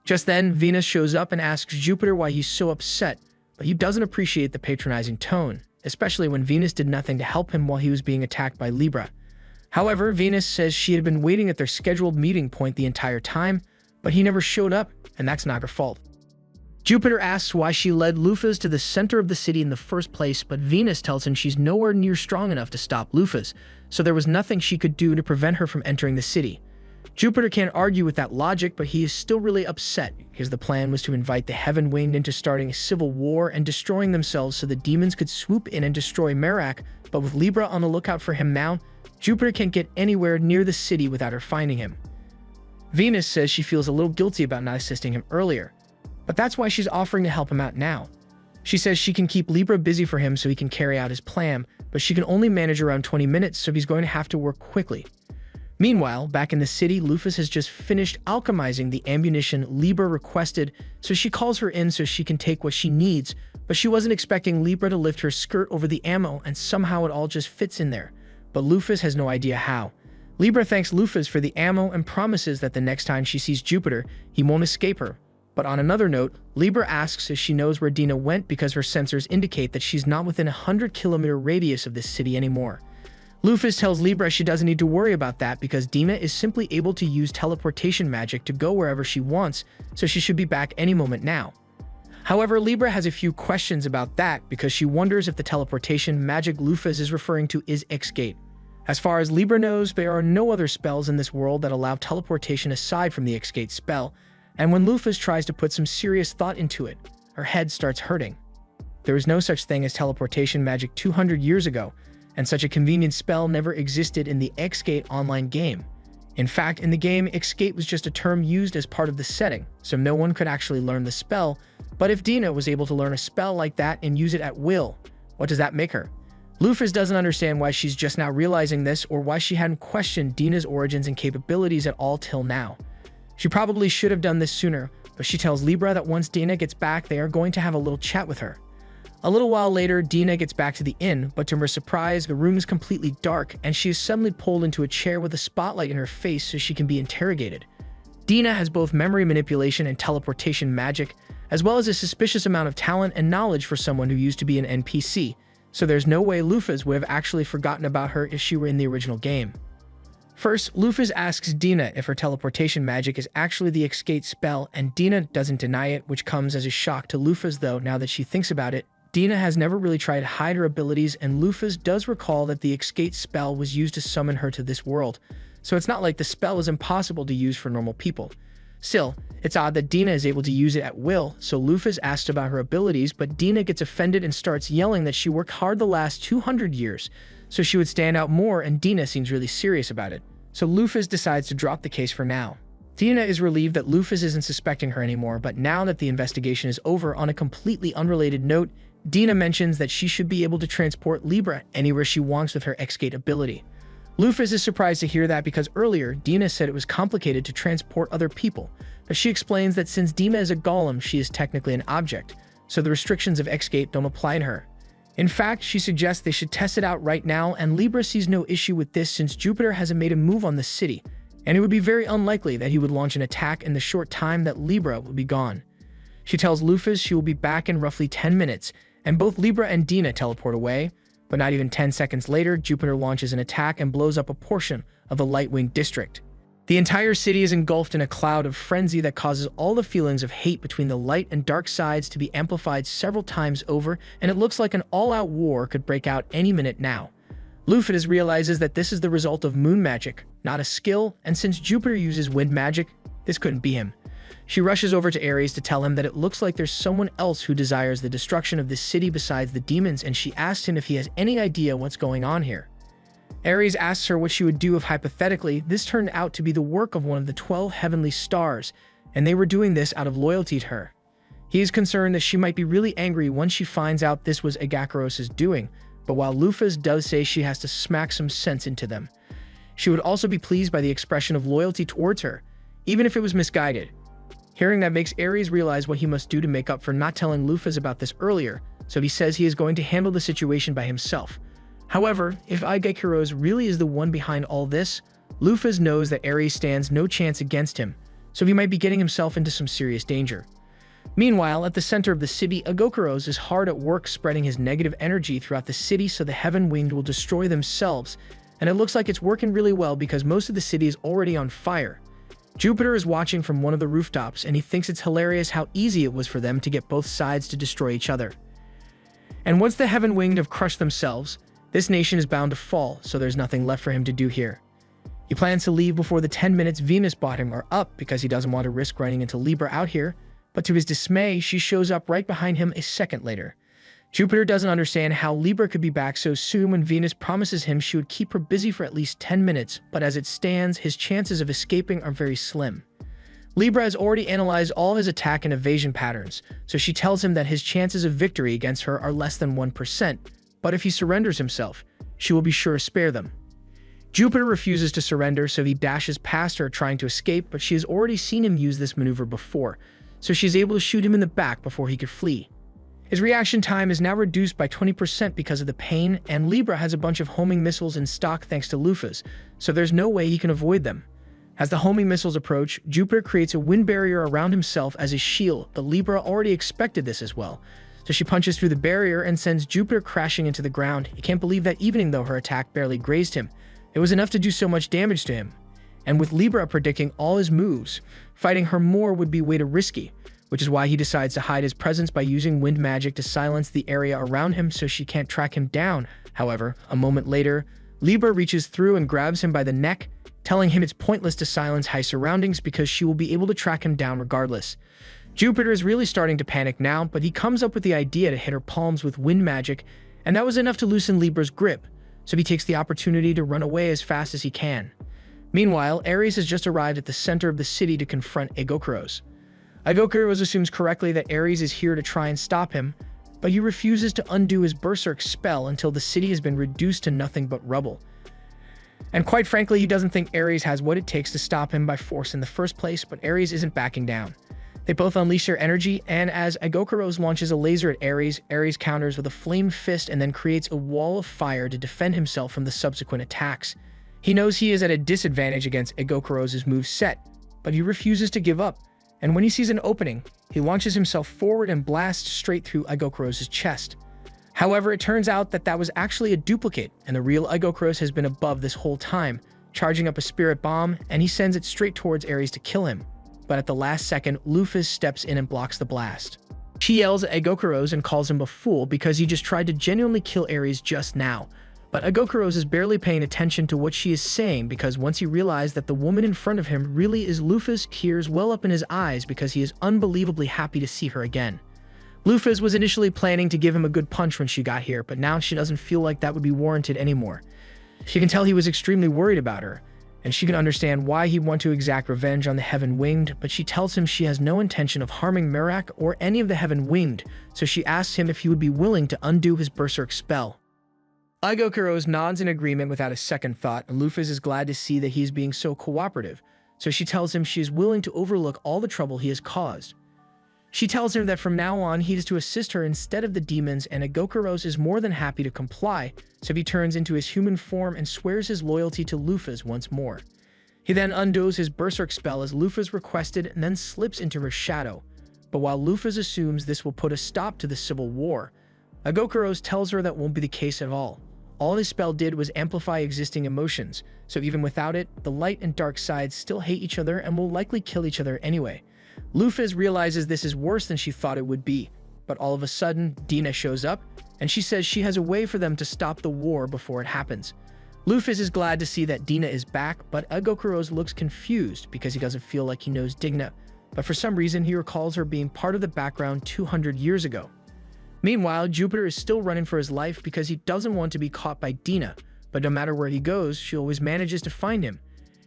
Just then, Venus shows up and asks Jupiter why he's so upset, but he doesn't appreciate the patronizing tone, especially when Venus did nothing to help him while he was being attacked by Libra. However, Venus says she had been waiting at their scheduled meeting point the entire time, but he never showed up, and that's not her fault. Jupiter asks why she led Lufas to the center of the city in the first place, but Venus tells him she's nowhere near strong enough to stop Lufas, so there was nothing she could do to prevent her from entering the city. Jupiter can't argue with that logic, but he is still really upset because the plan was to invite the Heaven Winged into starting a civil war and destroying themselves so the demons could swoop in and destroy Merak, but with Libra on the lookout for him now, Jupiter can't get anywhere near the city without her finding him. Venus says she feels a little guilty about not assisting him earlier, but that's why she's offering to help him out now. She says she can keep Libra busy for him so he can carry out his plan, but she can only manage around 20 minutes, so he's going to have to work quickly. Meanwhile, back in the city, Lufas has just finished alchemizing the ammunition Libra requested, so she calls her in so she can take what she needs, but she wasn't expecting Libra to lift her skirt over the ammo, and somehow it all just fits in there. But Lufas has no idea how. Libra thanks Lufas for the ammo and promises that the next time she sees Jupiter, he won't escape her. But on another note, Libra asks if she knows where Dina went because her sensors indicate that she's not within a 100-kilometer radius of this city anymore. Lufas tells Libra she doesn't need to worry about that because Dina is simply able to use teleportation magic to go wherever she wants, so she should be back any moment now. However, Libra has a few questions about that because she wonders if the teleportation magic Lufas is referring to is Exgate. As far as Libra knows, there are no other spells in this world that allow teleportation aside from the Exgate spell, and when Lufas tries to put some serious thought into it, her head starts hurting. There was no such thing as teleportation magic 200 years ago, and such a convenient spell never existed in the Exgate online game. In fact, in the game, Exgate was just a term used as part of the setting, so no one could actually learn the spell, but if Dina was able to learn a spell like that and use it at will, what does that make her? Lufas doesn't understand why she's just now realizing this or why she hadn't questioned Dina's origins and capabilities at all till now. She probably should have done this sooner, but she tells Libra that once Dina gets back, they are going to have a little chat with her. A little while later, Dina gets back to the inn, but to her surprise, the room is completely dark and she is suddenly pulled into a chair with a spotlight in her face so she can be interrogated. Dina has both memory manipulation and teleportation magic, as well as a suspicious amount of talent and knowledge for someone who used to be an NPC, so there's no way Lufas would have actually forgotten about her if she were in the original game. First, Lufas asks Dina if her teleportation magic is actually the Exgate spell, and Dina doesn't deny it, which comes as a shock to Lufas though. Now that she thinks about it, Dina has never really tried to hide her abilities, and Lufas does recall that the Exgate spell was used to summon her to this world, so it's not like the spell is impossible to use for normal people. Still, it's odd that Dina is able to use it at will, so Lufas asks about her abilities, but Dina gets offended and starts yelling that she worked hard the last 200 years, so she would stand out more, and Dina seems really serious about it. So Lufas decides to drop the case for now. Dina is relieved that Lufas isn't suspecting her anymore, but now that the investigation is over, on a completely unrelated note, Dina mentions that she should be able to transport Libra anywhere she wants with her Exgate ability. Lufas is surprised to hear that because earlier, Dina said it was complicated to transport other people, but she explains that since Dina is a golem, she is technically an object, so the restrictions of Exgate don't apply to her. In fact, she suggests they should test it out right now, and Libra sees no issue with this since Jupiter hasn't made a move on the city, and it would be very unlikely that he would launch an attack in the short time that Libra will be gone. She tells Lufas she will be back in roughly 10 minutes, and both Libra and Dina teleport away, but not even 10 seconds later, Jupiter launches an attack and blows up a portion of the Light-Wing district. The entire city is engulfed in a cloud of frenzy that causes all the feelings of hate between the light and dark sides to be amplified several times over, and it looks like an all-out war could break out any minute now. Lufas realizes that this is the result of moon magic, not a skill, and since Jupiter uses wind magic, this couldn't be him. She rushes over to Ares to tell him that it looks like there's someone else who desires the destruction of this city besides the demons, and she asks him if he has any idea what's going on here. Ares asks her what she would do if hypothetically this turned out to be the work of one of the 12 heavenly stars, and they were doing this out of loyalty to her. He is concerned that she might be really angry once she finds out this was Agakaros's doing, but while Lufas does say she has to smack some sense into them, she would also be pleased by the expression of loyalty towards her, even if it was misguided. Hearing that makes Ares realize what he must do to make up for not telling Lufas about this earlier, so he says he is going to handle the situation by himself. However, if Agakarose really is the one behind all this, Lufas knows that Ares stands no chance against him, so he might be getting himself into some serious danger. Meanwhile, at the center of the city, Agakarose is hard at work spreading his negative energy throughout the city so the Heaven Winged will destroy themselves, and it looks like it's working really well because most of the city is already on fire. Jupiter is watching from one of the rooftops, and he thinks it's hilarious how easy it was for them to get both sides to destroy each other. And once the Heaven Winged have crushed themselves, this nation is bound to fall, so there's nothing left for him to do here. He plans to leave before the 10 minutes Venus bought him are up because he doesn't want to risk running into Libra out here, but to his dismay, she shows up right behind him a second later. Jupiter doesn't understand how Libra could be back so soon when Venus promises him she would keep her busy for at least 10 minutes, but as it stands, his chances of escaping are very slim. Libra has already analyzed all his attack and evasion patterns, so she tells him that his chances of victory against her are less than 1%, but if he surrenders himself, she will be sure to spare them. Jupiter refuses to surrender, so he dashes past her trying to escape, but she has already seen him use this maneuver before, so she's able to shoot him in the back before he could flee. His reaction time is now reduced by 20% because of the pain, and Libra has a bunch of homing missiles in stock thanks to Lufas, so there's no way he can avoid them. As the homing missiles approach, Jupiter creates a wind barrier around himself as his shield, but Libra already expected this as well. So she punches through the barrier and sends Jupiter crashing into the ground. He can't believe that even though her attack barely grazed him, it was enough to do so much damage to him. And with Libra predicting all his moves, fighting her more would be way too risky, which is why he decides to hide his presence by using wind magic to silence the area around him so she can't track him down. However, a moment later, Libra reaches through and grabs him by the neck, telling him it's pointless to silence high surroundings because she will be able to track him down regardless. Jupiter is really starting to panic now, but he comes up with the idea to hit her palms with wind magic, and that was enough to loosen Libra's grip, so he takes the opportunity to run away as fast as he can. Meanwhile, Ares has just arrived at the center of the city to confront Exgate. Exgate assumes correctly that Ares is here to try and stop him, but he refuses to undo his berserk spell until the city has been reduced to nothing but rubble. And quite frankly, he doesn't think Ares has what it takes to stop him by force in the first place, but Ares isn't backing down. They both unleash their energy, and as Exgate launches a laser at Ares, Ares counters with a flame fist and then creates a wall of fire to defend himself from the subsequent attacks. He knows he is at a disadvantage against Exgate's moveset, but he refuses to give up, and when he sees an opening, he launches himself forward and blasts straight through Exgate's chest. However, it turns out that was actually a duplicate, and the real Exgate has been above this whole time, charging up a spirit bomb, and he sends it straight towards Ares to kill him. But at the last second, Lufas steps in and blocks the blast. She yells at Exgate and calls him a fool because he just tried to genuinely kill Ares just now. But Exgate is barely paying attention to what she is saying because once he realized that the woman in front of him really is Lufas, tears well up in his eyes because he is unbelievably happy to see her again. Lufas was initially planning to give him a good punch when she got here, but now she doesn't feel like that would be warranted anymore. She can tell he was extremely worried about her, and she can understand why he'd want to exact revenge on the Heaven Winged, but she tells him she has no intention of harming Merak or any of the Heaven Winged, so she asks him if he would be willing to undo his berserk spell. Exgate nods in agreement without a second thought, and Lufas is glad to see that he is being so cooperative, so she tells him she is willing to overlook all the trouble he has caused. She tells him that from now on he is to assist her instead of the demons, and Exgate is more than happy to comply, so he turns into his human form and swears his loyalty to Lufas once more. He then undoes his berserk spell as Lufas requested and then slips into her shadow, but while Lufas assumes this will put a stop to the civil war, Exgate tells her that won't be the case at all. All his spell did was amplify existing emotions, so even without it, the light and dark sides still hate each other and will likely kill each other anyway. Lufas realizes this is worse than she thought it would be, but all of a sudden, Dina shows up, and she says she has a way for them to stop the war before it happens. Lufas is glad to see that Dina is back, but Exgate looks confused because he doesn't feel like he knows Dina, but for some reason he recalls her being part of the background 200 years ago. Meanwhile, Jupiter is still running for his life because he doesn't want to be caught by Dina, but no matter where he goes, she always manages to find him,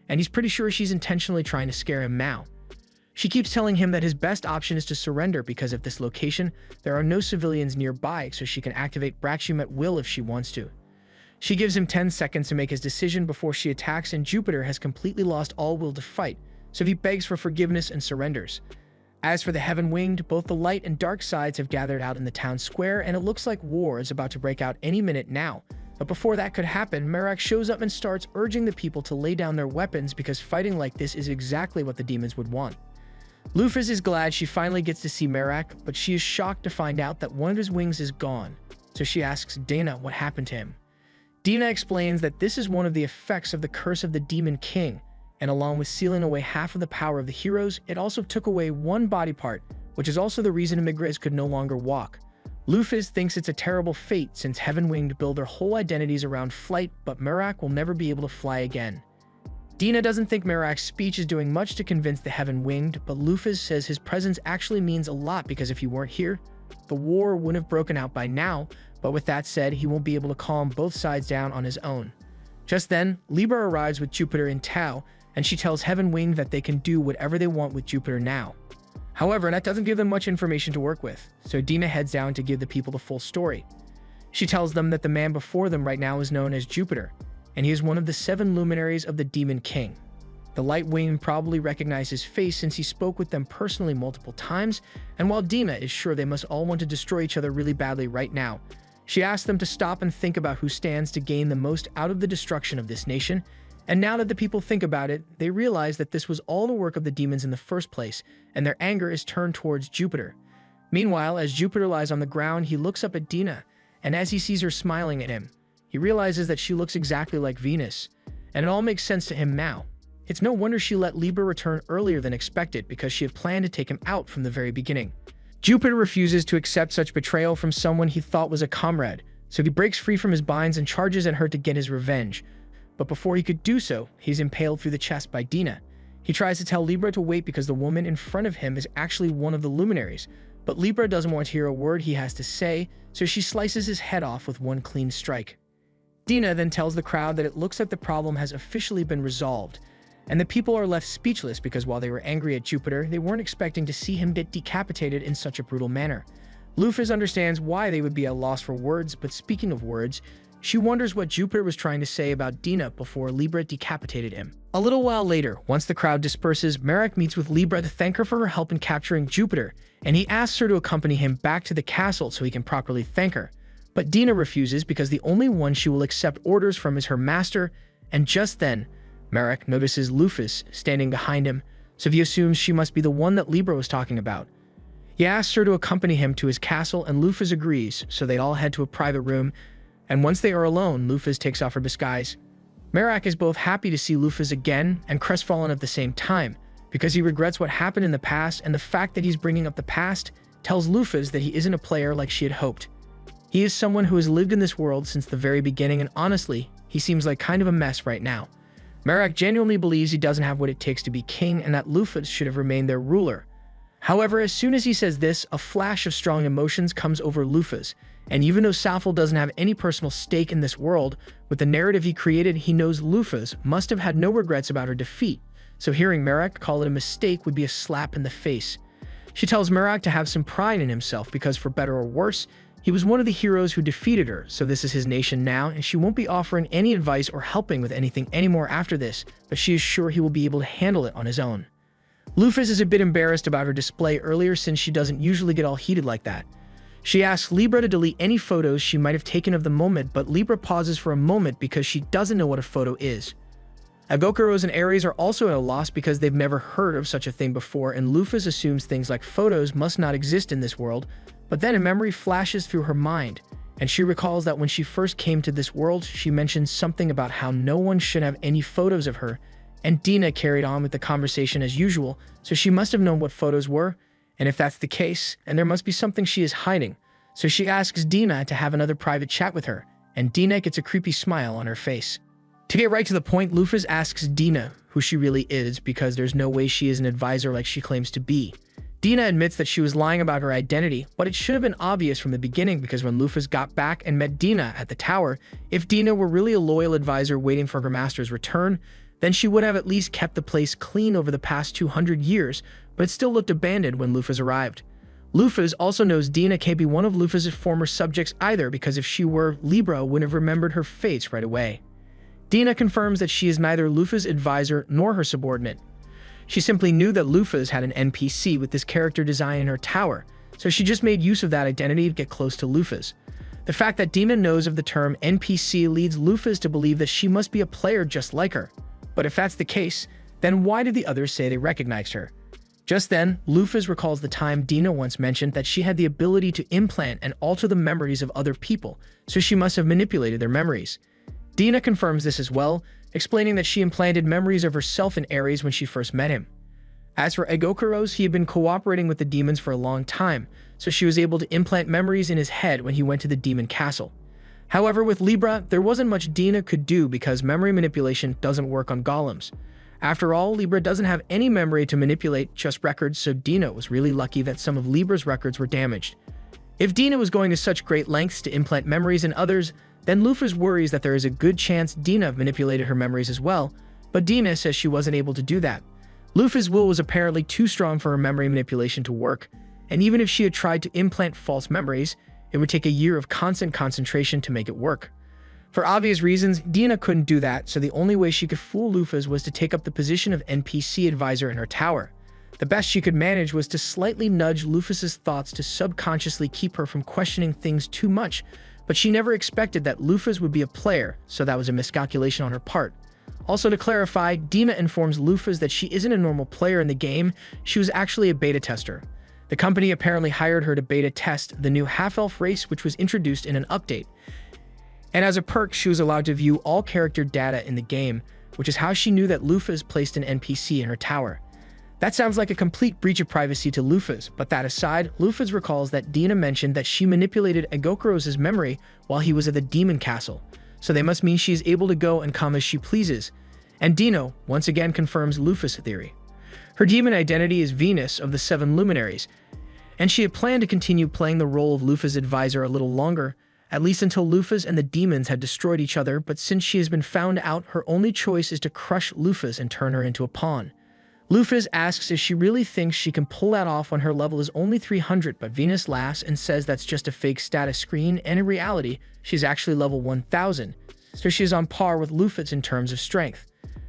and he's pretty sure she's intentionally trying to scare him now. She keeps telling him that his best option is to surrender because at this location, there are no civilians nearby, so she can activate Braxium at will if she wants to. She gives him 10 seconds to make his decision before she attacks, and Jupiter has completely lost all will to fight, so he begs for forgiveness and surrenders. As for the Heaven Winged, both the light and dark sides have gathered out in the town square, and it looks like war is about to break out any minute now. But before that could happen, Merak shows up and starts urging the people to lay down their weapons because fighting like this is exactly what the demons would want. Lufas is glad she finally gets to see Merak, but she is shocked to find out that one of his wings is gone, so she asks Dina what happened to him. Dina explains that this is one of the effects of the curse of the Demon King, and along with sealing away half of the power of the heroes, it also took away one body part, which is also the reason Immigrants could no longer walk. Lufas thinks it's a terrible fate since Heaven-Winged build their whole identities around flight, but Merak will never be able to fly again. Dina doesn't think Merak's speech is doing much to convince the Heaven-Winged, but Lufas says his presence actually means a lot because if he weren't here, the war wouldn't have broken out by now, but with that said, he won't be able to calm both sides down on his own. Just then, Libra arrives with Jupiter in tow, and she tells Heaven-Winged that they can do whatever they want with Jupiter now. However, that doesn't give them much information to work with, so Dina heads down to give the people the full story. She tells them that the man before them right now is known as Jupiter, and he is one of the 7 luminaries of the Demon King. The Light Wing probably recognized his face since he spoke with them personally multiple times, and while Dina is sure they must all want to destroy each other really badly right now, she asks them to stop and think about who stands to gain the most out of the destruction of this nation, and now that the people think about it, they realize that this was all the work of the demons in the first place, and their anger is turned towards Jupiter. Meanwhile, as Jupiter lies on the ground, he looks up at Dina, and as he sees her smiling at him, he realizes that she looks exactly like Venus, and it all makes sense to him now. It's no wonder she let Libra return earlier than expected because she had planned to take him out from the very beginning. Jupiter refuses to accept such betrayal from someone he thought was a comrade, so he breaks free from his binds and charges at her to get his revenge. But before he could do so, he's impaled through the chest by Dina. He tries to tell Libra to wait because the woman in front of him is actually one of the luminaries, but Libra doesn't want to hear a word he has to say, so she slices his head off with one clean strike. Dina then tells the crowd that it looks like the problem has officially been resolved, and the people are left speechless because while they were angry at Jupiter, they weren't expecting to see him get decapitated in such a brutal manner. Lufas understands why they would be at a loss for words, but speaking of words, she wonders what Jupiter was trying to say about Dina before Libra decapitated him. A little while later, once the crowd disperses, Merak meets with Libra to thank her for her help in capturing Jupiter, and he asks her to accompany him back to the castle so he can properly thank her. But Dina refuses because the only one she will accept orders from is her master, and just then, Merak notices Lufas standing behind him, so he assumes she must be the one that Libra was talking about. He asks her to accompany him to his castle, and Lufas agrees, so they all head to a private room, and once they are alone, Lufas takes off her disguise. Merak is both happy to see Lufas again and crestfallen at the same time, because he regrets what happened in the past, and the fact that he's bringing up the past tells Lufas that he isn't a player like she had hoped. He is someone who has lived in this world since the very beginning, and honestly, he seems like kind of a mess right now. Merak genuinely believes he doesn't have what it takes to be king and that Lufas should have remained their ruler. However, as soon as he says this, a flash of strong emotions comes over Lufas, and even though Maphaahl doesn't have any personal stake in this world, with the narrative he created, he knows Lufas must have had no regrets about her defeat, so hearing Merak call it a mistake would be a slap in the face. She tells Merak to have some pride in himself because for better or worse, he was one of the heroes who defeated her, so this is his nation now, and she won't be offering any advice or helping with anything anymore after this, but she is sure he will be able to handle it on his own. Lufas is a bit embarrassed about her display earlier since she doesn't usually get all heated like that. She asks Libra to delete any photos she might have taken of the moment, but Libra pauses for a moment because she doesn't know what a photo is. Agokuros and Aries are also at a loss because they've never heard of such a thing before, and Lufas assumes things like photos must not exist in this world, but then a memory flashes through her mind, and she recalls that when she first came to this world, she mentioned something about how no one should have any photos of her, and Dina carried on with the conversation as usual, so she must have known what photos were, and if that's the case, and there must be something she is hiding, so she asks Dina to have another private chat with her, and Dina gets a creepy smile on her face. To get right to the point, Lufas asks Dina who she really is because there's no way she is an advisor like she claims to be. Dina admits that she was lying about her identity, but it should have been obvious from the beginning because when Lufas got back and met Dina at the tower, if Dina were really a loyal advisor waiting for her master's return, then she would have at least kept the place clean over the past 200 years, but it still looked abandoned when Lufas arrived. Lufas also knows Dina can't be one of Lufas' former subjects either because if she were, Libra wouldn't have remembered her face right away. Dina confirms that she is neither Lufas' advisor nor her subordinate. She simply knew that Lufas had an NPC with this character design in her tower, so she just made use of that identity to get close to Lufas. The fact that Dina knows of the term NPC leads Lufas to believe that she must be a player just like her. But if that's the case, then why did the others say they recognized her? Just then, Lufas recalls the time Dina once mentioned that she had the ability to implant and alter the memories of other people, so she must have manipulated their memories. Dina confirms this as well, explaining that she implanted memories of herself in Ares when she first met him. As for Egokuros, he had been cooperating with the demons for a long time, so she was able to implant memories in his head when he went to the demon castle. However, with Libra, there wasn't much Dina could do because memory manipulation doesn't work on golems. After all, Libra doesn't have any memory to manipulate, just records, so Dina was really lucky that some of Libra's records were damaged. If Dina was going to such great lengths to implant memories in others, then Lufas worries that there is a good chance Dina manipulated her memories as well, but Dina says she wasn't able to do that. Lufas' will was apparently too strong for her memory manipulation to work, and even if she had tried to implant false memories, it would take a year of constant concentration to make it work. For obvious reasons, Dina couldn't do that, so the only way she could fool Lufas was to take up the position of NPC advisor in her tower. The best she could manage was to slightly nudge Lufas' thoughts to subconsciously keep her from questioning things too much, but she never expected that Lufas would be a player, so that was a miscalculation on her part. Also, to clarify, Dina informs Lufas that she isn't a normal player in the game, she was actually a beta tester. The company apparently hired her to beta test the new half-elf race, which was introduced in an update. And as a perk, she was allowed to view all character data in the game, which is how she knew that Lufas placed an NPC in her tower. That sounds like a complete breach of privacy to Lufas, but that aside, Lufas recalls that Dina mentioned that she manipulated Egokuros' memory while he was at the demon castle, so they must mean she is able to go and come as she pleases. And Dino once again confirms Lufas' theory. Her demon identity is Venus of the Seven Luminaries, and she had planned to continue playing the role of Lufas' advisor a little longer, at least until Lufas and the demons had destroyed each other, but since she has been found out, her only choice is to crush Lufas and turn her into a pawn. Lufas asks if she really thinks she can pull that off when her level is only 300, but Venus laughs and says that's just a fake status screen, and in reality, she's actually level 1000, so she is on par with Lufas in terms of strength.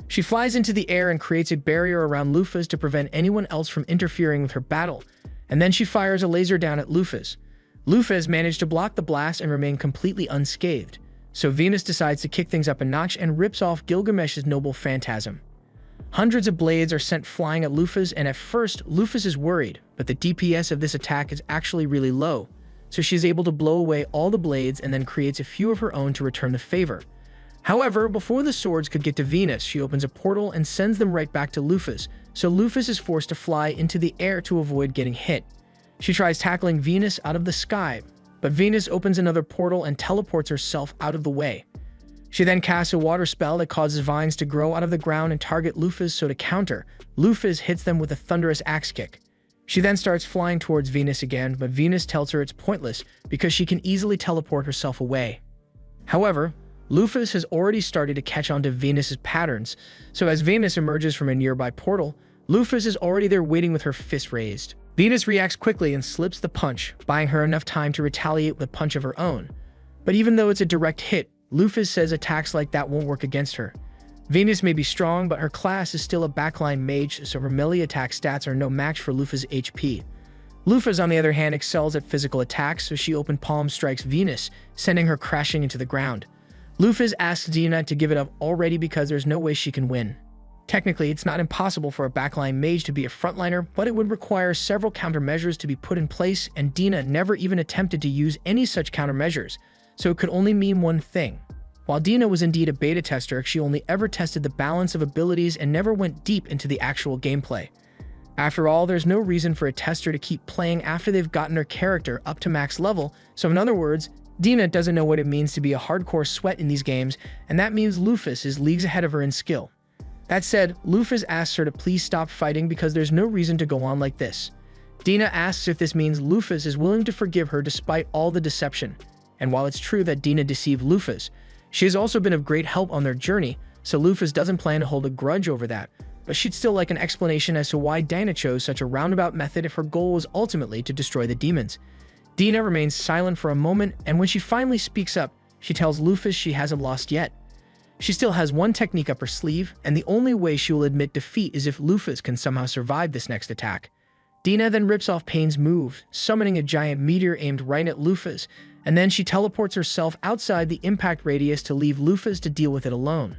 She flies into the air and creates a barrier around Lufas to prevent anyone else from interfering with her battle, and then she fires a laser down at Lufas. Lufas managed to block the blast and remain completely unscathed, so Venus decides to kick things up a notch and rips off Gilgamesh's noble phantasm. Hundreds of blades are sent flying at Lufas, and at first, Lufas is worried, but the DPS of this attack is actually really low, so she's able to blow away all the blades and then creates a few of her own to return the favor. However, before the swords could get to Venus, she opens a portal and sends them right back to Lufas, so Lufas is forced to fly into the air to avoid getting hit. She tries tackling Venus out of the sky, but Venus opens another portal and teleports herself out of the way. She then casts a water spell that causes vines to grow out of the ground and target Lufas, so to counter, Lufas hits them with a thunderous axe kick. She then starts flying towards Venus again, but Venus tells her it's pointless because she can easily teleport herself away. However, Lufas has already started to catch on to Venus's patterns, so as Venus emerges from a nearby portal, Lufas is already there waiting with her fist raised. Venus reacts quickly and slips the punch, buying her enough time to retaliate with a punch of her own. But even though it's a direct hit, Lufas says attacks like that won't work against her. Venus may be strong, but her class is still a backline mage, so her melee attack stats are no match for Lufas' HP. Lufas, on the other hand, excels at physical attacks, so she open palm strikes Venus, sending her crashing into the ground. Lufas asks Dina to give it up already because there's no way she can win. Technically, it's not impossible for a backline mage to be a frontliner, but it would require several countermeasures to be put in place, and Dina never even attempted to use any such countermeasures, so it could only mean one thing. While Dina was indeed a beta tester, she only ever tested the balance of abilities and never went deep into the actual gameplay. After all, there's no reason for a tester to keep playing after they've gotten their character up to max level, so in other words, Dina doesn't know what it means to be a hardcore sweat in these games, and that means Lufas is leagues ahead of her in skill. That said, Lufas asks her to please stop fighting because there's no reason to go on like this. Dina asks if this means Lufas is willing to forgive her despite all the deception. And while it's true that Dina deceived Lufas, she has also been of great help on their journey, so Lufas doesn't plan to hold a grudge over that, but she'd still like an explanation as to why Dina chose such a roundabout method if her goal was ultimately to destroy the demons. Dina remains silent for a moment, and when she finally speaks up, she tells Lufas she hasn't lost yet. She still has one technique up her sleeve, and the only way she will admit defeat is if Lufas can somehow survive this next attack. Dina then rips off Pain's move, summoning a giant meteor aimed right at Lufas, and then she teleports herself outside the impact radius to leave Lufas to deal with it alone.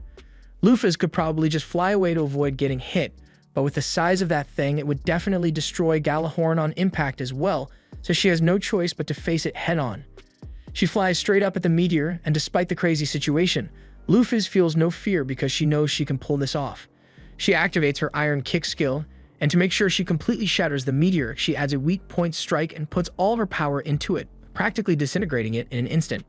Lufas could probably just fly away to avoid getting hit, but with the size of that thing, it would definitely destroy Galahorn on impact as well, so she has no choice but to face it head-on. She flies straight up at the meteor, and despite the crazy situation, Lufas feels no fear because she knows she can pull this off. She activates her Iron Kick skill, and to make sure she completely shatters the meteor, she adds a weak point strike and puts all of her power into it, practically disintegrating it in an instant.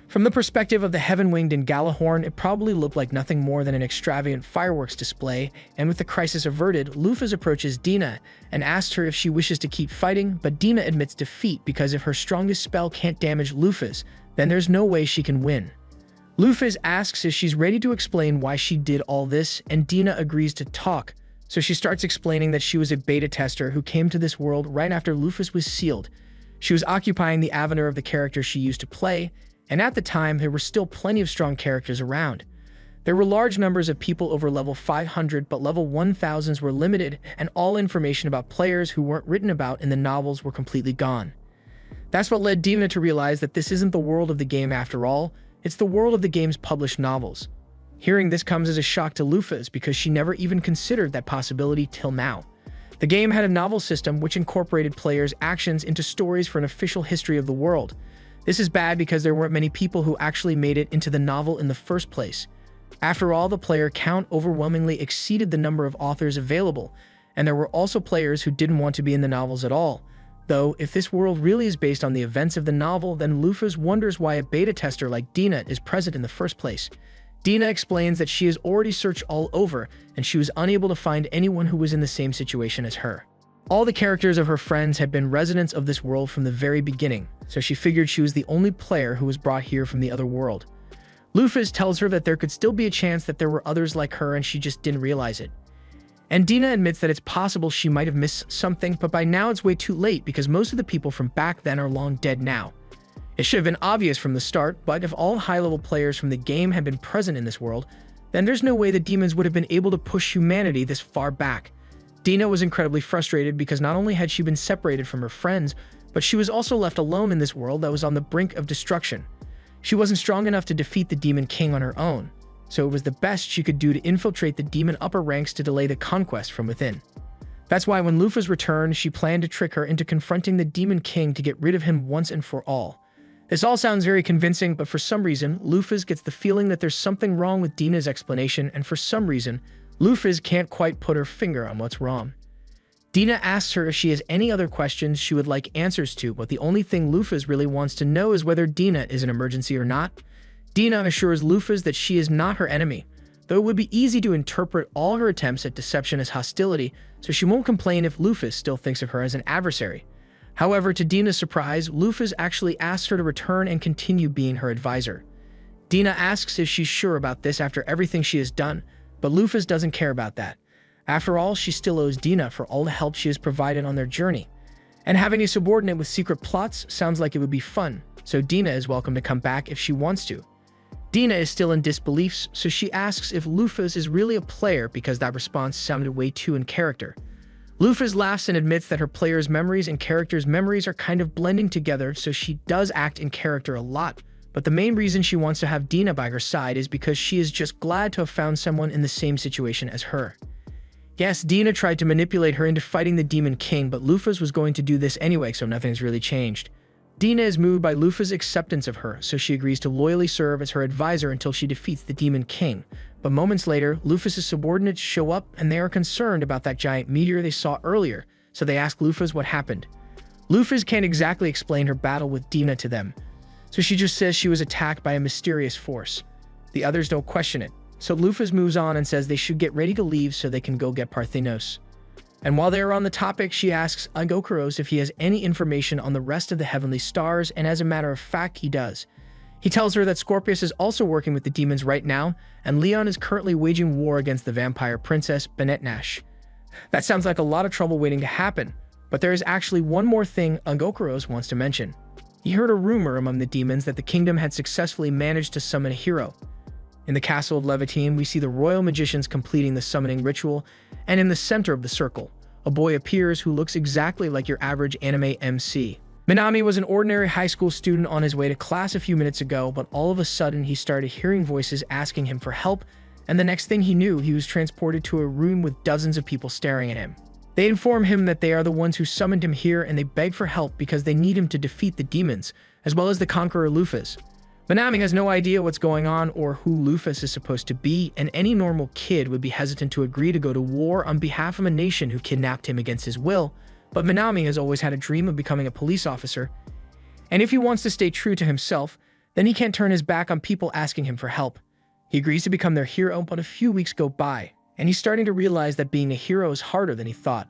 From the perspective of the Heaven-Winged and Galahorn, it probably looked like nothing more than an extravagant fireworks display, and with the crisis averted, Lufas approaches Dina and asks her if she wishes to keep fighting, but Dina admits defeat because if her strongest spell can't damage Lufas, then there's no way she can win. Lufas asks if she's ready to explain why she did all this, and Dina agrees to talk, so she starts explaining that she was a beta tester who came to this world right after Lufas was sealed. She was occupying the avatar of the character she used to play, and at the time, there were still plenty of strong characters around. There were large numbers of people over level 500, but level 1000s were limited, and all information about players who weren't written about in the novels were completely gone. That's what led Dina to realize that this isn't the world of the game after all, it's the world of the game's published novels. Hearing this comes as a shock to Lufas because she never even considered that possibility till now. The game had a novel system which incorporated players' actions into stories for an official history of the world. This is bad because there weren't many people who actually made it into the novel in the first place. After all, the player count overwhelmingly exceeded the number of authors available, and there were also players who didn't want to be in the novels at all. Though, if this world really is based on the events of the novel, then Lufas wonders why a beta tester like Dina is present in the first place. Dina explains that she has already searched all over, and she was unable to find anyone who was in the same situation as her. All the characters of her friends had been residents of this world from the very beginning, so she figured she was the only player who was brought here from the other world. Lufas tells her that there could still be a chance that there were others like her and she just didn't realize it. And Dina admits that it's possible she might have missed something, but by now it's way too late because most of the people from back then are long dead now. It should have been obvious from the start, but if all high-level players from the game had been present in this world, then there's no way the demons would have been able to push humanity this far back. Dina was incredibly frustrated because not only had she been separated from her friends, but she was also left alone in this world that was on the brink of destruction. She wasn't strong enough to defeat the Demon King on her own, so it was the best she could do to infiltrate the demon upper ranks to delay the conquest from within. That's why when Lufas returned, she planned to trick her into confronting the Demon King to get rid of him once and for all. This all sounds very convincing, but for some reason, Lufas gets the feeling that there's something wrong with Dina's explanation, and for some reason, Lufas can't quite put her finger on what's wrong. Dina asks her if she has any other questions she would like answers to, but the only thing Lufas really wants to know is whether Dina is an emergency or not. Dina assures Lufas that she is not her enemy, though it would be easy to interpret all her attempts at deception as hostility, so she won't complain if Lufas still thinks of her as an adversary. However, to Dina's surprise, Lufas actually asks her to return and continue being her advisor. Dina asks if she's sure about this after everything she has done, but Lufas doesn't care about that. After all, she still owes Dina for all the help she has provided on their journey. And having a subordinate with secret plots sounds like it would be fun, so Dina is welcome to come back if she wants to. Dina is still in disbelief, so she asks if Lufas is really a player because that response sounded way too in character. Lufas laughs and admits that her players' memories and characters' memories are kind of blending together, so she does act in character a lot. But the main reason she wants to have Dina by her side is because she is just glad to have found someone in the same situation as her. Yes, Dina tried to manipulate her into fighting the Demon King, but Lufas was going to do this anyway, so nothing's really changed. Dina is moved by Lufas' acceptance of her, so she agrees to loyally serve as her advisor until she defeats the Demon King. But moments later, Lufas' subordinates show up and they are concerned about that giant meteor they saw earlier, so they ask Lufas what happened. Lufas can't exactly explain her battle with Dina to them, so she just says she was attacked by a mysterious force. The others don't question it, so Lufas moves on and says they should get ready to leave so they can go get Parthenos. And while they are on the topic, she asks Ungokuros if he has any information on the rest of the heavenly stars, and as a matter of fact, he does. He tells her that Scorpius is also working with the demons right now, and Leon is currently waging war against the vampire princess, Benetnash. That sounds like a lot of trouble waiting to happen, but there is actually one more thing Ungokuros wants to mention. He heard a rumor among the demons that the kingdom had successfully managed to summon a hero. In the castle of Levitine, we see the royal magicians completing the summoning ritual, and in the center of the circle, a boy appears who looks exactly like your average anime MC. Minami was an ordinary high school student on his way to class a few minutes ago, but all of a sudden he started hearing voices asking him for help, and the next thing he knew, he was transported to a room with dozens of people staring at him. They inform him that they are the ones who summoned him here, and they beg for help because they need him to defeat the demons, as well as the conqueror Lufas. Manami has no idea what's going on or who Lufas is supposed to be, and any normal kid would be hesitant to agree to go to war on behalf of a nation who kidnapped him against his will, but Manami has always had a dream of becoming a police officer, and if he wants to stay true to himself, then he can't turn his back on people asking him for help. He agrees to become their hero, but a few weeks go by, and he's starting to realize that being a hero is harder than he thought.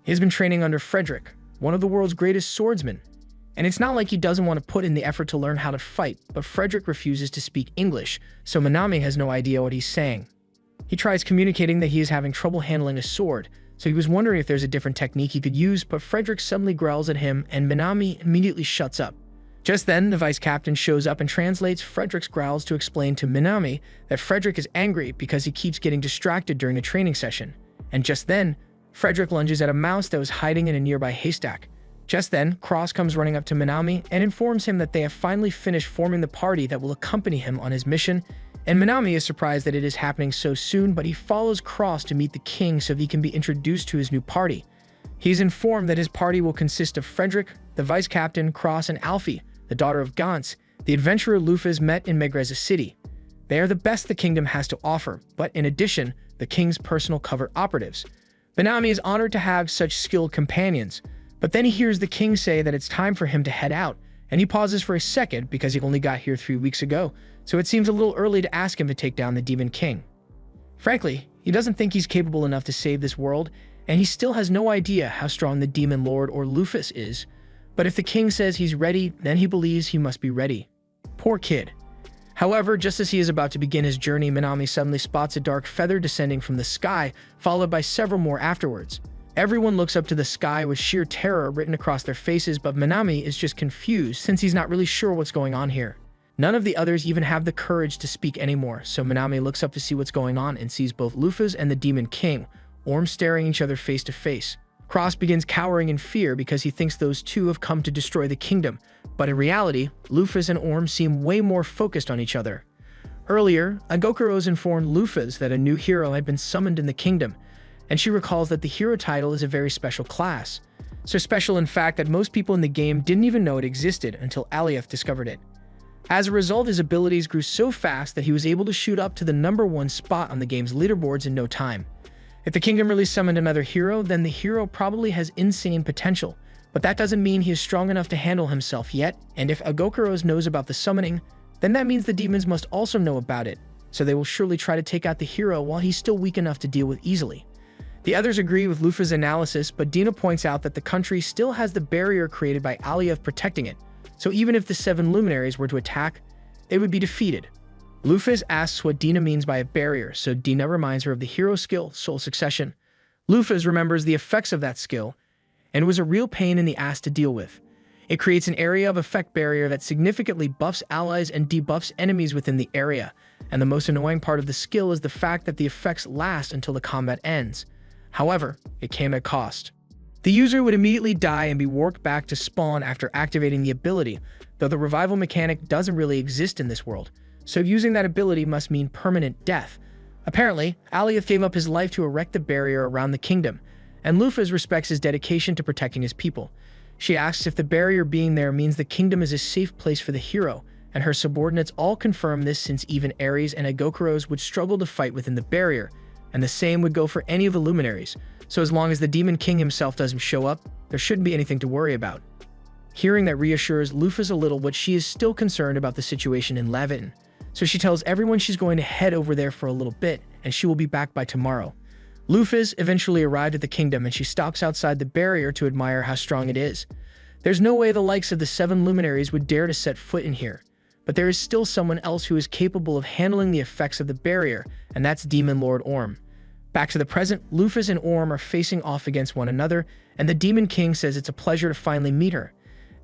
He has been training under Frederick, one of the world's greatest swordsmen, and it's not like he doesn't want to put in the effort to learn how to fight, but Frederick refuses to speak English, so Manami has no idea what he's saying. He tries communicating that he is having trouble handling a sword, so he was wondering if there's a different technique he could use, but Frederick suddenly growls at him and Manami immediately shuts up. Just then, the vice captain shows up and translates Frederick's growls to explain to Manami that Frederick is angry because he keeps getting distracted during the training session. And just then, Frederick lunges at a mouse that was hiding in a nearby haystack. Just then, Cross comes running up to Manami and informs him that they have finally finished forming the party that will accompany him on his mission, and Manami is surprised that it is happening so soon, but he follows Cross to meet the king so he can be introduced to his new party. He's informed that his party will consist of Frederick, the vice captain, Cross, and Alfie, the daughter of Gantz, the adventurer Lufas met in Megreza City. They are the best the kingdom has to offer, but in addition, the king's personal covert operatives. Manami is honored to have such skilled companions, but then he hears the king say that it's time for him to head out, and he pauses for a second because he only got here 3 weeks ago, so it seems a little early to ask him to take down the Demon King. Frankly, he doesn't think he's capable enough to save this world, and he still has no idea how strong the Demon Lord or Lufas is. But if the king says he's ready, then he believes he must be ready. Poor kid. However, just as he is about to begin his journey, Manami suddenly spots a dark feather descending from the sky, followed by several more afterwards. Everyone looks up to the sky with sheer terror written across their faces, but Manami is just confused since he's not really sure what's going on here. None of the others even have the courage to speak anymore, so Manami looks up to see what's going on and sees both Lufas and the Demon King, Orm staring each other face to face. Cross begins cowering in fear because he thinks those two have come to destroy the kingdom, but in reality, Lufas and Orm seem way more focused on each other. Earlier, Agokuros informed Lufas that a new hero had been summoned in the kingdom, and she recalls that the hero title is a very special class. So special in fact that most people in the game didn't even know it existed until Alioth discovered it. As a result, his abilities grew so fast that he was able to shoot up to the #1 spot on the game's leaderboards in no time. If the kingdom really summoned another hero, then the hero probably has insane potential, but that doesn't mean he is strong enough to handle himself yet, and if Agokuros knows about the summoning, then that means the demons must also know about it, so they will surely try to take out the hero while he's still weak enough to deal with easily. The others agree with Lufas' analysis, but Dina points out that the country still has the barrier created by Alioth protecting it, so even if the 7 luminaries were to attack, they would be defeated. Lufas asks what Dina means by a barrier, so Dina reminds her of the hero skill, Soul Succession. Lufas remembers the effects of that skill, and it was a real pain in the ass to deal with. It creates an area of effect barrier that significantly buffs allies and debuffs enemies within the area, and the most annoying part of the skill is the fact that the effects last until the combat ends. However, it came at cost. The user would immediately die and be warped back to spawn after activating the ability, though the revival mechanic doesn't really exist in this world, so using that ability must mean permanent death. Apparently, Alioth gave up his life to erect the barrier around the kingdom, and Lufas respects his dedication to protecting his people. She asks if the barrier being there means the kingdom is a safe place for the hero, and her subordinates all confirm this since even Ares and Agokuros would struggle to fight within the barrier, and the same would go for any of the luminaries, so as long as the Demon King himself doesn't show up, there shouldn't be anything to worry about. Hearing that reassures Lufas a little, but she is still concerned about the situation in Leviton, so she tells everyone she's going to head over there for a little bit, and she will be back by tomorrow. Lufas eventually arrived at the kingdom, and she stops outside the barrier to admire how strong it is. There's no way the likes of the 7 luminaries would dare to set foot in here, but there is still someone else who is capable of handling the effects of the barrier, and that's Demon Lord Orm. Back to the present, Lufas and Orm are facing off against one another, and the Demon King says it's a pleasure to finally meet her.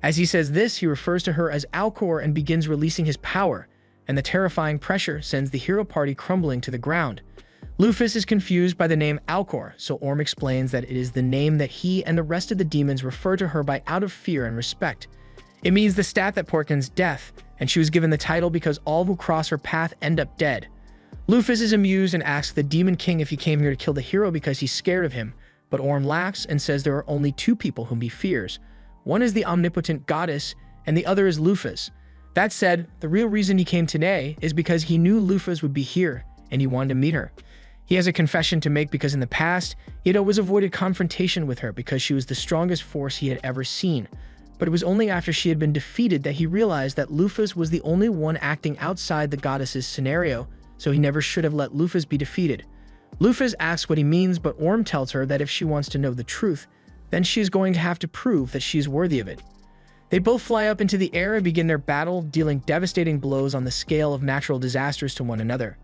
As he says this, he refers to her as Alcor and begins releasing his power, and the terrifying pressure sends the hero party crumbling to the ground. Lufas is confused by the name Alcor, so Orm explains that it is the name that he and the rest of the demons refer to her by out of fear and respect. It means the stat that portends death, and she was given the title because all who cross her path end up dead. Lufas is amused and asks the Demon King if he came here to kill the hero because he's scared of him, but Orm laughs and says there are only 2 people whom he fears. One is the omnipotent goddess, and the other is Lufas. That said, the real reason he came today is because he knew Lufas would be here, and he wanted to meet her. He has a confession to make because in the past, he had always avoided confrontation with her because she was the strongest force he had ever seen. But it was only after she had been defeated that he realized that Lufas was the only one acting outside the goddess's scenario, so he never should have let Lufas be defeated. Lufas asks what he means, but Orm tells her that if she wants to know the truth, then she is going to have to prove that she is worthy of it. They both fly up into the air and begin their battle, dealing devastating blows on the scale of natural disasters to one another.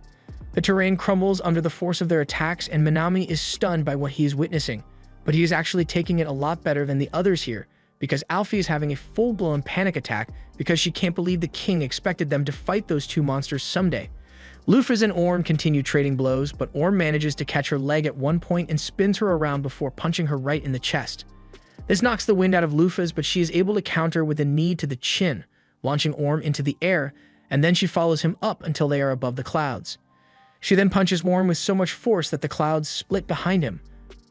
The terrain crumbles under the force of their attacks, and Minami is stunned by what he is witnessing, but he is actually taking it a lot better than the others here, because Alfie is having a full-blown panic attack because she can't believe the king expected them to fight those two monsters someday. Lufas and Orm continue trading blows, but Orm manages to catch her leg at one point and spins her around before punching her right in the chest. This knocks the wind out of Lufas, but she is able to counter with a knee to the chin, launching Orm into the air, and then she follows him up until they are above the clouds. She then punches Orm with so much force that the clouds split behind him.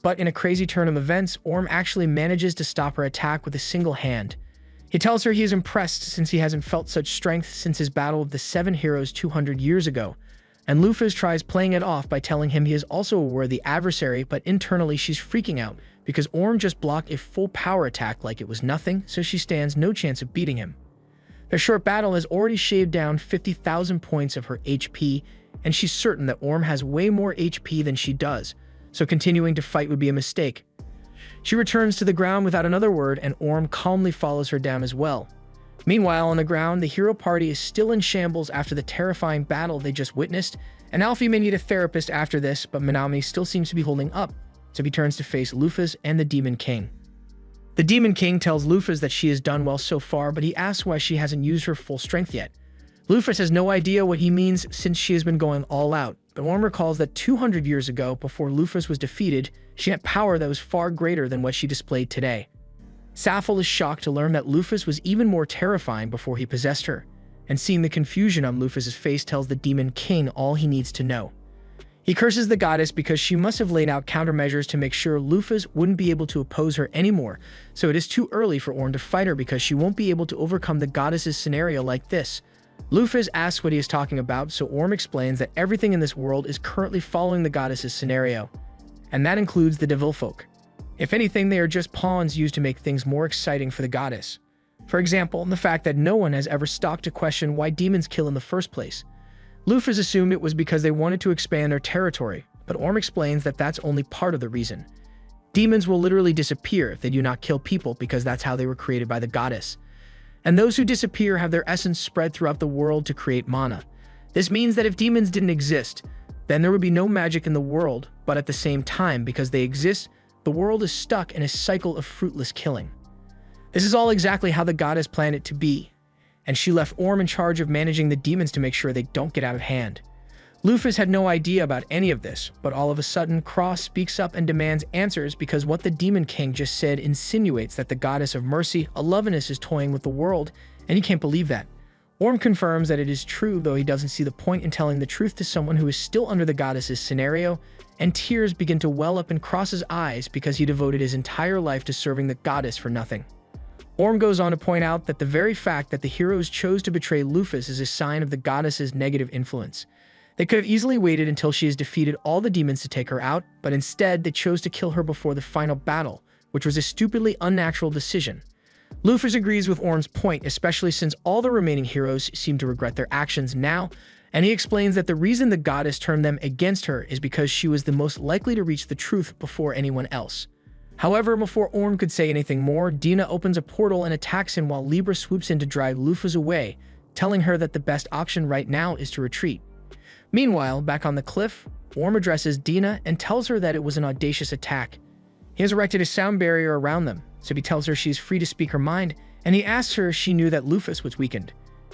But in a crazy turn of events, Orm actually manages to stop her attack with a single hand. He tells her he is impressed since he hasn't felt such strength since his battle of the 7 heroes 200 years ago, and Lufas tries playing it off by telling him he is also a worthy adversary, but internally she's freaking out because Orm just blocked a full power attack like it was nothing, so she stands no chance of beating him. Their short battle has already shaved down 50,000 points of her HP, and she's certain that Orm has way more HP than she does, so continuing to fight would be a mistake. She returns to the ground without another word, and Orm calmly follows her down as well. Meanwhile, on the ground, the hero party is still in shambles after the terrifying battle they just witnessed, and Alfie may need a therapist after this, but Minami still seems to be holding up, so he turns to face Lufas and the Demon King. The Demon King tells Lufas that she has done well so far, but he asks why she hasn't used her full strength yet. Lufas has no idea what he means since she has been going all out, but Orm recalls that 200 years ago, before Lufas was defeated, she had power that was far greater than what she displayed today. Maphaahl is shocked to learn that Lufas was even more terrifying before he possessed her, and seeing the confusion on Lufas' face tells the Demon King all he needs to know. He curses the goddess because she must have laid out countermeasures to make sure Lufas wouldn't be able to oppose her anymore, so it is too early for Orm to fight her because she won't be able to overcome the goddess's scenario like this. Lufas asks what he is talking about, so Orm explains that everything in this world is currently following the goddess's scenario, and that includes the devil folk. If anything, they are just pawns used to make things more exciting for the goddess. For example, the fact that no one has ever stopped to question why demons kill in the first place. Lufas assumed it was because they wanted to expand their territory, but Orm explains that that's only part of the reason. Demons will literally disappear if they do not kill people because that's how they were created by the goddess. And those who disappear have their essence spread throughout the world to create mana. This means that if demons didn't exist, then there would be no magic in the world, but at the same time, because they exist, the world is stuck in a cycle of fruitless killing. This is all exactly how the goddess planned it to be, and she left Orm in charge of managing the demons to make sure they don't get out of hand. Lufas had no idea about any of this, but all of a sudden Cross speaks up and demands answers because what the Demon King just said insinuates that the goddess of mercy, Alovinus, is toying with the world, and he can't believe that. Orm confirms that it is true, though he doesn't see the point in telling the truth to someone who is still under the goddess's scenario, and tears begin to well up in Cross's eyes because he devoted his entire life to serving the goddess for nothing. Orm goes on to point out that the very fact that the heroes chose to betray Lufas is a sign of the goddess's negative influence. They could have easily waited until she has defeated all the demons to take her out, but instead they chose to kill her before the final battle, which was a stupidly unnatural decision. Lufas agrees with Orm's point, especially since all the remaining heroes seem to regret their actions now, and he explains that the reason the goddess turned them against her is because she was the most likely to reach the truth before anyone else. However, before Orm could say anything more, Dina opens a portal and attacks him while Libra swoops in to drive Lufas away, telling her that the best option right now is to retreat. Meanwhile, back on the cliff, Orm addresses Dina and tells her that it was an audacious attack. He has erected a sound barrier around them, so he tells her she is free to speak her mind, and he asks her if she knew that Lufas was weakened.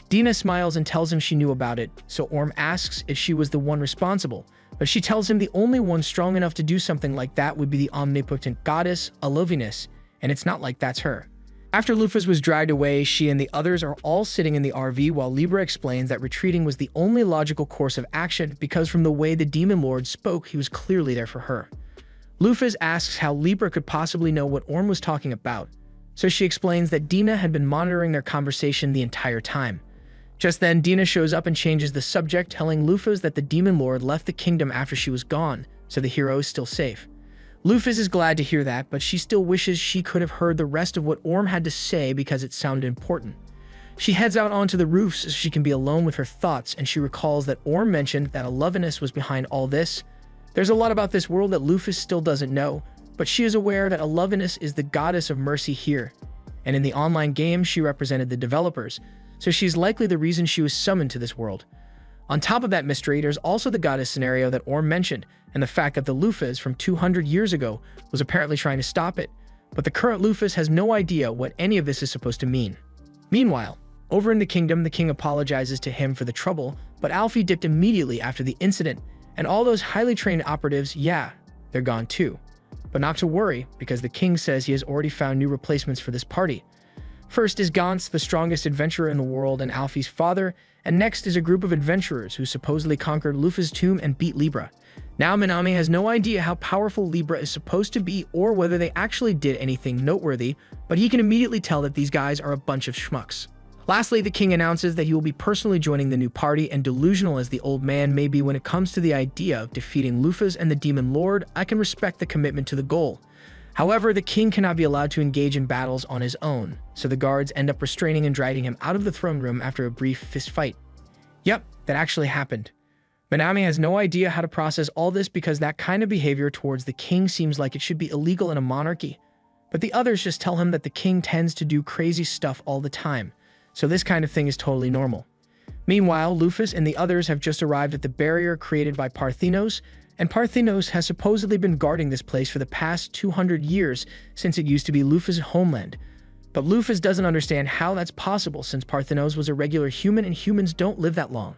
Dina smiles and tells him she knew about it, so Orm asks if she was the one responsible, but she tells him the only one strong enough to do something like that would be the omnipotent goddess, Alovinus, and it's not like that's her. After Lufas was dragged away, she and the others are all sitting in the RV while Libra explains that retreating was the only logical course of action because from the way the Demon Lord spoke, he was clearly there for her. Lufas asks how Libra could possibly know what Orm was talking about, so she explains that Dina had been monitoring their conversation the entire time. Just then, Dina shows up and changes the subject, telling Lufas that the demon lord left the kingdom after she was gone, so the hero is still safe. Lufas is glad to hear that, but she still wishes she could have heard the rest of what Orm had to say because it sounded important. She heads out onto the roofs so she can be alone with her thoughts, and she recalls that Orm mentioned that Alovinus was behind all this. There's a lot about this world that Lufas still doesn't know, but she is aware that Alovinus is the goddess of mercy here, and in the online game she represented the developers, so she's likely the reason she was summoned to this world. On top of that mystery, there's also the goddess scenario that Orm mentioned, and the fact that the Lufas from 200 years ago was apparently trying to stop it, but the current Lufas has no idea what any of this is supposed to mean. Meanwhile, over in the kingdom, the king apologizes to him for the trouble, but Alfie dipped immediately after the incident, and all those highly trained operatives, yeah, they're gone too. But not to worry, because the king says he has already found new replacements for this party. First is Gantz, the strongest adventurer in the world and Alfie's father, and next is a group of adventurers who supposedly conquered Lufas' tomb and beat Libra. Now Minami has no idea how powerful Libra is supposed to be or whether they actually did anything noteworthy, but he can immediately tell that these guys are a bunch of schmucks. Lastly, the king announces that he will be personally joining the new party, and delusional as the old man may be when it comes to the idea of defeating Lufas and the Demon Lord, I can respect the commitment to the goal. However, the king cannot be allowed to engage in battles on his own, so the guards end up restraining and dragging him out of the throne room after a brief fist fight. Yep, that actually happened. Minami has no idea how to process all this because that kind of behavior towards the king seems like it should be illegal in a monarchy. But the others just tell him that the king tends to do crazy stuff all the time, so this kind of thing is totally normal. Meanwhile, Lufas and the others have just arrived at the barrier created by Parthenos, and Parthenos has supposedly been guarding this place for the past 200 years since it used to be Lufas' homeland. But Lufas doesn't understand how that's possible since Parthenos was a regular human and humans don't live that long.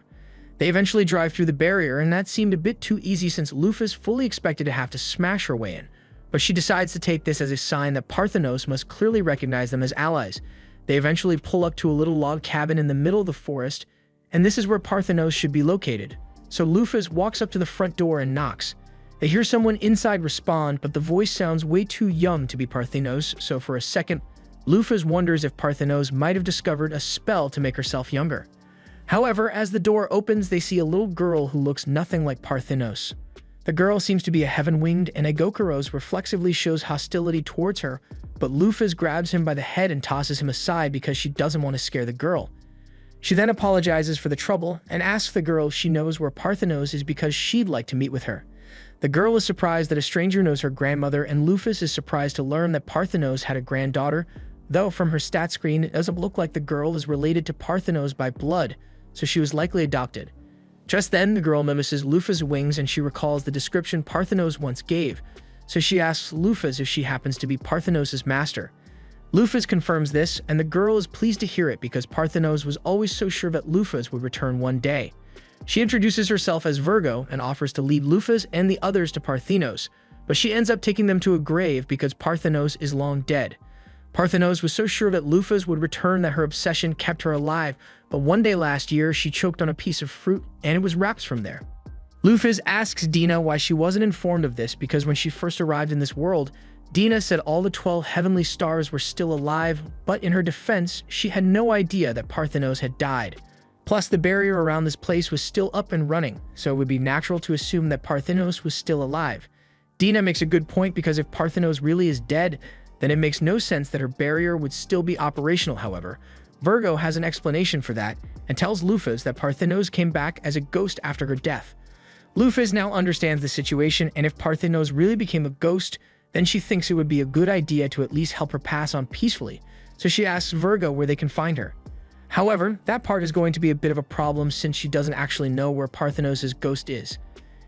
They eventually drive through the barrier, and that seemed a bit too easy since Lufas fully expected to have to smash her way in. But she decides to take this as a sign that Parthenos must clearly recognize them as allies. They eventually pull up to a little log cabin in the middle of the forest, and this is where Parthenos should be located. So Lufas walks up to the front door and knocks. They hear someone inside respond, but the voice sounds way too young to be Parthenos, so for a second, Lufas wonders if Parthenos might have discovered a spell to make herself younger. However, as the door opens, they see a little girl who looks nothing like Parthenos. The girl seems to be a heaven-winged, and Egokuros reflexively shows hostility towards her, but Lufas grabs him by the head and tosses him aside because she doesn't want to scare the girl. She then apologizes for the trouble and asks the girl if she knows where Parthenos is because she'd like to meet with her. The girl is surprised that a stranger knows her grandmother, and Lufas is surprised to learn that Parthenos had a granddaughter, though from her stat screen it doesn't look like the girl is related to Parthenos by blood, so she was likely adopted. Just then, the girl mimics Lufas' wings and she recalls the description Parthenos once gave, so she asks Lufas if she happens to be Parthenos' master. Lufas confirms this, and the girl is pleased to hear it because Parthenos was always so sure that Lufas would return one day. She introduces herself as Virgo and offers to lead Lufas and the others to Parthenos, but she ends up taking them to a grave because Parthenos is long dead. Parthenos was so sure that Lufas would return that her obsession kept her alive, but one day last year she choked on a piece of fruit and it was wrapped from there. Lufas asks Dina why she wasn't informed of this because when she first arrived in this world, Dina said all the 12 heavenly stars were still alive, but in her defense, she had no idea that Parthenos had died. Plus, the barrier around this place was still up and running, so it would be natural to assume that Parthenos was still alive. Dina makes a good point because if Parthenos really is dead, then it makes no sense that her barrier would still be operational. However, Virgo has an explanation for that and tells Lufas that Parthenos came back as a ghost after her death. Lufas now understands the situation, and if Parthenos really became a ghost, then she thinks it would be a good idea to at least help her pass on peacefully, so she asks Virgo where they can find her. However, that part is going to be a bit of a problem since she doesn't actually know where Parthenos' ghost is.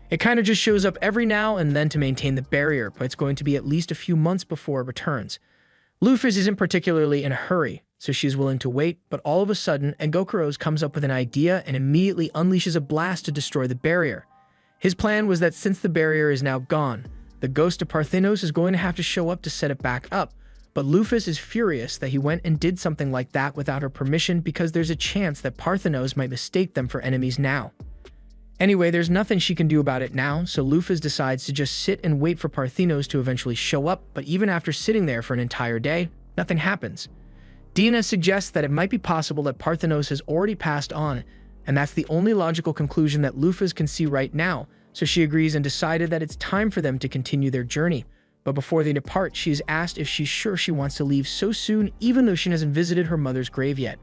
It kind of just shows up every now and then to maintain the barrier, but it's going to be at least a few months before it returns. Lufas isn't particularly in a hurry, so she's willing to wait, but all of a sudden, Egokuros comes up with an idea and immediately unleashes a blast to destroy the barrier. His plan was that since the barrier is now gone, the ghost of Parthenos is going to have to show up to set it back up, but Lufas is furious that he went and did something like that without her permission because there's a chance that Parthenos might mistake them for enemies now. Anyway, there's nothing she can do about it now, so Lufas decides to just sit and wait for Parthenos to eventually show up, but even after sitting there for an entire day, nothing happens. Dina suggests that it might be possible that Parthenos has already passed on, and that's the only logical conclusion that Lufas can see right now, so she agrees and decided that it's time for them to continue their journey. But before they depart, she is asked if she's sure she wants to leave so soon, even though she hasn't visited her mother's grave yet.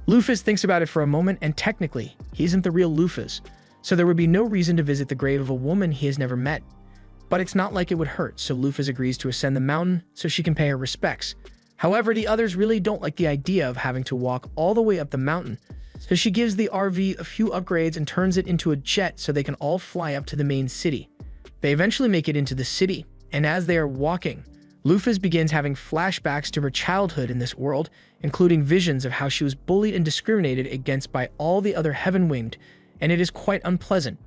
Lufas thinks about it for a moment, and technically, he isn't the real Lufas, so there would be no reason to visit the grave of a woman he has never met. But it's not like it would hurt, so Lufas agrees to ascend the mountain so she can pay her respects. However, the others really don't like the idea of having to walk all the way up the mountain, so she gives the RV a few upgrades and turns it into a jet so they can all fly up to the main city. They eventually make it into the city, and as they are walking, Lufas begins having flashbacks to her childhood in this world, including visions of how she was bullied and discriminated against by all the other Heaven-Winged, and it is quite unpleasant.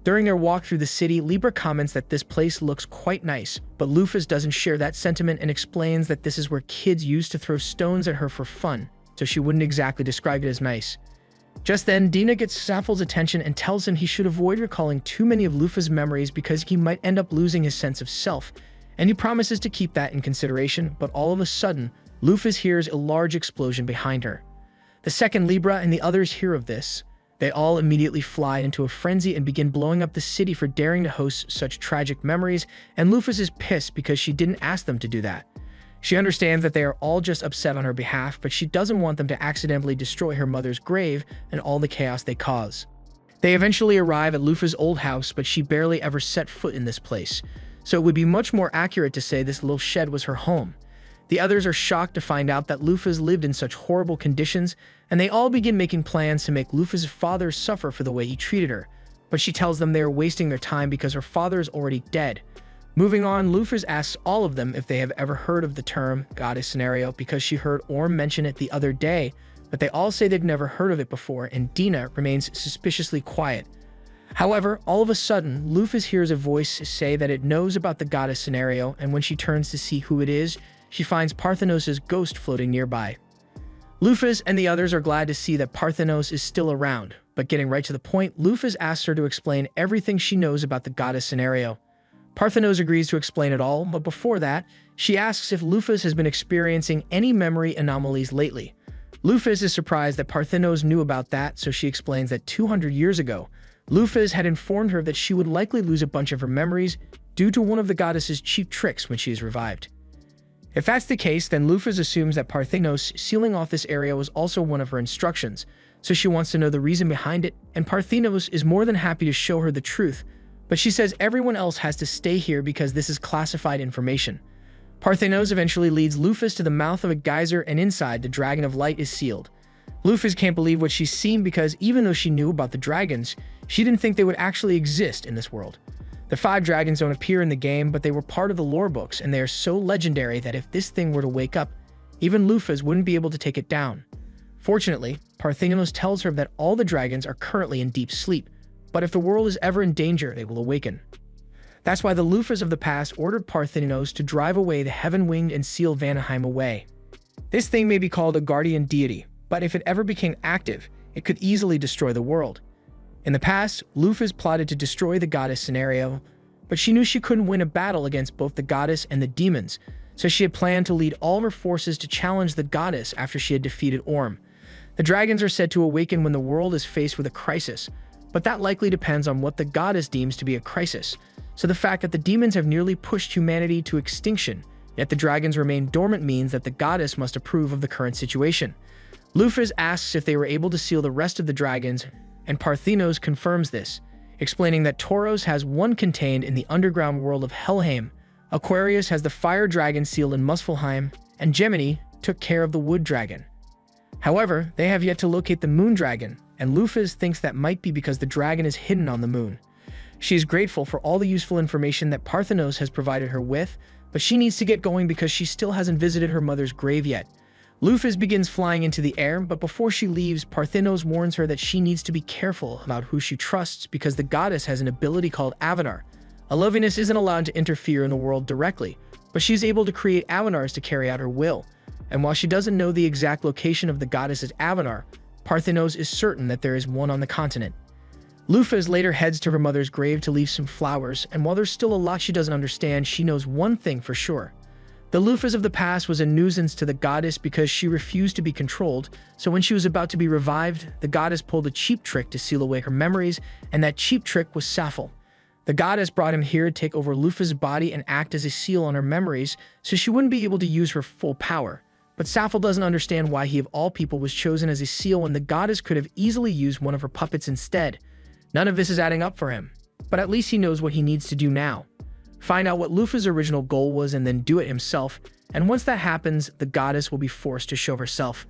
During their walk through the city, Libra comments that this place looks quite nice, but Lufas doesn't share that sentiment and explains that this is where kids used to throw stones at her for fun, so she wouldn't exactly describe it as nice. Just then, Dina gets Sappho's attention and tells him he should avoid recalling too many of Lufas' memories because he might end up losing his sense of self, and he promises to keep that in consideration, but all of a sudden, Lufas hears a large explosion behind her. The second Libra and the others hear of this. They all immediately fly into a frenzy and begin blowing up the city for daring to host such tragic memories, and Lufas is pissed because she didn't ask them to do that. She understands that they are all just upset on her behalf, but she doesn't want them to accidentally destroy her mother's grave and all the chaos they cause. They eventually arrive at Lufas' old house, but she barely ever set foot in this place, so it would be much more accurate to say this little shed was her home. The others are shocked to find out that Lufas lived in such horrible conditions, and they all begin making plans to make Lufas' father suffer for the way he treated her, but she tells them they are wasting their time because her father is already dead. Moving on, Lufas asks all of them if they have ever heard of the term goddess scenario because she heard Orm mention it the other day, but they all say they've never heard of it before, and Dina remains suspiciously quiet. However, all of a sudden, Lufas hears a voice say that it knows about the goddess scenario, and when she turns to see who it is, she finds Parthenos' ghost floating nearby. Lufas and the others are glad to see that Parthenos is still around, but getting right to the point, Lufas asks her to explain everything she knows about the goddess scenario. Parthenos agrees to explain it all, but before that, she asks if Lufas has been experiencing any memory anomalies lately. Lufas is surprised that Parthenos knew about that, so she explains that 200 years ago, Lufas had informed her that she would likely lose a bunch of her memories due to one of the goddess's cheap tricks when she is revived. If that's the case, then Lufas assumes that Parthenos sealing off this area was also one of her instructions, so she wants to know the reason behind it, and Parthenos is more than happy to show her the truth, but she says everyone else has to stay here because this is classified information. Parthenos eventually leads Lufas to the mouth of a geyser, and inside, the Dragon of Light is sealed. Lufas can't believe what she's seen because even though she knew about the dragons, she didn't think they would actually exist in this world. The 5 dragons don't appear in the game, but they were part of the lore books, and they are so legendary that if this thing were to wake up, even Lufas wouldn't be able to take it down. Fortunately, Parthenos tells her that all the dragons are currently in deep sleep, but if the world is ever in danger, they will awaken. That's why the Lufas of the past ordered Parthenos to drive away the Heaven-Winged and seal Vanaheim away. This thing may be called a guardian deity, but if it ever became active, it could easily destroy the world. In the past, Lufas plotted to destroy the goddess scenario, but she knew she couldn't win a battle against both the goddess and the demons, so she had planned to lead all her forces to challenge the goddess after she had defeated Orm. The dragons are said to awaken when the world is faced with a crisis, but that likely depends on what the goddess deems to be a crisis, so the fact that the demons have nearly pushed humanity to extinction, yet the dragons remain dormant means that the goddess must approve of the current situation. Lufas asks if they were able to seal the rest of the dragons, and Parthenos confirms this, explaining that Tauros has one contained in the underground world of Helheim, Aquarius has the fire dragon sealed in Muspelheim, and Gemini took care of the wood dragon. However, they have yet to locate the moon dragon, and Lufas thinks that might be because the dragon is hidden on the moon. She is grateful for all the useful information that Parthenos has provided her with, but she needs to get going because she still hasn't visited her mother's grave yet. Lufas begins flying into the air, but before she leaves, Parthenos warns her that she needs to be careful about who she trusts because the goddess has an ability called Avanar. Alovinus isn't allowed to interfere in the world directly, but she's able to create Avanars to carry out her will. And while she doesn't know the exact location of the goddess's Avanar, Parthenos is certain that there is one on the continent. Lufas later heads to her mother's grave to leave some flowers, and while there's still a lot she doesn't understand, she knows one thing for sure. The Lufas of the past was a nuisance to the goddess because she refused to be controlled, so when she was about to be revived, the goddess pulled a cheap trick to seal away her memories, and that cheap trick was Maphaahl. The goddess brought him here to take over Lufas' body and act as a seal on her memories, so she wouldn't be able to use her full power. But Maphaahl doesn't understand why he of all people was chosen as a seal when the goddess could have easily used one of her puppets instead. None of this is adding up for him, but at least he knows what he needs to do now. Find out what Lufas' original goal was and then do it himself, and once that happens, the goddess will be forced to show herself.